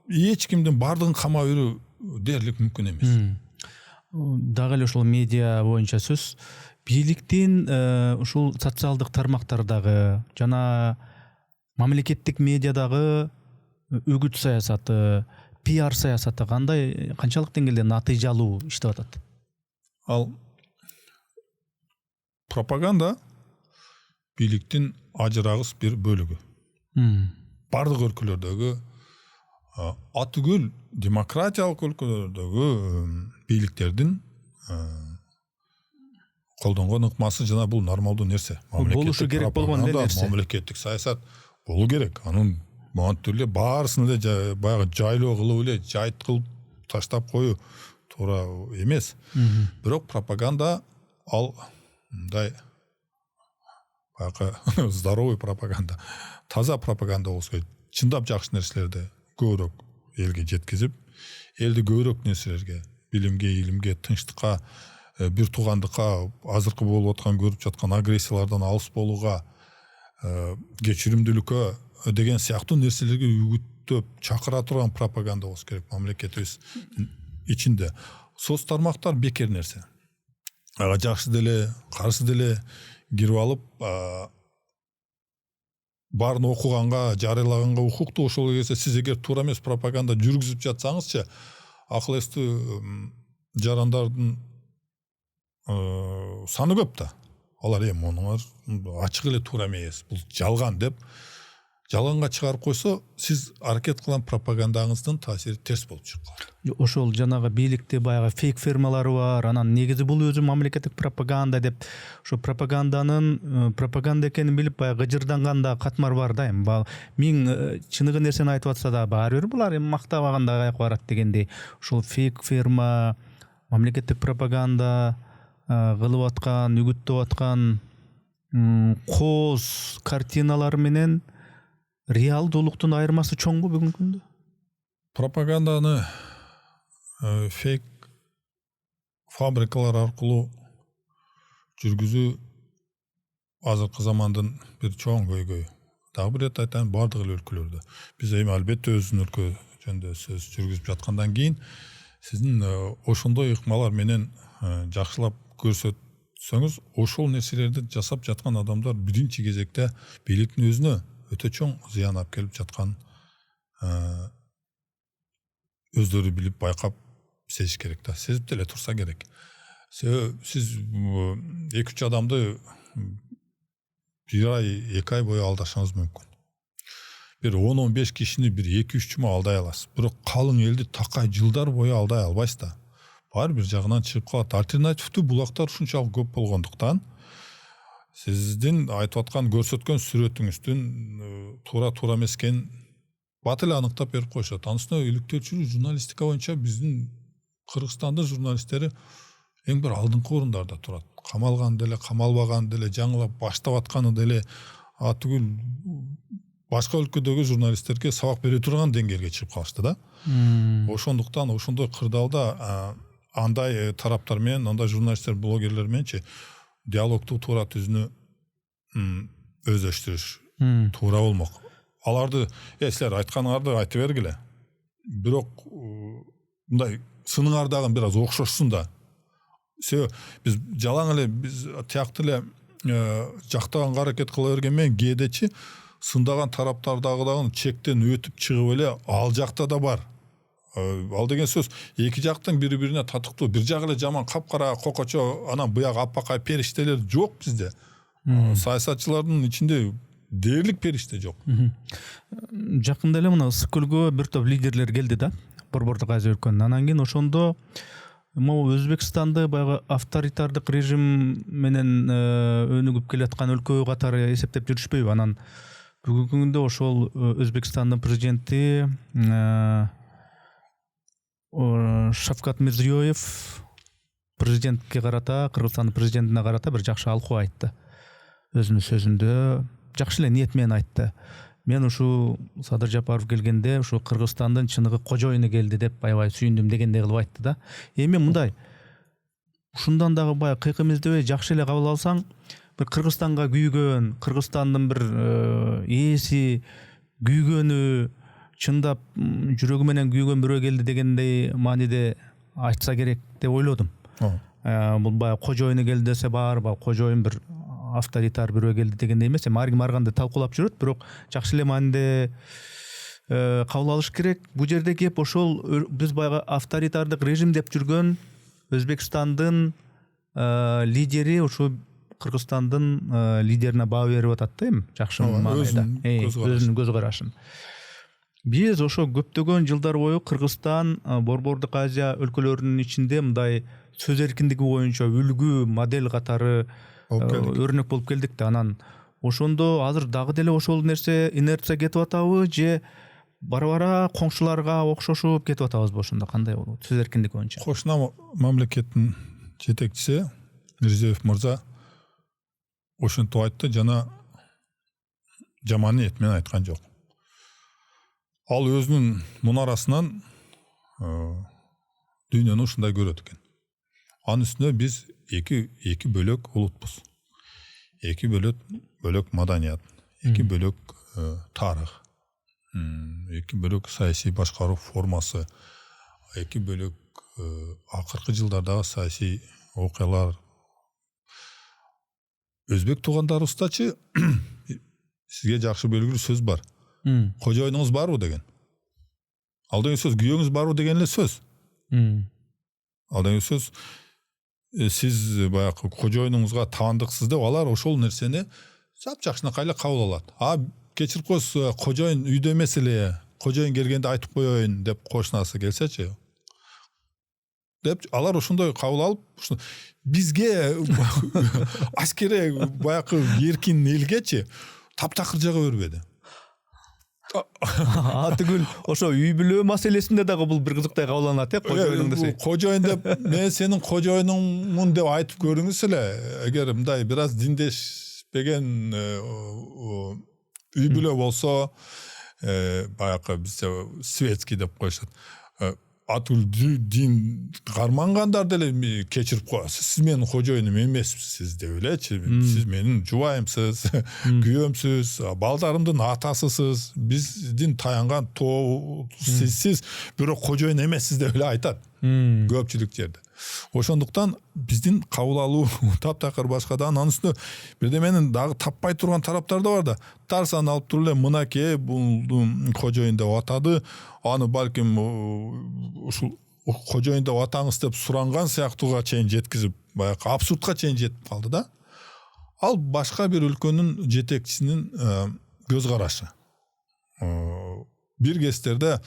Эч кимдин бардыгын камап берүү дээрлик мүмкүн эмес. Дагы эле ошол медиа боюнча сөз, бийликтин ушул социалдык тармактардагы жана мамлекеттик медиадагы үгүт саясаты, пиар саясаты кандай, канчалык деңгээлде натыйжалуу иштеп атат? Ал пропаганда бийликтин ажырагыс бир бөлүгү. Бардык өлкөлөрдөгү, атүгүл демократиялык өлкөлөрдөгү бийликтердин колдонгон ыкмасы жана бул нормалдуу нерсе. Болушу керек болгон нерсе. Мамлекеттик саясат болуу керек. Анын монтүр эле баарысын эле баягы жайлоо кылып эле жайт кылып таштап коюу туура эмес. Бирок пропаганда ал мындай баягы здоровый пропаганда, таза пропаганда болсо керек. Чындап жакшы нерселерди көбүрөөк элге жеткизип, элди көбүрөөк нерселерге, билимге, илимге, тынчтыкка, бир туугандыкка, азыркы болуп аткан көрүп жаткан агрессиялардан алыс болууга, кечиримдүүлүккө деген сыяктуу нерселерге үгүттөп чакыра турган пропаганда болсо керек мамлекетибиз ичинде. Соц тармактар бекер нерсе. Ага жакшы деле, каршы деле кирип алып, баарын окуганга, жарыялаганга укуктуу. Ошол кезде сиз эгер туура эмес пропаганда жүргүзүп жатсаңызчы, акыл эстүү жарандардын саны көп да. Алар мунуңар ачык эле туура эмес, бул жалган деп жалганга чыгарып койсо, сиз аракет кылган пропагандаңыздын таасири терс болуп чыгып калат. Ошол жанагы бийликте баягы фейк фирмалары бар, анан негизи бул өзү мамлекеттик пропаганда деп, ошо пропаганда экенин билип баягы гыжырданганда катмар бар да. Эми миң чыныгы нерсени айтып атса да, баары бир булар эми мактабаганда каяка барат дегендей. Ошол фейк фирма, мамлекеттик пропаганда кылып аткан, үгүттөп аткан кооз картиналар менен реалдуулуктун айырмасы чоңбу бүгүнкү күндө? Пропаганданы фейк фабрикалар аркылуу жүргүзүү азыркы замандын бир чоң көйгөйү. Дагы бир рет айтайын, бардык эле өлкөлөрдө. Биз эми албетте өзүбүздүн өлкө жөнүндө сөз жүргүзүп жаткандан кийин сиздин ошондой ыкмалар менен жакшылап көрсөтсөңүз, ошол нерселерди жасап жаткан адамдар биринчи кезекте бийликтин өзүнө өтө чоң зыян алып келип жаткан өздөрү билип байкап сезиш керек да. Сезип деле турса керек. Сиз 2-3 адамды бир ай, 2 ай бою алдашыңыз мүмкүн. Бир 10-15 кишини бир 2-3 жума алдай аласыз. Бирок калың элди такай жылдар бою алдай албайсыз да. Баары бир жагынан чыгып калат. Альтернативдүү булактар ушунчалык көп болгондуктан сиздин айтып аткан көрсөткөн сүрөтүңүздүн туура эмес экенин бат эле аныктап берип коюшат. Анысына иликтөөчүлүк журналистика боюнча биздин Кыргызстандын журналисттери эң бир алдыңкы орундарда турат. Камалган деле, камалбаган деле, жаңылап баштап атканы деле, атүгүл башка өлкөдөгү журналисттерге сабак бере турган деңгээлге чыгып калышты да. Ошондуктан ошондой кырдаалда андай тараптар менен, андай журналисттер, блогерлер мененчи диалогту туура түзүүнү өздөштүрүш туура болмок. Аларды силер айтканыңарды айта бергиле. Бирок мындай сыныңардагы бир аз окшошсун да. Себеби биз жалаң эле биз тияктуу эле жактаганга аракет кыла берген менен кээдечи сындаган тараптардагы чектен өтүп чыгып эле ал жакта да бар. Ал деген сөз эки жактын бири-бирине татыктуу, бир жагы эле жаман капкара кокочо, анан буяк аппакай периштелер жок бизде. Саясатчылардын ичинде дээрлик периште жок. Жакында эле мына Ысык көлгө бир топ лидерлер келди да, Борбордук Азия өлкөнүн. Анан кийин ошондо могу Өзбекстанды баягы авторитардык режим менен өнүгүп келаткан өлкө катары эсептеп жүрүшпөйбү? Анан бүгүнкү күндө ошол Өзбекстандын президенти Шавкат Мирзиёев президентке карата, Кыргызстандын президентине карата бир жакшы алкуу айтты. Өзүнүн сөзүндө жакшы эле ниет менен айтты. Мен ушу Садыр Жапаров келгенде ушу Кыргызстандын чыныгы кожоюну келди деп аябай сүйүндүм дегендей кылып айтты да. Эми мындай ушундан дагы баягы кыйкым издебей жакшы эле кабыл алсаң, бир Кыргызстанга күйгөн, Кыргызстандын бир ээси күйгөнү чындап жүрөгү менен күйгөн бирөө келди дегендей мааниде айтса керек деп ойлодум. Бул баягы кожоюну келди десе бар, кожоюн бир авторитар бирөө келди дегендей эмес. Эми ар ким ар кандай талкуулап жүрөт, бирок жакшы эле мааниде кабыл алыш керек. Бул жерде кеп ошол биз баягы авторитардык режим деп жүргөн Өзбекстандын лидери ушу Кыргызстандын лидерине баа берип атат да, эми жакшы маанайда. Өзүнүн көз карашын. Биз ошо көптөгөн жылдар бою Кыргызстан Борбордук Азия өлкөлөрүнүн ичинде мындай сөз эркиндиги боюнча үлгү модель катары өрнөк болуп келдик да. Анан ошондо азыр дагы деле ошол нерсе инерция кетип атабы же бара-бара коңшуларга окшошуп кетип атабызбы? Ошондо кандай болот сөз эркиндиги боюнча? Кошуна мамлекеттин жетекчиси Мирзиёев мырза ошентип айтты, жана жаман ниет менен айткан жок. Ал өзүнүн мунарасынан дүйнөнү ушундай көрөт экен. Анын үстүнө биз эки бөлөк улутпуз. Эки бөлөк маданият, эки бөлөк тарых, эки бөлөк саясий башкаруу формасы, эки бөлөк акыркы жылдардагы саясий окуялар. Өзбек туугандарыбыздачы сизге жакшы белгилүү сөз бар. Кожоюнуңуз барбы деген. Ал деген сөз күйөөңүз барбы деген эле сөз. Ал деген сөз сиз баягы кожоюнуңузга таандыксыз деп алар ошол нерсени жакшынакай эле кабыл алат. Кечирип коесуз, кожоюн үйдө эмес эле, кожоюн келгенде айтып коеюн деп кошунасы келсечи. Деп алар ошондой кабыл алып, бизге аскере баягы эркин элгечи таптакыр жага бербеди. Түгүл ошо үй бүлө маселесинде дагы бул бир кызыктай кабылданат, кожоюнуң десе. Кожоюн деп, мен сенин кожоюнуңмун деп айтып көрүңүз эле. Эгер мындай бир аз диндешпеген үй бүлө болсо, баягы бизде светский деп коюшат. Атул дин кармангандар деле кечирип коесуз. Сиз менин кожоюнум эмессиз деп элечи. Сиз менин жубайымсыз, күйөөмсүз, балдарымдын атасысыз. Биздин таянган тоо сиз бирок кожоюн эмессиз деп эле айтат. Көпчүлүк жерде. Ошондуктан биздин кабыл алуу таптакыр башка да. Анын үстүнө бирде менин дагы таппай турган тараптар да бар да. Тарсан алып туруп эле мынакей бул кожоюн деп атады. Аны балким ушул кожоюн деп атаңыз деп суранган сыяктууга чейин жеткизип, баягы абсурдка чейин жетип калды да. Ал башка бир өлкөнүн жетекчисинин көз карашы. Бир кездерде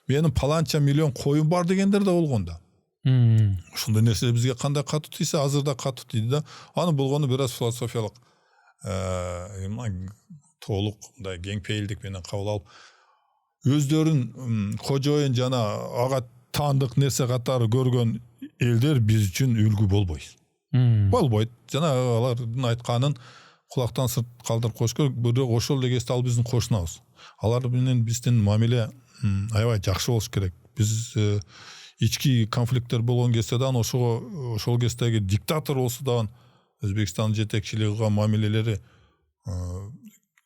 менин паланча миллион коюм бар дегендер да болгон да. Ушундай нерсе бизге кандай катуу тийсе, азыр да катуу тийди да. Аны болгону бир аз философиялык толук мындай кең пейилдик менен кабыл алып, өздөрүн кожоюн жана ага таандык нерсе катары көргөн элдер биз үчүн үлгү болбойт. Болбойт. Жана алардын айтканын кулактан сырт калтырып коюш керек. Бирок ошол эле кезде ал биздин кошунабыз. Алар менен биздин мамиле аябай жакшы болуш керек. Биз ички конфликттер болгон кезде да ошол кездеги диктатор болсо да Өзбекстандын жетекчилиги кылган мамилелери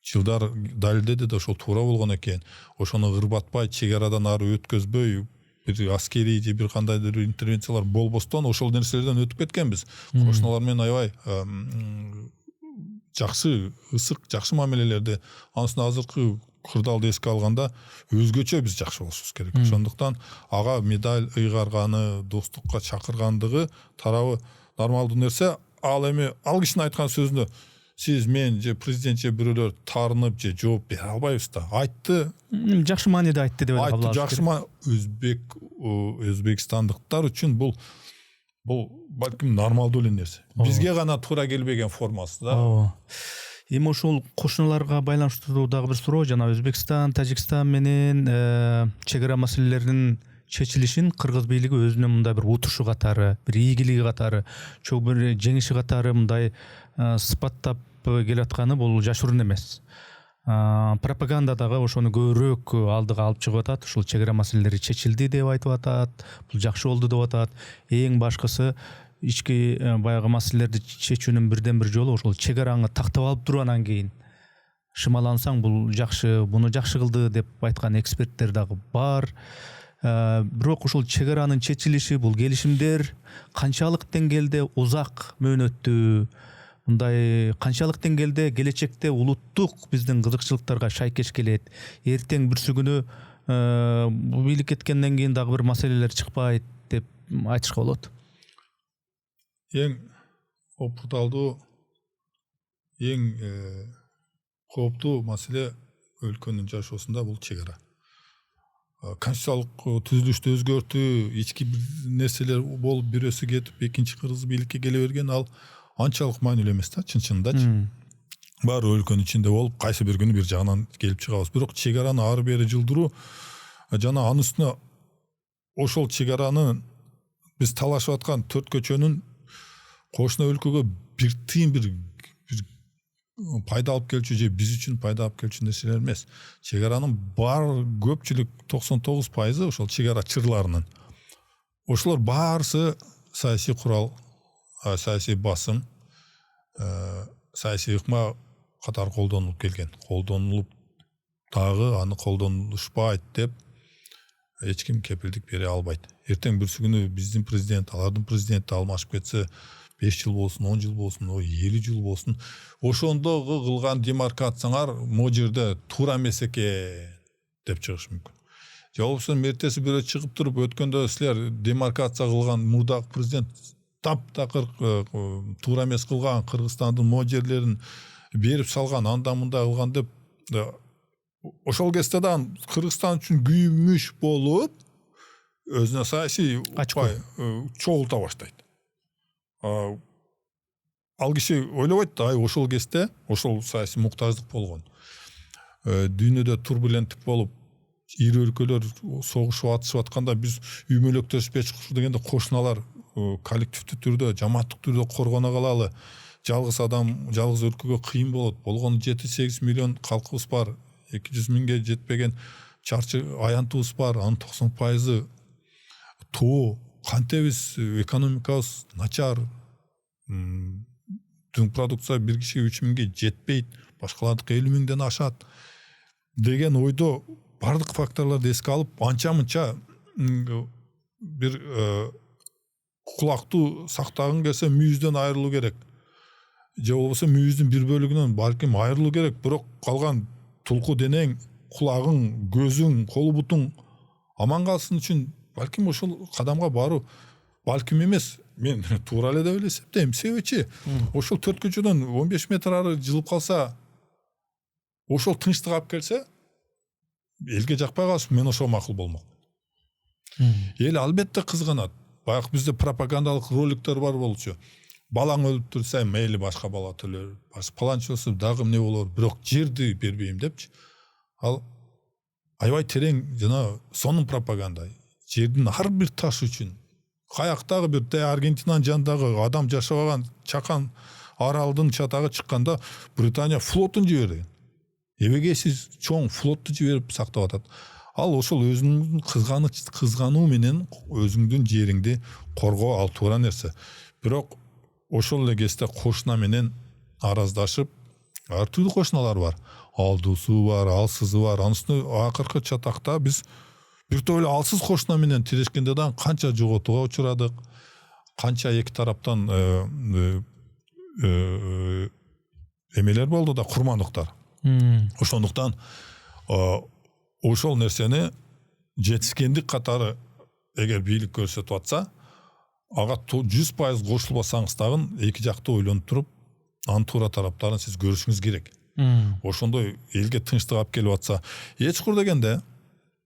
жылдар далилдеди да ошол туура болгон экен. Ошону ырбатпай, чек арадан ары өткөзбөй, бир аскерий же бир кандайдыр интервенциялар болбостон ошол нерселерден өтүп кеткенбиз. Кошуналар менен аябай жакшы, ысык, жакшы мамилелерди. Анысына азыркы кырдаалды эске алганда өзгөчө биз жакшы болушубуз керек. Ошондуктан ага медаль ыйгарганы, достукка чакыргандыгы тарабы нормалдуу нерсе. Ал эми ал кишинин айткан сөзүндө сиз мен же президент же бирөөлөр таарынып же жооп бере албайбыз да. Айтты. Жакшы мааниде айтты деп ойлойм. Айтты жакшы Өзбекстандыктар үчүн бул балким нормалдуу эле нерсе. Бизге гана туура келбеген формасы да. Эми ошол кошуналарга байланыштуу дагы бир суроо, жана Өзбекстан, Тажикстан менен чек ара маселелеринин чечилишин кыргыз бийлиги өзүнүн мындай бир утушу катары, бир ийгилиги катары, чоң бир жеңиши катары мындай сыпаттап келатканы бул жашыруун эмес. Пропагандадагы ошону көбүрөөк алдыга алып чыгып атат. Ушул чек ара маселелери чечилди деп айтып атат. Бул жакшы болду деп атат. Эң башкысы ички баягы маселелерди чечүүнүн бирден бир жолу ошол чек араны тактап алып туруп анан кийин шымалансаң бул жакшы, муну жакшы кылды деп айткан эксперттер дагы бар. Бирок ушул чек аранын чечилиши, бул келишимдер канчалык деңгээлде узак мөөнөттүү, мындай канчалык деңгээлде келечекте улуттук биздин кызыкчылыктарга шайкеш келет. Эртең бүрсү күнү бул бийлик кеткенден кийин дагы бир маселелер чыкпайт деп айтышка болот. Эң опурталдуу, эң кооптуу маселе өлкөнүн жашоосунда бул чек ара. Конституциялык түзүлүштү өзгөртүү, ички нерселер болуп бирөөсү кетип, экинчи кыргыз бийликке келе берген, ал анчалык маанилүү эмес да, чын-чындачы. Баары өлкөнүн ичинде болуп, кайсы бир күнү бир жагынан келип чыгабыз. Бирок чек араны ары бери жылдыруу жана анын үстүнө ошол чек араны биз талашып аткан төрт көчөнүн кошуна өлкөгө бир тыйын бир пайда алып келчү же биз үчүн пайда алып келчү нерселер эмес. Чек аранын бар көпчүлүк 99% ошол чек ара чырларынын. Ошолор баарысы саясий курал, саясий басым, саясий ыкма катары колдонулуп келген. Колдонулуп дагы аны колдонулушпайт деп эч ким кепилдик бере албайт. Эртең бүрсү күнү биздин президент, алардын президенти алмашып кетсе, 5 жыл болсун, 10 жыл болсун, 50 жыл болсун, ошондогу кылган демаркацияңар могу жерде туура эмес экен деп чыгыш мүмкүн. Же болбосо мертеси бирөө чыгып туруп, өткөндө силер демаркация кылган мурдагы президент таптакыр туура эмес кылган, Кыргызстандын могу жерлерин берип салган, анда мында кылган деп ошол кезде да Кыргызстан үчүн күйүмүш болуп, өзүнө саясий чогулта баштайт. Ал киши ойлобойт да, ошол кезде ошол саясий муктаждык болгон. Дүйнөдө турбуленттик болуп, ири өлкөлөр согушуп атышып атканда биз үймөлөктөшүп чыкыш дегенде кошуналар коллективдүү түрдө, жамааттык түрдө коргоно калалы. Жалгыз адам, жалгыз өлкөгө кыйын болот. Болгону 7-8 миллион калкыбыз бар. 200 миңге жетпеген чарчы аянтыбыз бар. Анын 90% тоо. Кантебиз экономикабыз начар. Дүң продукция бир кишиге 3 миңге жетпейт. Башкалардыкы 50 миңден ашат. Деген ойдо бардык факторлорду эске алып, анча-мынча бир кулактуу сактагың келсе мүйүздөн айрылуу керек. Же болбосо мүйүздүн бир бөлүгүнөн балким айрылуу керек, бирок калган тулку денең, кулагың, көзүң, колу бутуң аман калсын үчүн балким ошол кадамга баруу балким эмес, мен туура эле деп эле эсептейм. Себепчи ошол төрт көчөдөн 15 метр ары жылып калса, ошол тынчтык алып келсе, элге жакпай калыш, мен ошо макул болмок. Эл албетте кызганат. Баягы бизде пропагандалык роликтер бар болчу. Балаң өлүп турса, мейли башка бала төлөр, паланчы болсо дагы эмне болор, бирок жерди бербейм депчи. Ал аябай терең жана сонун пропаганда. Жердин ар бир таш үчүн, каяктагы бир Аргентинанын жанындагы адам жашабаган чакан аралдын чатагы чыкканда Британия флотун жиберген. Эбеге сиз чоң флотту жиберип сактап атат. Ал ошол өзүңдүн кызгануу менен өзүңдүн жериңди коргоо алып туура нерсе. Бирок ошол эле кезде кошуна менен араздашып, ар түрдүү кошуналар бар. Алдуусу бар, алсызы бар. Анын акыркы чатакта биз бир топ эле алсыз кошуна менен тирешкенде да канча жоготууга учурадык, канча эки тараптан эмелер болду да, курмандыктар. Ошондуктан ошол нерсени жетишкендик катары эгер бийлик көрсөтүп атса, ага 100% кошулбасаңыз дагы эки жакты ойлонуп туруп, анын туура тараптарын сиз көрүшүңүз керек. Ошондой элге тынчтык алып келип атса, эч кур дегенде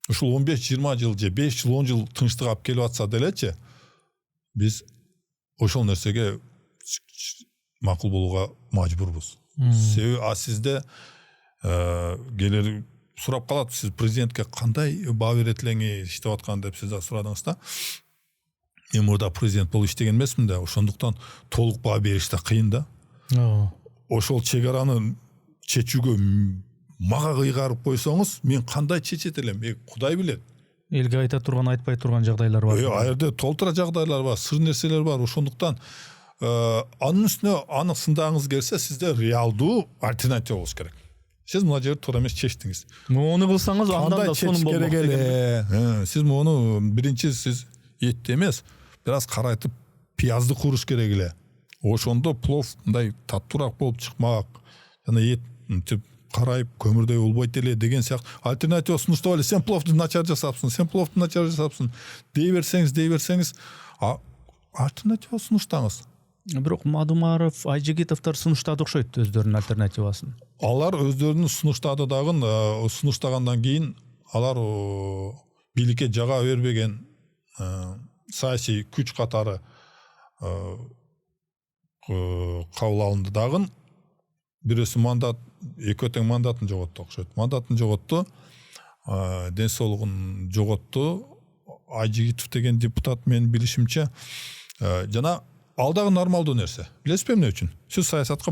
ушул 15-20 жыл же 5 жыл 10 жыл тынчтык алып келип атса делечи, биз ошол нерсеге макул болууга мажбурбуз. Себеби сизде келер сурап калат, сиз президентке кандай баа берет элеңи иштеп аткан деп сиз сурадыңыз да. Мен мурда президент болуп иштеген эмесмин да, ошондуктан толук баа бериш да кыйын да. Ошол чек-араны чечүүгө мага кыйгарып койсоңуз, мен кандай чечет элем? Кудай билет. Элге айта турган, айтпай турган жагдайлар бар. Ал жерде толтура жагдайлар бар, сыр нерселер бар. Ошондуктан анын үстүнө аны сындагыңыз келсе, сизде реалдуу альтернатива болуш керек. Сиз мына жерди туура эмес чечтиңиз. Мону кылсаңыз андан да сонун болмок деген. Сиз мону биринчи сиз этти эмес, бир аз карайтып пиязды куруш керек эле. Ошондо плов мындай таттуураак болуп чыкмак. Жана эт мынтип карайып көмүрдөй болбойт эле деген сыяктуу альтернатива сунуштап эле, сен пловду начар жасапсың, сен пловду начар жасапсың дей берсеңиз, альтернатива сунуштаңыз. Бирок Мадумаров, Айжигитовдор сунуштады окшойт өздөрүнүн альтернативасын. Алар өздөрүнүн сунуштады дагы, сунуштагандан кийин алар бийликке жага бербеген саясий күч катары кабыл алынды дагы. Бирөөсү мандат, эки тең мандатын жоготту окшойт. Мандатын жоготту, ден соолугун жоготту. Айжигитов деген депутат менин билишимче, жана ал дагы нормалдуу нерсе. Билесизби эмне үчүн? Сиз саясатка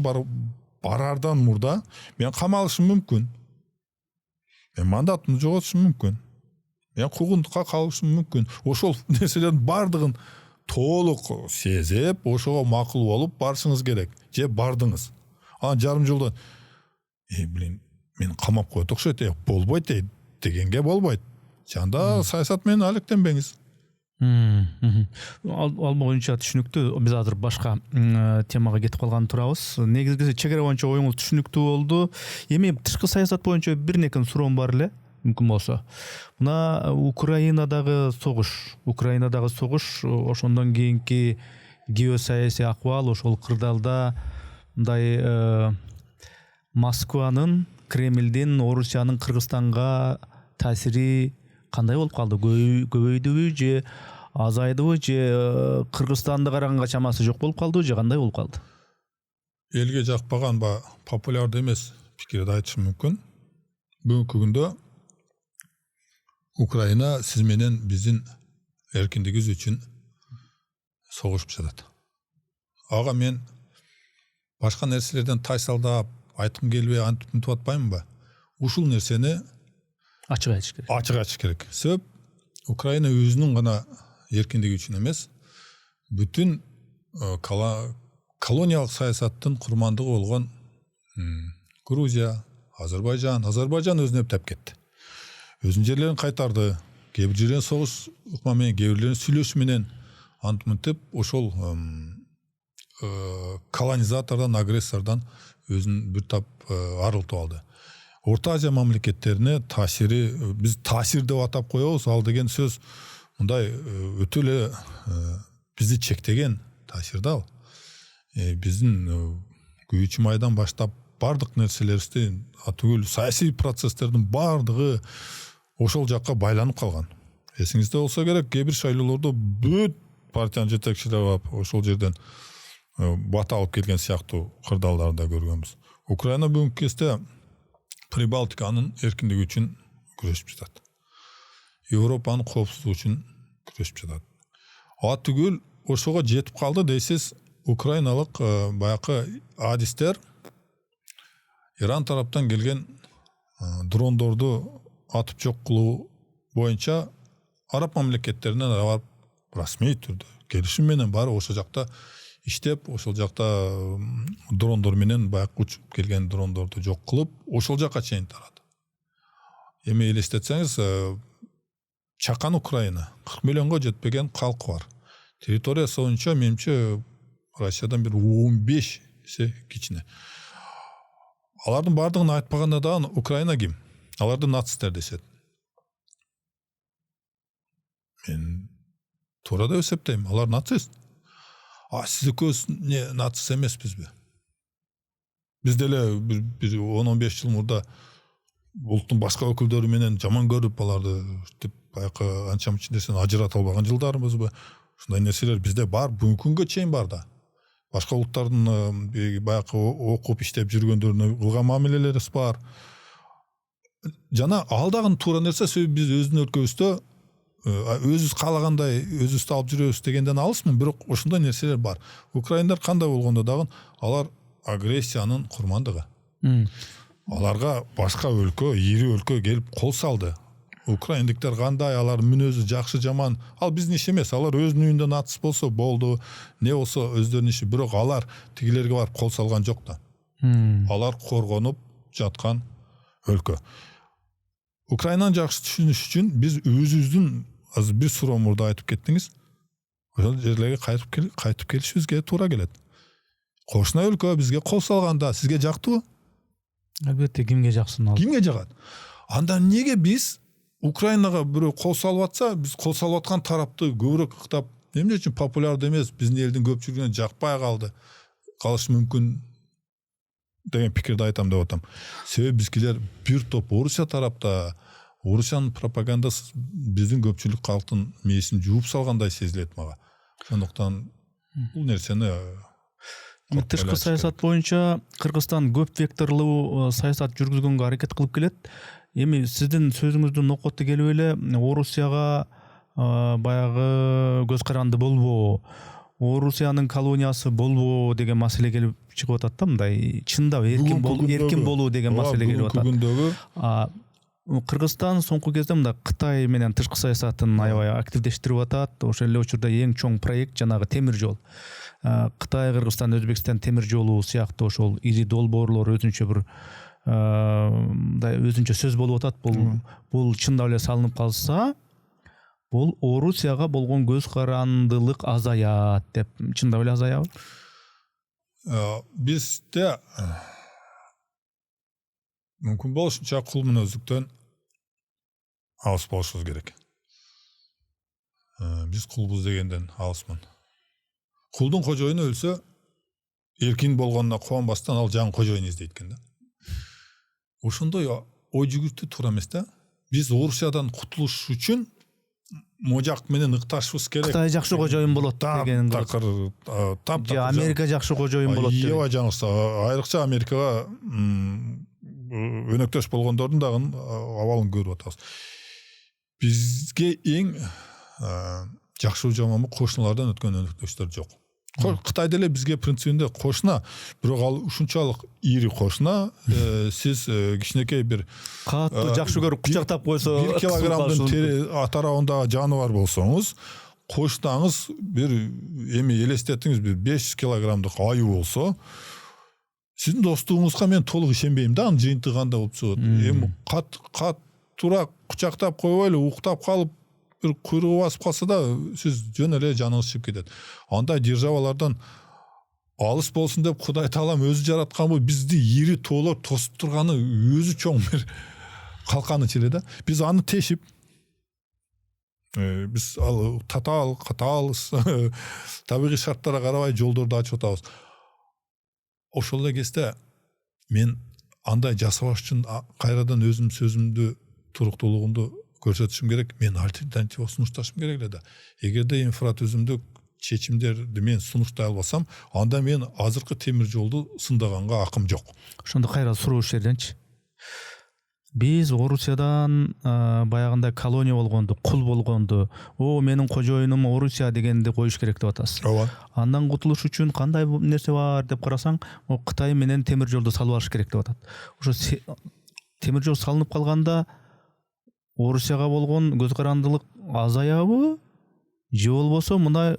барардан мурда мен камалышым мүмкүн. Мен мандатымды жоготушум мүмкүн. Мен куугунтукка калышым мүмкүн. Ошол нерселердин бардыгын толук сезип, ошого макул болуп барышыңыз керек. Же бардыңыз. Анан жарым жылдан мен камап коет окшойт, болбойт дегенге болбойт. Жанда саясат менен алектенбеңиз. Ал боюнча түшүнүктүү. Биз азыр башка темага кетип калган турабыз. Негизги чегара боюнча оюңуз түшүнүктүү болду. Эми тышкы саясат боюнча бир некен суроом бар эле, мүмкүн болсо. Мына Украинадагы согуш, ошондон кийинки геосаясий акыбал, ошол кырдаалда мындай Москванын, Кремлдин, Орусиянын Кыргызстанга таасири кандай болуп калды? Көбөйдүбү же азайдыбы, же Кыргызстанды караганга чамасы жок болуп калдыбы, же кандай болуп калды? Элге жакпаган популярдуу эмес пикирди айтышым мүмкүн. Бүгүнкү күндө Украина сиз менен биздин эркиндигибиз үчүн согушуп жатат. Ага мен башка нерселерден тайсалдап айткым келбей антип атпаймынбы? Ушул нерсени ачык айтыш керек. Ачык айтыш керек. Себеп Украина өзүнүн гана эркиндиги үчүн эмес, бүтүн колониялык саясаттын курмандыгы болгон Грузия, Азербайжан өзүнө таап кетти. Өзүнүн жерлерин кайтарды. Кээ бир жерден согуш ыкма менен, кээ бирлерин сүйлөшүү менен антып ошол колонизатордон, агрессордон өзүн бир тап арылтып алды. Орта Азия мамлекеттерине таасири, биз таасир деп атап коебуз, ал деген сөз мындай өтө эле бизди чектеген таасир да ал. Биздин күйүүчү майдан баштап бардык нерселерибизди, атүгүл саясий процесстердин бардыгы ошол жакка байланып калган. Эсиңизде болсо керек, кээ бир шайлоолордо бүт партиянын жетекчилери барып ошол жерден бата алып келген сыяктуу кырдаалдарды көргөнбүз. Украина бүгүнкү кезде Прибалтиканын эркиндиги үчүн күрөшүп жатат. Европанын коопсуздугу үчүн күрөшүп жатат. Атүгүл ошого жетип калды дейсиз, украиналык баягы адистер Иран тараптан келген дрондорду атып жок кылуу боюнча араб мамлекеттеринен барып расмий түрдө келишим менен баары ошол жакта иштеп, ошол жакта дрондор менен баягы учуп келген дрондорду жок кылып, ошол жака чейин тарады. Эми элестетсеңиз, чакан Украина 40 миллионго жетпеген калкы бар. Территориясы боюнча менимче Россиядан бир 15 эсе кичине. Алардын бардыгын айтпаганда дагы Украина ким? Аларды нацисттер дешет. Мен туура деп эсептейм, алар нацист. Сиз экөөбүз нацист эмеспизби? Биз деле бир 10-15 жыл мурда улуттун башка өкүлдөрү менен жаман көрүп аларды деп баягы анча мынча нерсени ажырата албаган жылдарыбызбы? Ушундай нерселер бизде бар, бүгүнкү күнгө чейин бар да. Башка улуттардын баягы окуп иштеп жүргөндөрүнө кылган мамилелерибиз бар. Жана ал дагы туура нерсе, биз өзүбүздүн өлкөбүздө өзүбүз каалагандай өзүбүздү алып жүрөбүз дегенден алысмын, бирок ошондой нерселер бар. Украиндар кандай болгондо дагы алар агрессиянын курмандыгы. Аларга башка өлкө, ири өлкө келип кол салды. Украиндиктер кандай, алар мүнөзү жакшы жаман, ал биздин иш эмес. Алар өзүнүн үйүндө нацист болсо болду, не болсо өздөрүнүн иши, бирок алар тигилерге барып кол салган жок да. Алар коргонуп жаткан өлкө. Украинаны жакшы түшүнүш үчүн биз өзүбүздүн азыр бир суроо мурда айтып кеттиңиз. Ошол жерлерге кайтып келишибизге туура келет. Кошуна өлкө бизге кол салганда сизге жактыбы? Албетте, кимге жаксын ал? Кимге жагат? Анда неге биз Украинага бирөө кол салып атса, биз кол салып аткан тарапты көбүрөөк ыктап, эмне үчүн популярдуу эмес, биздин элдин көпчүлүгүнө жакпай калды, калышы мүмкүн деген пикирди айтам деп атам. Себеби бизкилер бир топ Орусия тарапта, Орусиянын пропагандасы биздин көпчүлүк калктын мээсин жууп салгандай сезилет мага. Ошондуктан бул нерсени тышкы саясат боюнча Кыргызстан көп векторлуу саясат жүргүзгөнгө аракет кылып келет. Эми сиздин сөзүңүздүн нокоты келип эле Орусияга баягы көз каранды болбоо, Орусиянын колониясы болбоо деген маселе келип чыгып атат да, мындай чындап эркин болуу деген маселе келип атат. Кыргызстан соңку кезде мында Кытай менен тышкы саясатын аябай активдештирип атат. Ошол эле учурда эң чоң проект жанагы темир жол. Кытай, Кыргызстан, Өзбекстан темир жолу сыяктуу ошол ири долбоорлор өзүнчө бир өзүнчө сөз болуп атат. Бул чындап эле салынып калса, бул Орусияга болгон көз карандылык азаят деп. Чындап эле азаябы? Бизде мүмкүн болушунча кул мүнөздүктөн алыс болушубуз керек. Биз кулбуз дегенден алысмын. Кулдун кожоюну өлсө, эркин болгонуна кубанбастан ал жаңы кожоюн издейт экен да. Ошондой ой жүгүртүү туура эмес да. Биз Орусиядан кутулуш үчүн можак менен ыкташыбыз керек. Кытай жакшы кожоюн болот деген. Такыр Америка жакшы кожоюн болот деген. Ева жаңысы, айрыкча Америкага өнөктөш болгондордун дагы абалын көрүп атабыз. Бизге эң жакшы жаманбы кошуналардан өткөн өнөктөштөр жок. Кытай деле бизге принцибинде кошуна, бирок ал ушунчалык ири кошуна, сиз кичинекей бир катты жакшы көрүп кучактап койсо, 1 килограммдын атарабындагы жаныбар болсоңуз, кошунаңыз бир эми элестетиңиз бир 500 килограммдык аю болсо, сиздин достугуңузга мен толук ишенбейм да, анын жыйынтыгы кандай болуп чыгат. Эми кат туура кучактап койбой эле уктап калып, бир куйругу басып калса да, сиз жөн эле жаныңыз чыгып кетет. Андай державалардан алыс болсун деп Кудай таалам өзү жаратканбы, бизди ири тоолор тосуп турганы өзү чоң бир калканыч эле да. Биз аны тешип, биз ал катаал табигый шарттарга карабай жолдорду ачып атабыз. Ошол эле кезде мен андай жасабаш үчүн кайрадан өзүм сөзүмдү туруктуулугумду көрсөтүшүм керек. Мен альтернатива сунушташым керек эле да. Эгерде инфратүзүмдүк чечимдерди мен сунуштай албасам, анда мен азыркы темир жолду сындаганга акым жок. Ошондо кайра суроо жерденчи. биз Орусиядан баягында колония болгонду, кул болгонду, менин кожоюнум Орусия дегенди коюш керек деп атасыз. ооба Андан кутулуш үчүн кандай нерсе бар деп карасаң, Кытай менен темир жолду салып алыш керек деп атат. Ошо темир жол салынып калганда Орусияга болгон көз карандылык азаябы? Же болбосо мындай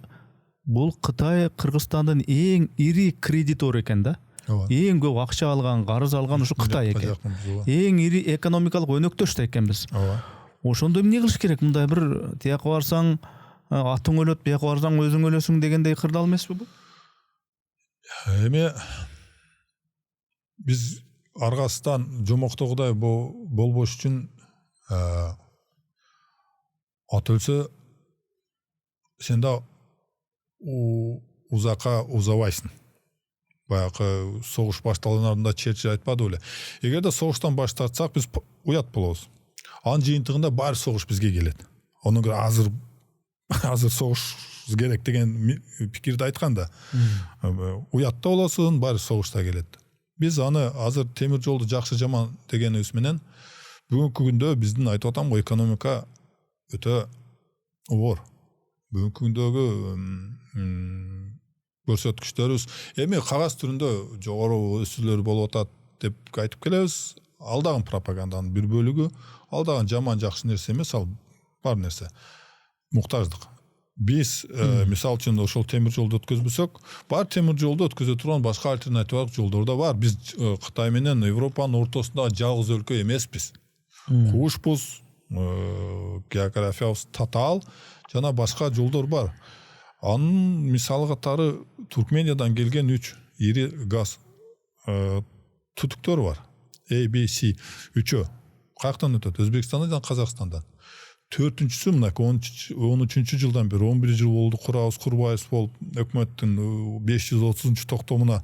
бул Кытай Кыргызстандын эң ири кредитору экен да. Эң көп акча алган, карыз алган ушу Кытай экен. Эң ири экономикалык өнөктөш да экенбиз. Ошондо эмне кылыш керек? Мындай бир тияка барсаң атың өлөт, бияка барсаң өзүң өлөсүң дегендей кырдаал эмеспи бул? Эми биз аргасынан жомоктогудай болбош үчүн ат өлсө сен да узакка узабайсың. Баягы согуш башталган алдында Черчилль айтпады беле? Эгерде согуштан баш тартсак биз уят болобуз. Анын жыйынтыгында баары согуш бизге келет. Онун көрө азыр согуш керек деген пикирди айтканда уятта болосуң, баары согушта келет. Биз аны азыр темир жолду жакшы жаман дегенибиз менен бүгүнкү күндө биздин айтып атам экономика өтө оор. Бүгүнкү күндөгү көрсөткүчтөрүбүз эми кагаз түрүндө жогору өсүүлөр болуп атат деп айтып келебиз. Ал дагы пропаганданын бир бөлүгү, ал дагы жаман жакшы нерсе эмес, ал бар нерсе. Муктаждык. Биз мисалы үчүн ошол темир жолду өткөзбөсөк, бар темир жолду өткөзө турган башка альтернативалык жолдор да бар. Биз Кытай менен Европанын ортосундагы жалгыз өлкө эмеспиз. Кушпуз, географиябыз татаал, жана башка жолдор бар. Анын мисалы катары Туркмениядан келген 3 ири газ түтүктөр бар. ABC 3-өө. Каяктан өтөт? Өзбекстандан жана Казакстандан. 4-үнчүсү мына 13 жылдан бери 11 жыл болду курбайбыз болуп, өкмөттүн 530 токтомуна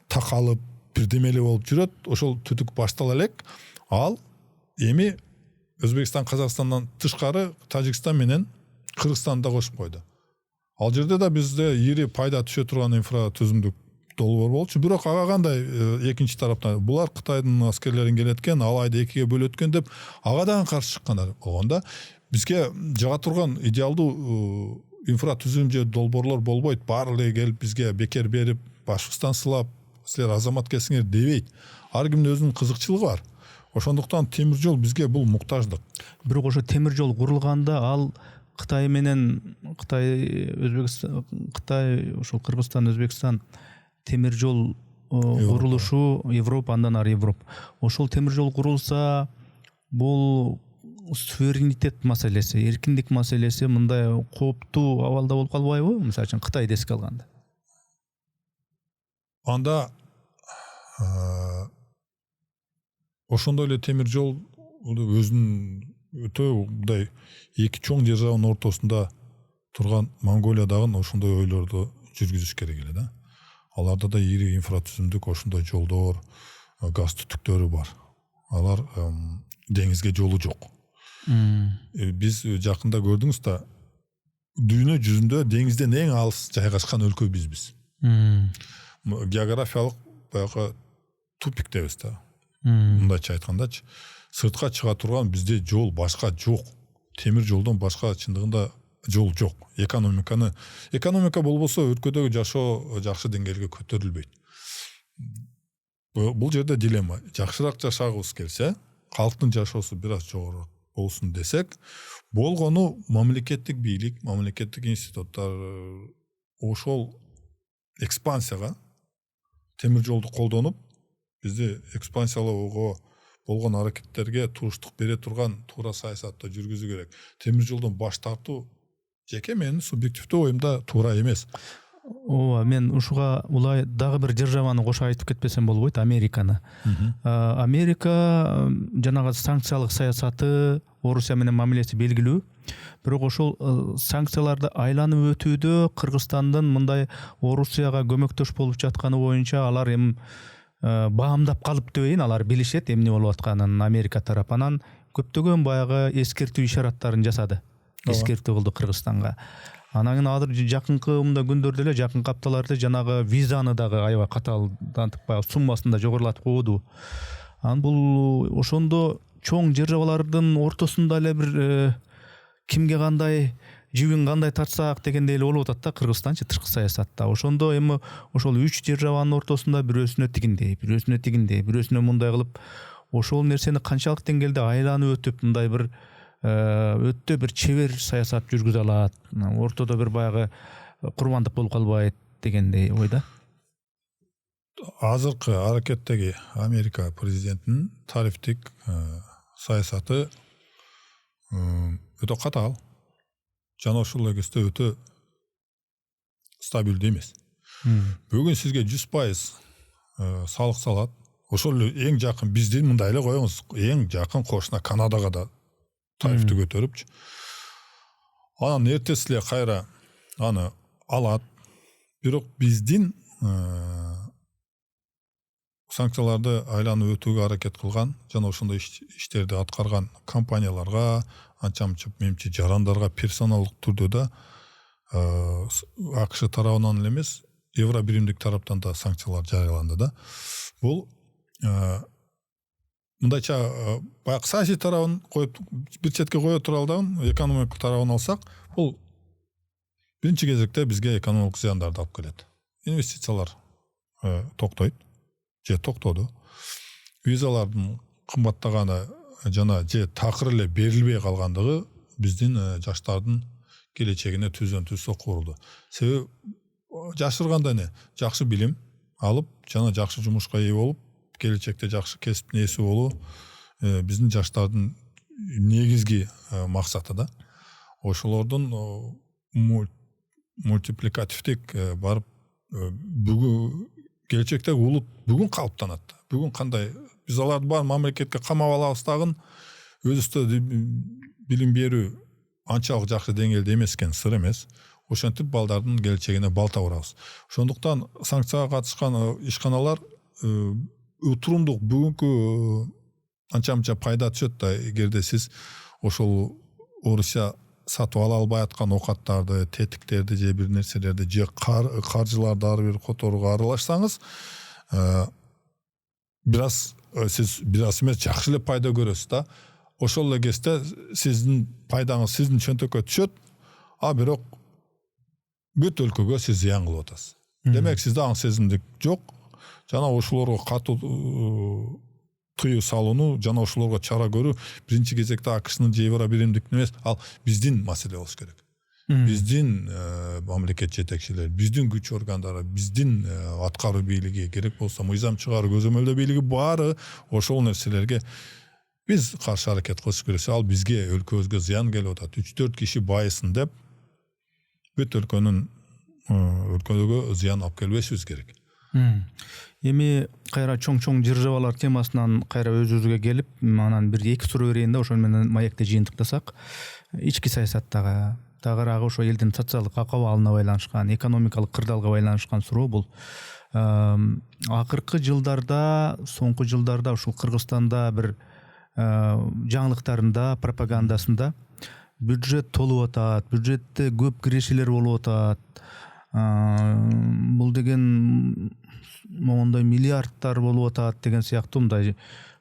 такалып, бирдемели болуп жүрөт. Ошол түтүк баштала элек. Ал эми Өзбекстан, Казакстандан тышкары Тажикстан менен Кыргызстанды кошуп койду. Ал жерде да бизде ири пайда түшө турган инфратүзүмдүк долбоор болчу. Бирок ага кандай экинчи тараптан булар Кытайдын аскерлерин келеткен, ал айда 2-ге бөлөткөн деп ага дагы каршы чыккандар болгондо бизге жага турган идеалдуу инфратүзүм же долбоорлор болбойт. Баары эле келип бизге бекер берип, башыбыздан сылап, силер азамат келсиңер дебейт. Ар кимдин өзүнүн кызыкчылыгы бар. Ошондуктан темир жол бизге бул муктаждык. Бирок ошо темир жол курулганда ал Кытай менен Өзбекстан, Кытай, ошол Кыргызстан, Өзбекстан темир жол курулушу Европа, андан ары Европа. Ошол темир жол курулса, бул суверенитет маселеси, эркиндик маселеси мындай кооптуу абалда болуп калбайбы? Мисалы үчүн Кытайды эске алганда. Анда ошондой эле темир жол өзүнүн өтө мындай эки чоң державанын ортосунда турган Монголия дагы ошондой ойлорду жүргүзүш керек эле да. Аларда да ири инфратүзүмдүк ошондой жолдор, газ түтүктөрү бар. Алар деңизге жолу жок. Биз жакында көрдүңүз да, дүйнө жүзүндө деңизден эң алыс жайгашкан өлкө бизбиз. Географиялык баягы тупиктебиз да. Мындайча айткандачы, сыртка чыга турган бизде жол башка жок. Темир жолдон башка чындыгында жол жок. Экономика болбосо өлкөдөгү жашоо жакшы деңгээлге көтөрүлбөйт. Бул жерде дилемма. Жакшыраак жашагыбыз келсе, калктын жашоосу бир аз жогору болсун десек, болгону мамлекеттик бийлик, мамлекеттик институттар ошол экспансияга темир жолду колдонуп, бизди экспансиялоого болгон аракеттерге туруштук бере турган туура саясатты жүргүзүү керек. Темир жолдон баш тартуу жеке менин субъективдүү оюмда туура эмес. Ооба, мен ушуга улай дагы бир державаны кошо айтып кетпесем болбойт, Американы. Америка жанагы санкциялык саясаты, Орусия менен мамилеси белгилүү. Бирок ошол санкцияларды айланып өтүүдө Кыргызстандын мындай Орусияга көмөктөш болуп жатканы боюнча алар эми баамдап калып дебейин, алар билишет эмне болуп атканын. Америка тарапынан көптөгөн баягы эскертүү ишараттарын жасады. Эскертүү кылды Кыргызстанга. Анан азыр жакынкы мында күндөрдө эле, жакынкы апталарда жанагы визаны дагы аябай катаалдантып, баягы суммасын да жогорулатып койду. Анан бул ошондо чоң державалардын ортосунда эле бир кимге кандай жибин кандай тартсак дегендей эле болуп атат да Кыргызстанчы тышкы саясатта. Ошондо эми ошол 3 державанын ортосунда бирөөсүнө бирөөсүнө мындай кылып ошол нерсени канчалык деңгээлде айланып өтүп мындай бир өтө бир чебер саясат жүргүзө алат, ортодо бир баягы курмандык болуп калбайт дегендей ойда. Азыркы аракеттеги Америка президентинин тарифтик саясаты өтө катаал жана ошол эгесте өтө стабилдүү эмес. Бүгүн сизге 100% салык салат. Ошол эң жакын биздин мындай эле коюңуз, эң жакын кошуна Канадага да тарифти көтөрүпчү. Анан эртеси эле кайра аны алат. Бирок биздин санкцияларды айланып өтүүгө аракет кылган жана ошондой иштерди аткарган компанияларга, анча-мынча менимче жарандарга персоналдык түрдө да АКШ тарабынан эле эмес, Евро биримдик тараптан да санкциялар жарыяланды да. Бул мындайча баягы саясий тарабын коюп бир четке кое туралы дагы экономикалык тарабын алсак, бул биринчи кезекте бизге экономикалык зыяндарды алып келет. Инвестициялар токтойт же токтоду. Визалардын кымбаттаганы жана же такыр эле берилбей калгандыгы биздин жаштардын келечегине түздөн-түз сокку урулду. Себеби жашырганда не жакшы билим алып жана жакшы жумушка ээ болуп, келечекте жакшы кесиптин ээси болуу биздин жаштардын негизги максаты да. Ошолордун мультипликативдик барып бүгүн келечектеги улут бүгүн калыптанат. Бүгүн кандай биз аларды бар мамлекетке камап алабыз дагы өзүбүздө билим берүү анчалык жакшы деңгээлде эмес экен, сыр эмес. Ошентип балдардын келечегине балта урабыз. Ошондуктан санкцияга катышкан ишканалар утурумдук бүгүнкү анча-мынча пайда түшөт да, эгерде сиз ошол Орусия сатып ала албай аткан оокаттарды, тетиктерди же бир нерселерди же каржыларды ары бир которууга аралашсаңыз, сиз бир аз эмес жакшы эле пайда көрөсүз да. Ошол эле кезде сиздин пайдаңыз сиздин чөнтөккө түшөт, а бирок бүт өлкөгө сиз зыян кылып атасыз. Демек сизде аң сезимдик жок, жана ошолорго катуу тыюу салууну жана ошолорго чара көрүү биринчи кезекте АКШнын же Евро биримдиктин эмес, ал биздин маселе болуш керек. Биздин мамлекет жетекчилери, биздин күч органдары, биздин аткаруу бийлиги, керек болсо мыйзам чыгаруу, көзөмөлдөө бийлиги баары ошол нерселерге биз каршы аракет кылыш керек. Ал бизге, өлкөбүзгө зыян келип атат. 3-4 киши байысын деп бүт өлкөгө зыян алып келбешибиз керек. Эми кайра чоң державалар темасынан кайра өзүбүзгө келип, анан бир эки суроо берейин да, ошол менен маекти жыйынтыктасак. Ички саясаттагы тагыраагы ошо элдин социалдык акыбалына байланышкан, экономикалык кырдаалга байланышкан суроо бул. Акыркы жылдарда, соңку жылдарда ушул Кыргызстанда бир жаңылыктарында, пропагандасында бюджет толуп атат, бюджетте көп кирешелер болуп атат. Бул деген моундай миллиардтар болуп атат деген сыяктуу мындай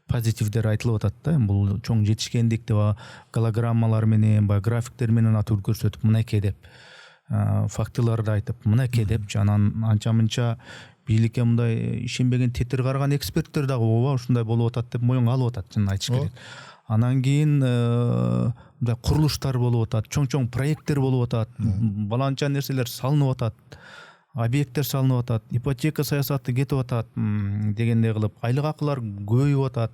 позитивдер айтылып атат да. Бул чоң жетишкендик деп голограммалар менен, графиктер менен атып көрсөтүп, мынакей деп, фактыларды айтып, мынакей деп, анан анча-мынча бийликке мындай ишенбеген тетир караган эксперттер дагы ооба ушундай болуп атат деп моюнга алып атат, чын айтыш керек. Анан кийин мындай курулуштар болуп атат, чоң проекттер болуп атат, баланча нерселер салынып атат, объекттер салынып атат, ипотека саясаты кетип атат дегендей кылып, айлык акылар көбөйүп атат.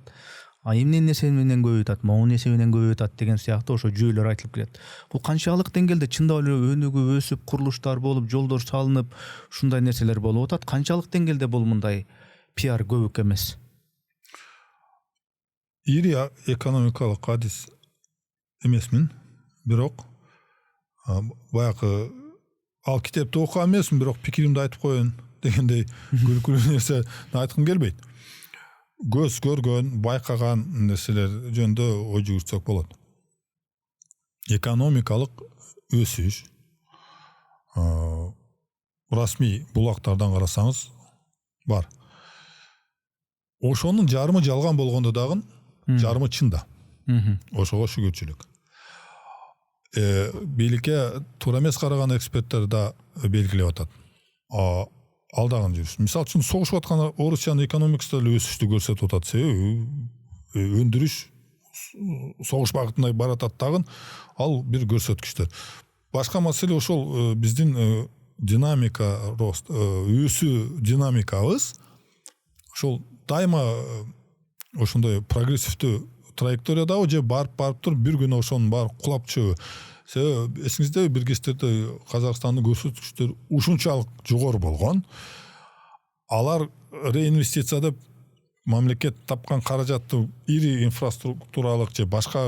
Эмне нерсе менен көбөйүп атат, могу нерсе менен көбөйүп атат деген сыяктуу ошо жүйөлөр айтылып келет. Бул канчалык деңгээлде чындап эле өнүгүп өсүп, курулуштар болуп, жолдор салынып, ушундай нерселер болуп атат. Канчалык деңгээлде бул мындай пиар көбүк эмес? Ири экономикалык адис эмесмин, бирок баягы ал китепти окуган эмесмин, бирок пикиримди айтып коеюн дегендей күлкүлүү нерсе айткым келбейт. Көз көргөн, байкаган нерселер жөнүндө ой жүгүртсөк болот. Экономикалык өсүш расмий булактардан карасаңыз бар. Ошонун жарымы жалган болгондо дагы жарымы чында. ошого шүгүрчүлүк. Бийликке туура эмес караган эксперттер да белгилеп атат. Алдаган жүрүш. Мисалы үчүн согушуп аткан Орусиянын экономикасы деле өсүштү көрсөтүп атат. Себеби өндүрүш согуш багытында баратат дагы, ал бир көрсөткүчтөр. Башка маселе ошол биздин динамика рост, өсүү динамикабыз ошол дайыма ошондой прогрессивдүү траекториядабы же барып туруп бир күнү ошонун баары кулап чыгыбы. Себеби эсиңиздеби бир кездерде Казакстандын көрсөткүчтөрү ушунчалык жогору болгон. Алар реинвестиция деп мамлекет тапкан каражатты ири инфраструктуралык же башка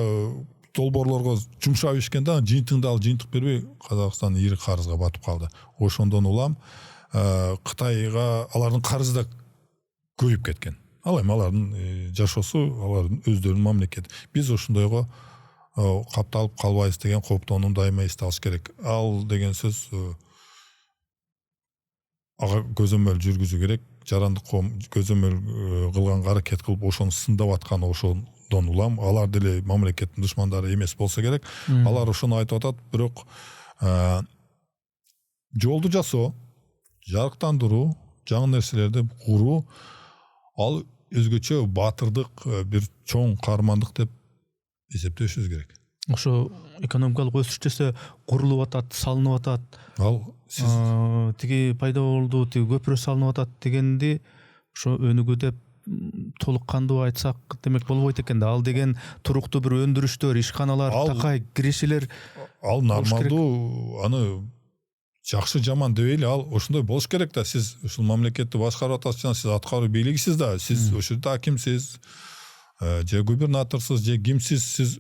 долбоорлорго жумшап ишкенде жыйынтыгында ал жыйынтык бербей Казакстан ири карызга батып калды. Ошондон улам Кытайга алардын карызы да көбөйүп кеткен. Ал эми алардын жашоосу, алардын өздөрүнүн мамлекети. Биз ошондойго капталып калбайбыз деген кооптоону дайыма эсте алыш керек. Ал деген сөз ага көзөмөл жүргүзүү керек. Жарандык коом көзөмөл кылганга аракет кылып ошону сындап аткан ошондон улам алар деле мамлекеттин душмандары эмес болсо керек. Алар ошону айтып атат, бирок жолду жасоо, жарыктандыруу, жаңы нерселерди куруу ал өзгөчө баатырдык, бир чоң каармандык деп эсептешибиз керек. Ошо экономикалык өсүш десе курулуп атат, салынып атат. Ал сиз тиги пайда болду, тиги көпүрө салынып атат дегенди ошо өнүгүү деп толук кандуу айтсак демек болбойт экен да. Ал деген туруктуу бир өндүрүштөр, ишканалар, такай киришелер. Ал нормалдуу, аны жакшы жаман дебейли, ал ошондой болуш керек да. Сиз ушул мамлекетти башкарып атасыз, сиз аткаруу бийлигисиз да. Сиз ошол жерде акимсиз, же губернаторсуз, же кимсиз, сиз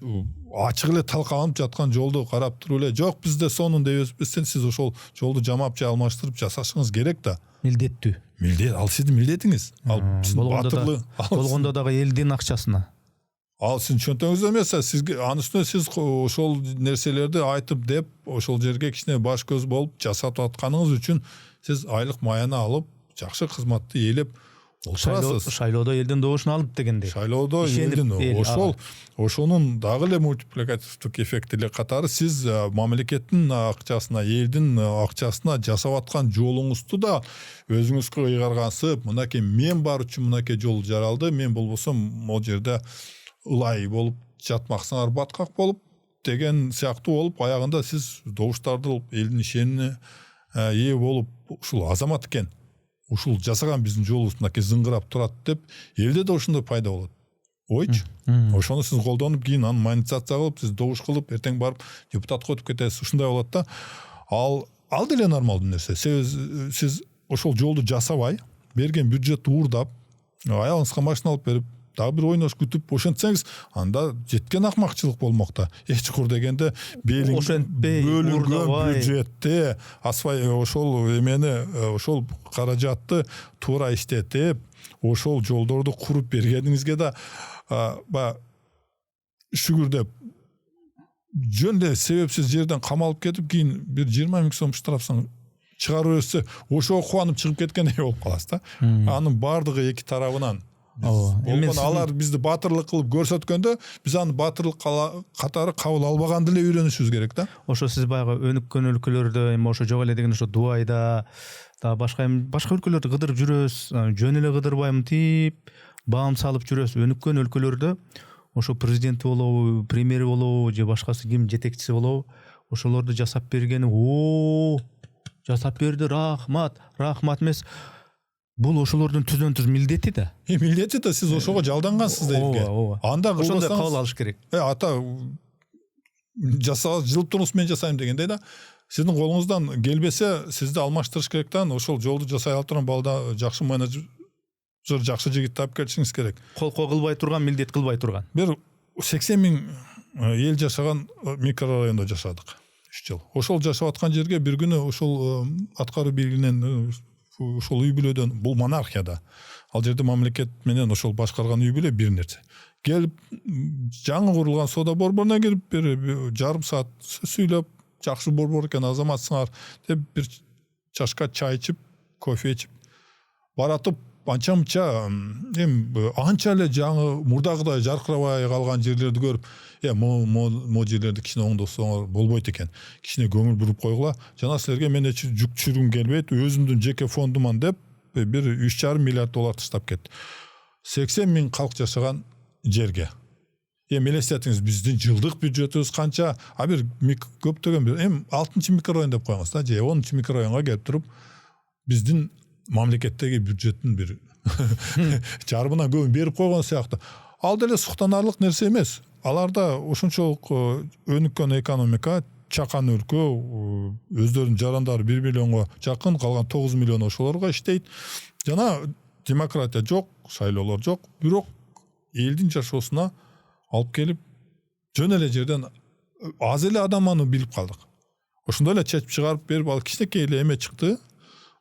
ачык эле талкаланып жаткан жолду карап туруп эле жок бизде сонун деп эсептесең, сиз ошол жолду жамап же алмаштырып жасашыңыз керек да. Милдеттүү. Милдет, ал сиздин милдетиңиз. Ал сиздин батырлык. Болгондо дагы элдин акчасына. Ал сиздин чөнтөгүңүздө эмес, сизге анын үстүнө сиз ошол нерселерди айтып деп, ошол жерге кичине баш көз болуп жасап атканыңыз үчүн сиз айлык маяна алып, жакшы кызматты ээлеп олтурасыз. Шайлоодо элдин добушун алып дегендей. Шайлоодо элдин ошонун дагы эле мультипликативдик эффекти эле катары сиз мамлекеттин акчасына, элдин акчасына жасап аткан жолуңузду да өзүңүзгө ыйгаргансып, мынакей мен бар үчүн мынакей жол жаралды, мен болбосом могу жерде ылай болуп жатмаксыңар баткак болуп деген сыяктуу болуп, аягында сиз добуштарды алып элдин ишенимине ээ болуп, ушул азамат экен, ушул жасаган биздин жолубуз мынакей зыңгырап турат деп элде да ошондой пайда болот. Ойчу. Ошону сиз колдонуп, кийин аны монетизация кылып, сиз добуш кылып, эртең барып депутатка өтүп кетесиз. Ушундай болот да. Ал деле нормалдуу нерсе. Себеби сиз ошол жолду жасабай, берген бюджетти уурдап, аялыңызга машина алып берип, дагы бир ойнош күтүп ошентсеңиз, анда жеткен акмакчылык болмок да. Эч чукур дегенде бөлүнгөн бюджетте ошол эмени, ошол каражатты туура иштетип, ошол жолдорду куруп бергениңизге да шүгүр деп жөн эле себепсиз жерден камалып кетип, кийин бир 20 000 сом штрафсан чыгарып берсе, ошого кубанып чыгып кеткендей болуп каласыз да. Анын баардыгы эки тарабынан алар бизди батырлык кылып көрсөткөндө, биз аны батырлык катары кабыл албаганды эле үйрөнүшүбүз керек да. Ошо сиз баягы өнүккөн өлкөлөрдө эми ошо жок эле деген ошо Дубайда, башка өлкөлөрдө кыдырып жүрөбүз, жөн эле кыдырбайм тип, баам салып жүрөбүз. Өнүккөн өлкөлөрдө ошо президенти болобу, премьери болобу, же башкасы ким жетекчиси болобу, ошолорду жасап бергени, жасап берди, рахмат эмес. Бул ошолордун түздөн-түз милдети да. Милдети да, сиз ошого жалдангансыз да элге. Анда ошондой кабыл алыш керек. Ата жасаа жылып туруңуз, мен жасайм дегендей да. Сиздин колуңуздан келбесе, сизди алмаштырыш керек да. Ошол жолду жасай алып турган балда жакшы менеджер, жакшы жигит таап келишиңиз керек. Кол кылбай турган, милдет кылбай турган. Бир 80 000 эл жашаган микрорайондо жашадык 3 жыл. Ошол жашап аткан жерге бир күнү ошол аткаруу бийлигинен ошол үй бүлөдөн, бул монархияда, ал жерде мамлекет менен ошол башкарган үй бүлө бир нерсе. Келип, жаңы курулган сода борборуна келип, бир жарым саат сүйлөп, жакшы борбор экен, азаматсыңар деп бир чашка чай ичип, кофе ичип баратып, анча мынча эми анча эле жаңы мурдагыдай жаркырабай калган жерлерди көрүп могу жерлерди кичине оңдосоңор болбойт экен, кичине көңүл буруп койгула, жана силерге мен жүк түшүргүм келбейт, өзүмдүн жеке фондуман деп бир 3,5 миллиард доллар таштап кетти. 80 миң калк жашаган жерге. Эми элестетиңиз, биздин жылдык бюджетибиз канча, бир көптөгөн бир 6 микрорайон деп коюңуз да, же 10 микрорайонго келип туруп биздин мамлекеттеги бюджеттин бир жарымынан көбүн берип койгон сыяктуу. Ал деле суктанарлык нерсе эмес. Аларда ошончолук өнүккөн экономика, чакан өлкө, өздөрүнүн жарандары 1 миллионго жакын, калган 9 миллион ошолорго иштейт. Жана демократия жок, шайлоолор жок, бирок элдин жашоосуна алып келип, жөн эле жерден аз эле адам аны билип калдык. Ошондой эле чечип чыгарып берип, ал кичинекей эле эме чыкты.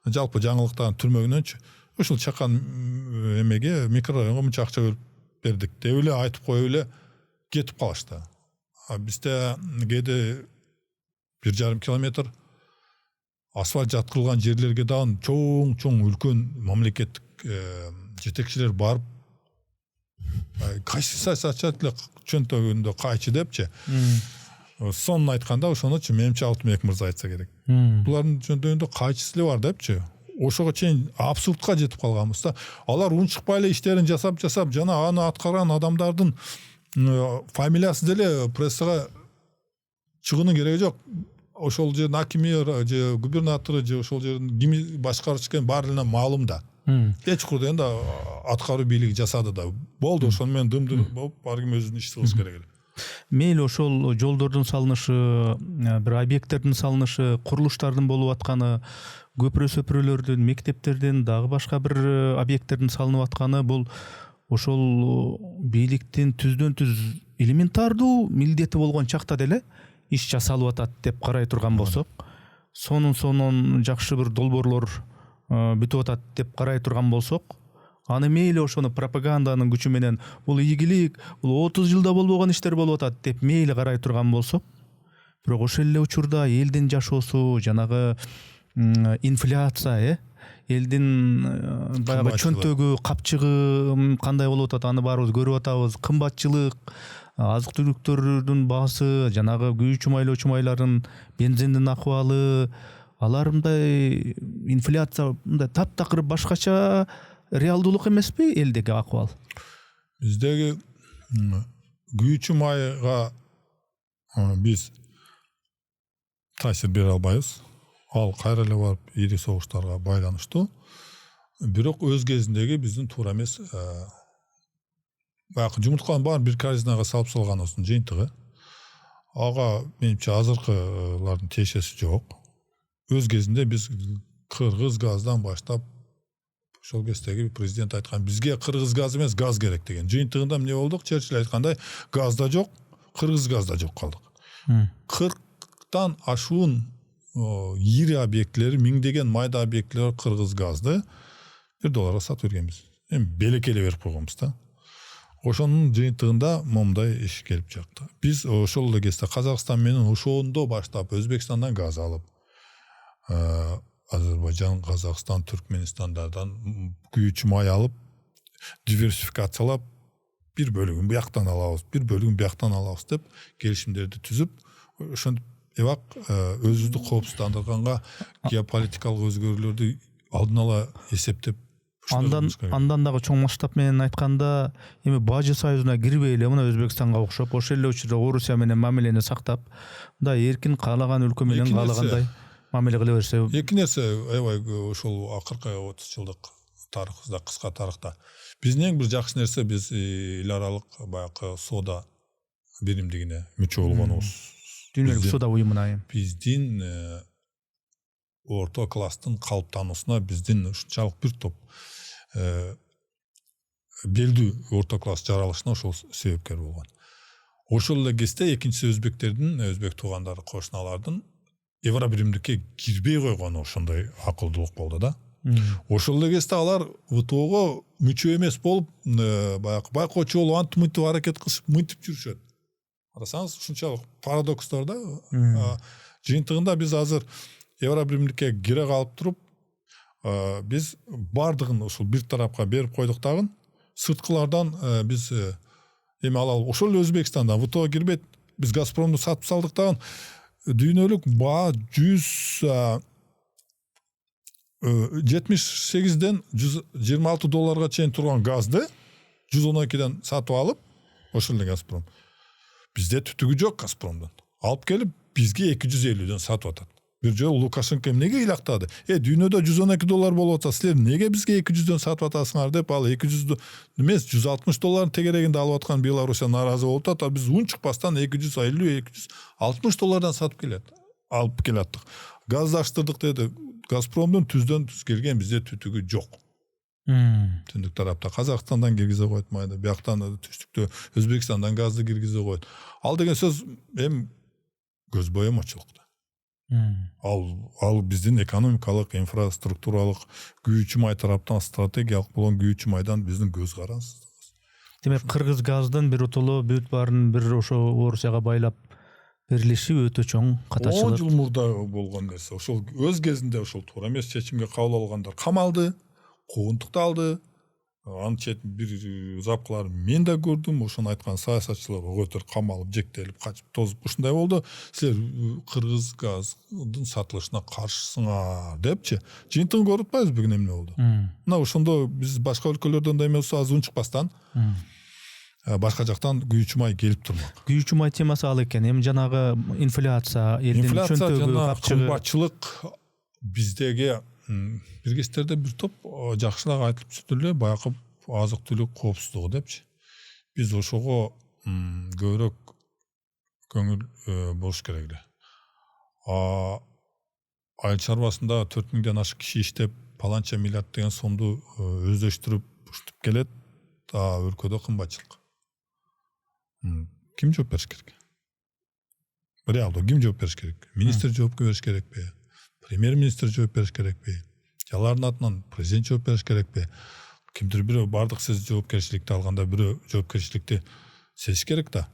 Жалпы жаңылыктардын түрмөгүнөнчү. Ушул чакан эмеге, микрорайонго мынча акча бөлүп бердик деп эле айтып коюп эле кетип калышты. Бизде кээде 1,5 километр асфальт жаткырылган жерлерге дагы чоң үлкөн мамлекеттик жетекчилер барып кайсы саясатчы эле чөнтөгүндө кайчы депчи. Сонун айтканда ошонучу менимче Алтынбек мырза айтса керек. Булардын чөнтөгүндө кайчысы эле бар депчи. Ошого чейин абсурдка жетип калганбыз да. Алар унчукпай эле иштерин жасап, жана аны аткарган адамдардын фамилиясы деле прессага чыгуунун кереги жок. Ошол жердин акими же губернатору же ошол жердин кими башкарчы экени баары эле маалым да. Эч курда энди аткаруу бийлиги жасады да. Болду, ошону менен дымдыр болуп, ар ким өзүнүн ишин кылыш керек эле. Мейли ошол жолдордун салынышы, бир объекттердин салынышы, курулуштардын болуп атканы, көпүрө сөпүрөлөрдүн, мектептердин, дагы башка бир объекттердин салынып атканы бул ошол бийликтин түздөн түз элементардуу милдети болгон чакта деле иш жасалып атат деп карай турган болсок, сонун жакшы бир долбоорлор бүтүп атат деп карай турган болсок, аны мейли ошону пропаганданын күчү менен бул ийгилик, бул 30 жылда болбогон иштер болуп атат деп мейли карай турган болсок, бирок ошол эле учурда элдин жашоосу, жанагы инфляция, элдин баягы чөнтөгү, капчыгы кандай болуп атат, аны баарыбыз көрүп атабыз. Кымбатчылык, азык-түлүктөрдүн баасы, жанагы күйүүчү майлоочу майлардын, бензиндин акыбалы, алар мындай инфляция мындай таптакыр башкача реалдуулук эмеспи элдеги акыбал? Биздеги күйүүчү майга биз таасир бере албайбыз. Ал кайра эле барып ири согуштарга байланыштуу. Бирок өз кезиндеги биздин туура эмес баягы жумуртканын баарын бир корзинага салып салганыбыздын жыйынтыгы. Ага менимче азыркылардын тиешеси жок. Өз кезинде биз кыргыз газдан баштап ошол кездеги президент айткан, бизге кыргыз газ эмес, газ керек деген. Жыйынтыгында эмне болдук? Черчилль айткандай, газ да жок, кыргыз газ да жок калдык. 40тан ашуун ири объектилери, миңдеген майда объектилер кыргыз газды $1 сатып бергенбиз. Эми белекеле берип койгонбуз да. Ошонун жыйынтыгында момундай иш келип чыкты. Биз ошол эле кезде Казакстан менен ошондо баштап Өзбекстандан газ алып, Азербайжан, Казакстан, Түркменистандардан күйүүчү май алып, диверсификациялап, бир бөлүгүн бияктан алабыз, бир бөлүгүн бияктан алабыз деп келишимдерди түзүп, ошентип өзүбүздү коопсуздандырганга геополитикалык өзгөрүүлөрдү алдын ала эсептеп андан дагы чоң масштаб менен айтканда, эми Бажы союзуна кирбей эле мына Өзбекстанга окшоп, ошол эле учурда Орусия менен мамилени сактап, мындай эркин каалаган өлкө менен каалагандай мамиле кыла берсе. Эки нерсе аябай ошол акыркы 30 жылдык тарыхыбызда, кыска тарыхта биздин эң бир жакшы нерсе, биз эл аралык баягы соода биримдигине мүчө болгонубуз. Дүйнөлүк соода уюмуна. Биздин орто класстын калыптануусуна биздин ушунчалык бир топ белдүү орто класс жаралышына ошол себепкер болгон. Ошол эле кезде экинчиси өзбек туугандары, кошуналардын Евробиримдикке кирбей койгону ошондой акылдуулук болду да. Ошол эле кезде алар ВТОго мүчө эмес болуп, баягы байкоочу болуп антып-мынтип аракет кылышып, мынтип жүрүшөт. Карасаңыз, ушунчалык парадокстор да. Жыйынтыгында биз азыр Евробиримдикке кире калып туруп, биз бардыгын ушул бир тарапка берип койдук дагы сырткылардан биз эми алалы ошол эле Өзбекстандан ВТО кирбейт биз Газпромду сатып салдык дагы дүйнөлүк баа 178ден $126 чейин турган газды 112ден сатып алып ошол эле Газпром бизде түтүгү жок Газпромдон алып келип бизге 250ден сатып атат. Бир жолу Лукашенко эмнеге ыйлактады? Дүйнөдө $112 болуп атса, силер неге бизге 200дөн сатып атасыңар деп, ал 200 эмес, $160 тегерегинде алып аткан Белоруссия нааразы болуп атат, а биз ун чыкпастан $250-260 сатып алып келаттык. Газды аштырдык деди. Газпромдун түздөн түз келген бизде түтүгү жок. Түндүк тарапта Казакстандан киргизе коет майды, бияктан түштүктө Өзбекстандан газды киргизе коет. Ал деген сөз эми көз боемочулук. Ал биздин экономикалык, инфраструктуралык күйүүчү май тараптан стратегиялык болгон күйүүчү майдан биздин көз карансыздыгыбыз. Демек кыргыз газдын бир утулу бүт баарын бир ошо Орусияга байлап берилиши өтө чоң катачылык. 10 жыл мурда болгон нерсе. Ошол өз кезинде ошол туура эмес чечимге кабыл алгандар камалды, куугунтукталды. Анын четін бир запкалар мен да көрдүм, ошону айткан саясатчылар өгөтөр камалып, жектелип, качып, тозуп ушундай болду. Силер кыргыз газдын сатылышына каршысыңар депчи. Жыйынтыгын көрүп атпайбыз бүгүн эмне болду. Мына ошондо биз башка өлкөлөрдөн да эмес аз ун чыкпастан башка жактан күйүүчү май келип турмак. Күйүүчү май темасы ал экен. Эми жанагы инфляция, элдин чөнтөгү, капчыгы, кымбатчылык биздеги бир кездерде бир топ жакшылап айтылып сүрдүлө баягы азык түлүк коопсуздугу депчи. Биз ошого көбүрөөк көңүл болуш керек эле. Айыл чарбасында 4000ден ашык киши иштеп, паланча миллиард деген сомду өздөштүрүп ушинтип келет, өлкөдө кымбатчылык. Ким жооп бериш керек? Реалдуу ким жооп бериш керек? Министр жооп бериш керекпи? Премьер-министр жооп бериш керекпи? Алардын атынан президент жооп бериш керекпи? Кимдир бирөө бардык сиз жоопкерчиликти алганда бирөө жоопкерчиликти сезиш керек да.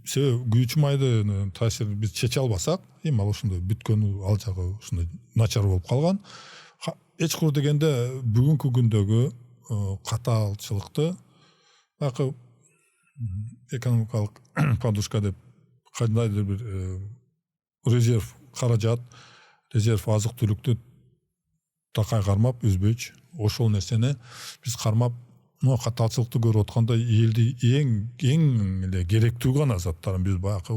Себеби күйүүчү майды таасирин биз чече албасак, эми ал ошондой бүткөнү ал жагы ошондой начар болуп калган. Эч кур дегенде бүгүнкү күндөгү катаалчылыкты баягы экономикалык подушка деп кандайдыр бир резерв каражат, резерв азык түлүктү такай кармап үзбөйчү. Ошол нерсени биз кармап, катаалчылыкты көрүп атканда элди эң эле керектүү гана заттарын биз баягы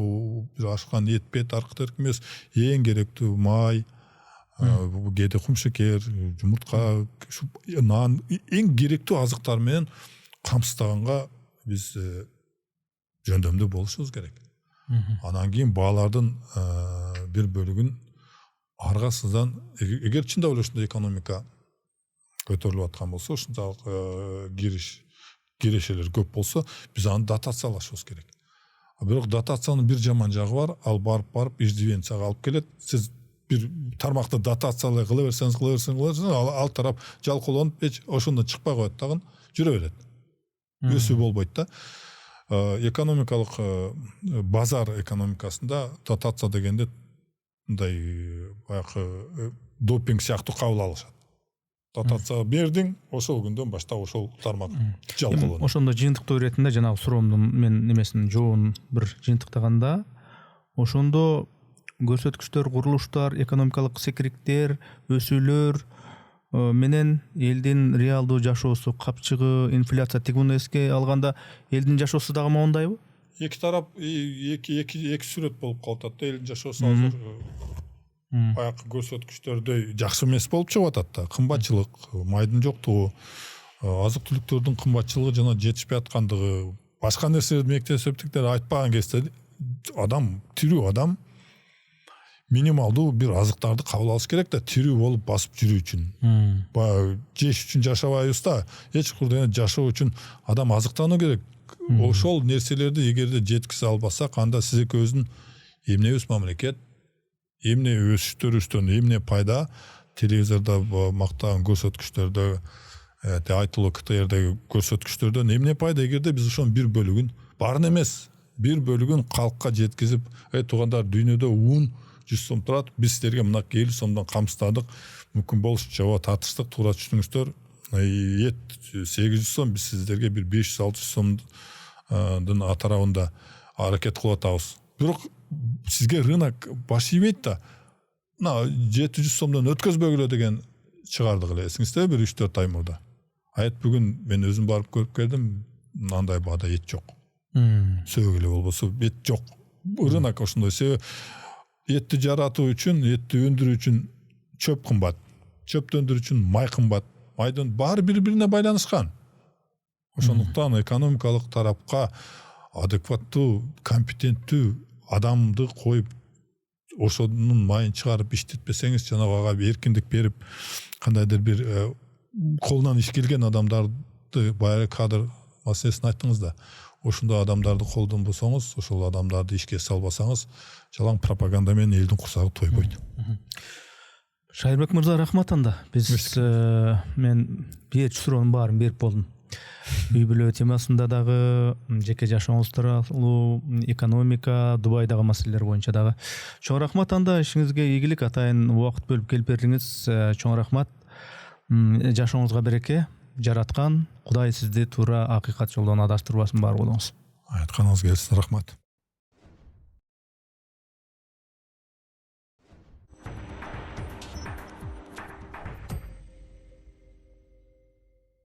бир ашкан эт аркы эмес, эң керектүү май, кээде кумшекер, жумуртка, нан, эң керектүү азыктар менен камсыздаганга биз жөндөмдүү болушубуз керек. Анан кийин баалардын бир бөлүгүн аргасыздан, эгер чындап эле ушундай экономика көтөрүлүп аткан болсо, ушунчалык кирешелер көп болсо, биз аны дотациялашыбыз керек. Бирок дотациянын бир жаман жагы бар, ал барып иждивенцияга алып келет. Сиз бир тармакты дотациялай кыла берсеңиз, ал тарап жалкоолонуп, ошондон чыкпай коет дагы, жүрө берет. Өсүү болбойт да. Экономикалык базар экономикасында дотация дегенде мындай баягы допинг сыяктуу кабыл алышат. Дотация бердиң, ошол күндөн баштап ошол тармак жалкоолонот. Ошондо жыйынтыктоо иретинде жанагы суроомдун мен немесин жообун бир жыйынтыктаганда, ошондо көрсөткүчтөр, курулуштар, экономикалык секириктер, өсүүлөр менен элдин реалдуу жашоосу, капчыгы, инфляция тигуну эске алганда элдин жашоосу дагы моундайбы? Эки тарап эки сүрөт болуп калып атат да, элдин жашоосу азыр баягы көрсөткүчтөрдөй жакшы эмес болуп чыгып атат да. Кымбатчылык, майдын жоктугу, азык түлүктөрдүн кымбатчылыгы жана жетишпей аткандыгы, башка нерселерди мектеп айтпаган кезде адам, тирүү адам минималдуу бир азыктарды кабыл алыш керек да, тирүү болуп басып жүрүү үчүн. Баягы жеш үчүн жашабайбыз да, эч курда жашоо үчүн адам азыктануу керек. Ошол нерселерди эгерде жеткизе албасак, анда сиз экөөбүздүн эмнебиз мамлекет, эмне өсүштөрүбүздөн эмне пайда, телевизордо мактаган көрсөткүчтөрдө, айтылуу КТРдеги көрсөткүчтөрдөн эмне пайда, эгерде биз ошонун бир бөлүгүн, баарын эмес, бир бөлүгүн калкка жеткизип, туугандар, дүйнөдө ун 100 сом турат. Биз силерге мына 50 сомдон камсыздадык. Мүмкүн болушунча татыштык, туура түшүнүңүздөр. Эт 800 сом, биз сиздерге бир 500-600 сомдун атарабында аракет кылып атабыз. Бирок сизге рынок баш ийбейт да. Мына 700 сомдон өткөзбөгүлө деген чыгардык эле. Эсиңизде бир 3-4 ай мурда. Айт бүгүн мен өзүм барып көрүп келдим, мындай баада эт жок. Сөөгү эле болбосо эт жок. Рынок ошондой. Себеби этти жаратуу үчүн, этти өндүрүү үчүн чөп кымбат. Чөптү өндүрүү үчүн май кымбат. Майдын баары бири-бирине байланышкан. Ошондуктан экономикалык тарапка адекваттуу, компетенттүү адамды коюп, ошонун майын чыгарып иштетпесеңиз, жанагы ага эркиндик берип, кандайдыр бир колунан иш келген адамдарды баягы кадр маселесин айттыңыз да. Ошондой адамдарды колдонбосоңуз, ошол адамдарды ишке салбасаңыз, жалаң пропаганда менен элдин курсагы тойбойт. Шайырбек мырза, рахмат анда. Мен бир суроонун баарын берип болдум. Үй бүлө темасында дагы, жеке жашооңуз тууралуу, экономика, Дубайдагы маселелер боюнча дагы. Чоң рахмат анда, ишиңизге ийгилик, атайын убакыт бөлүп келип бердиңиз. Чоң рахмат. Жашооңузга береке. Жараткан Кудай сизди туура акыйкат жолдон адаштырбасын бар болуңуз. Айтканыңыз келсин, рахмат.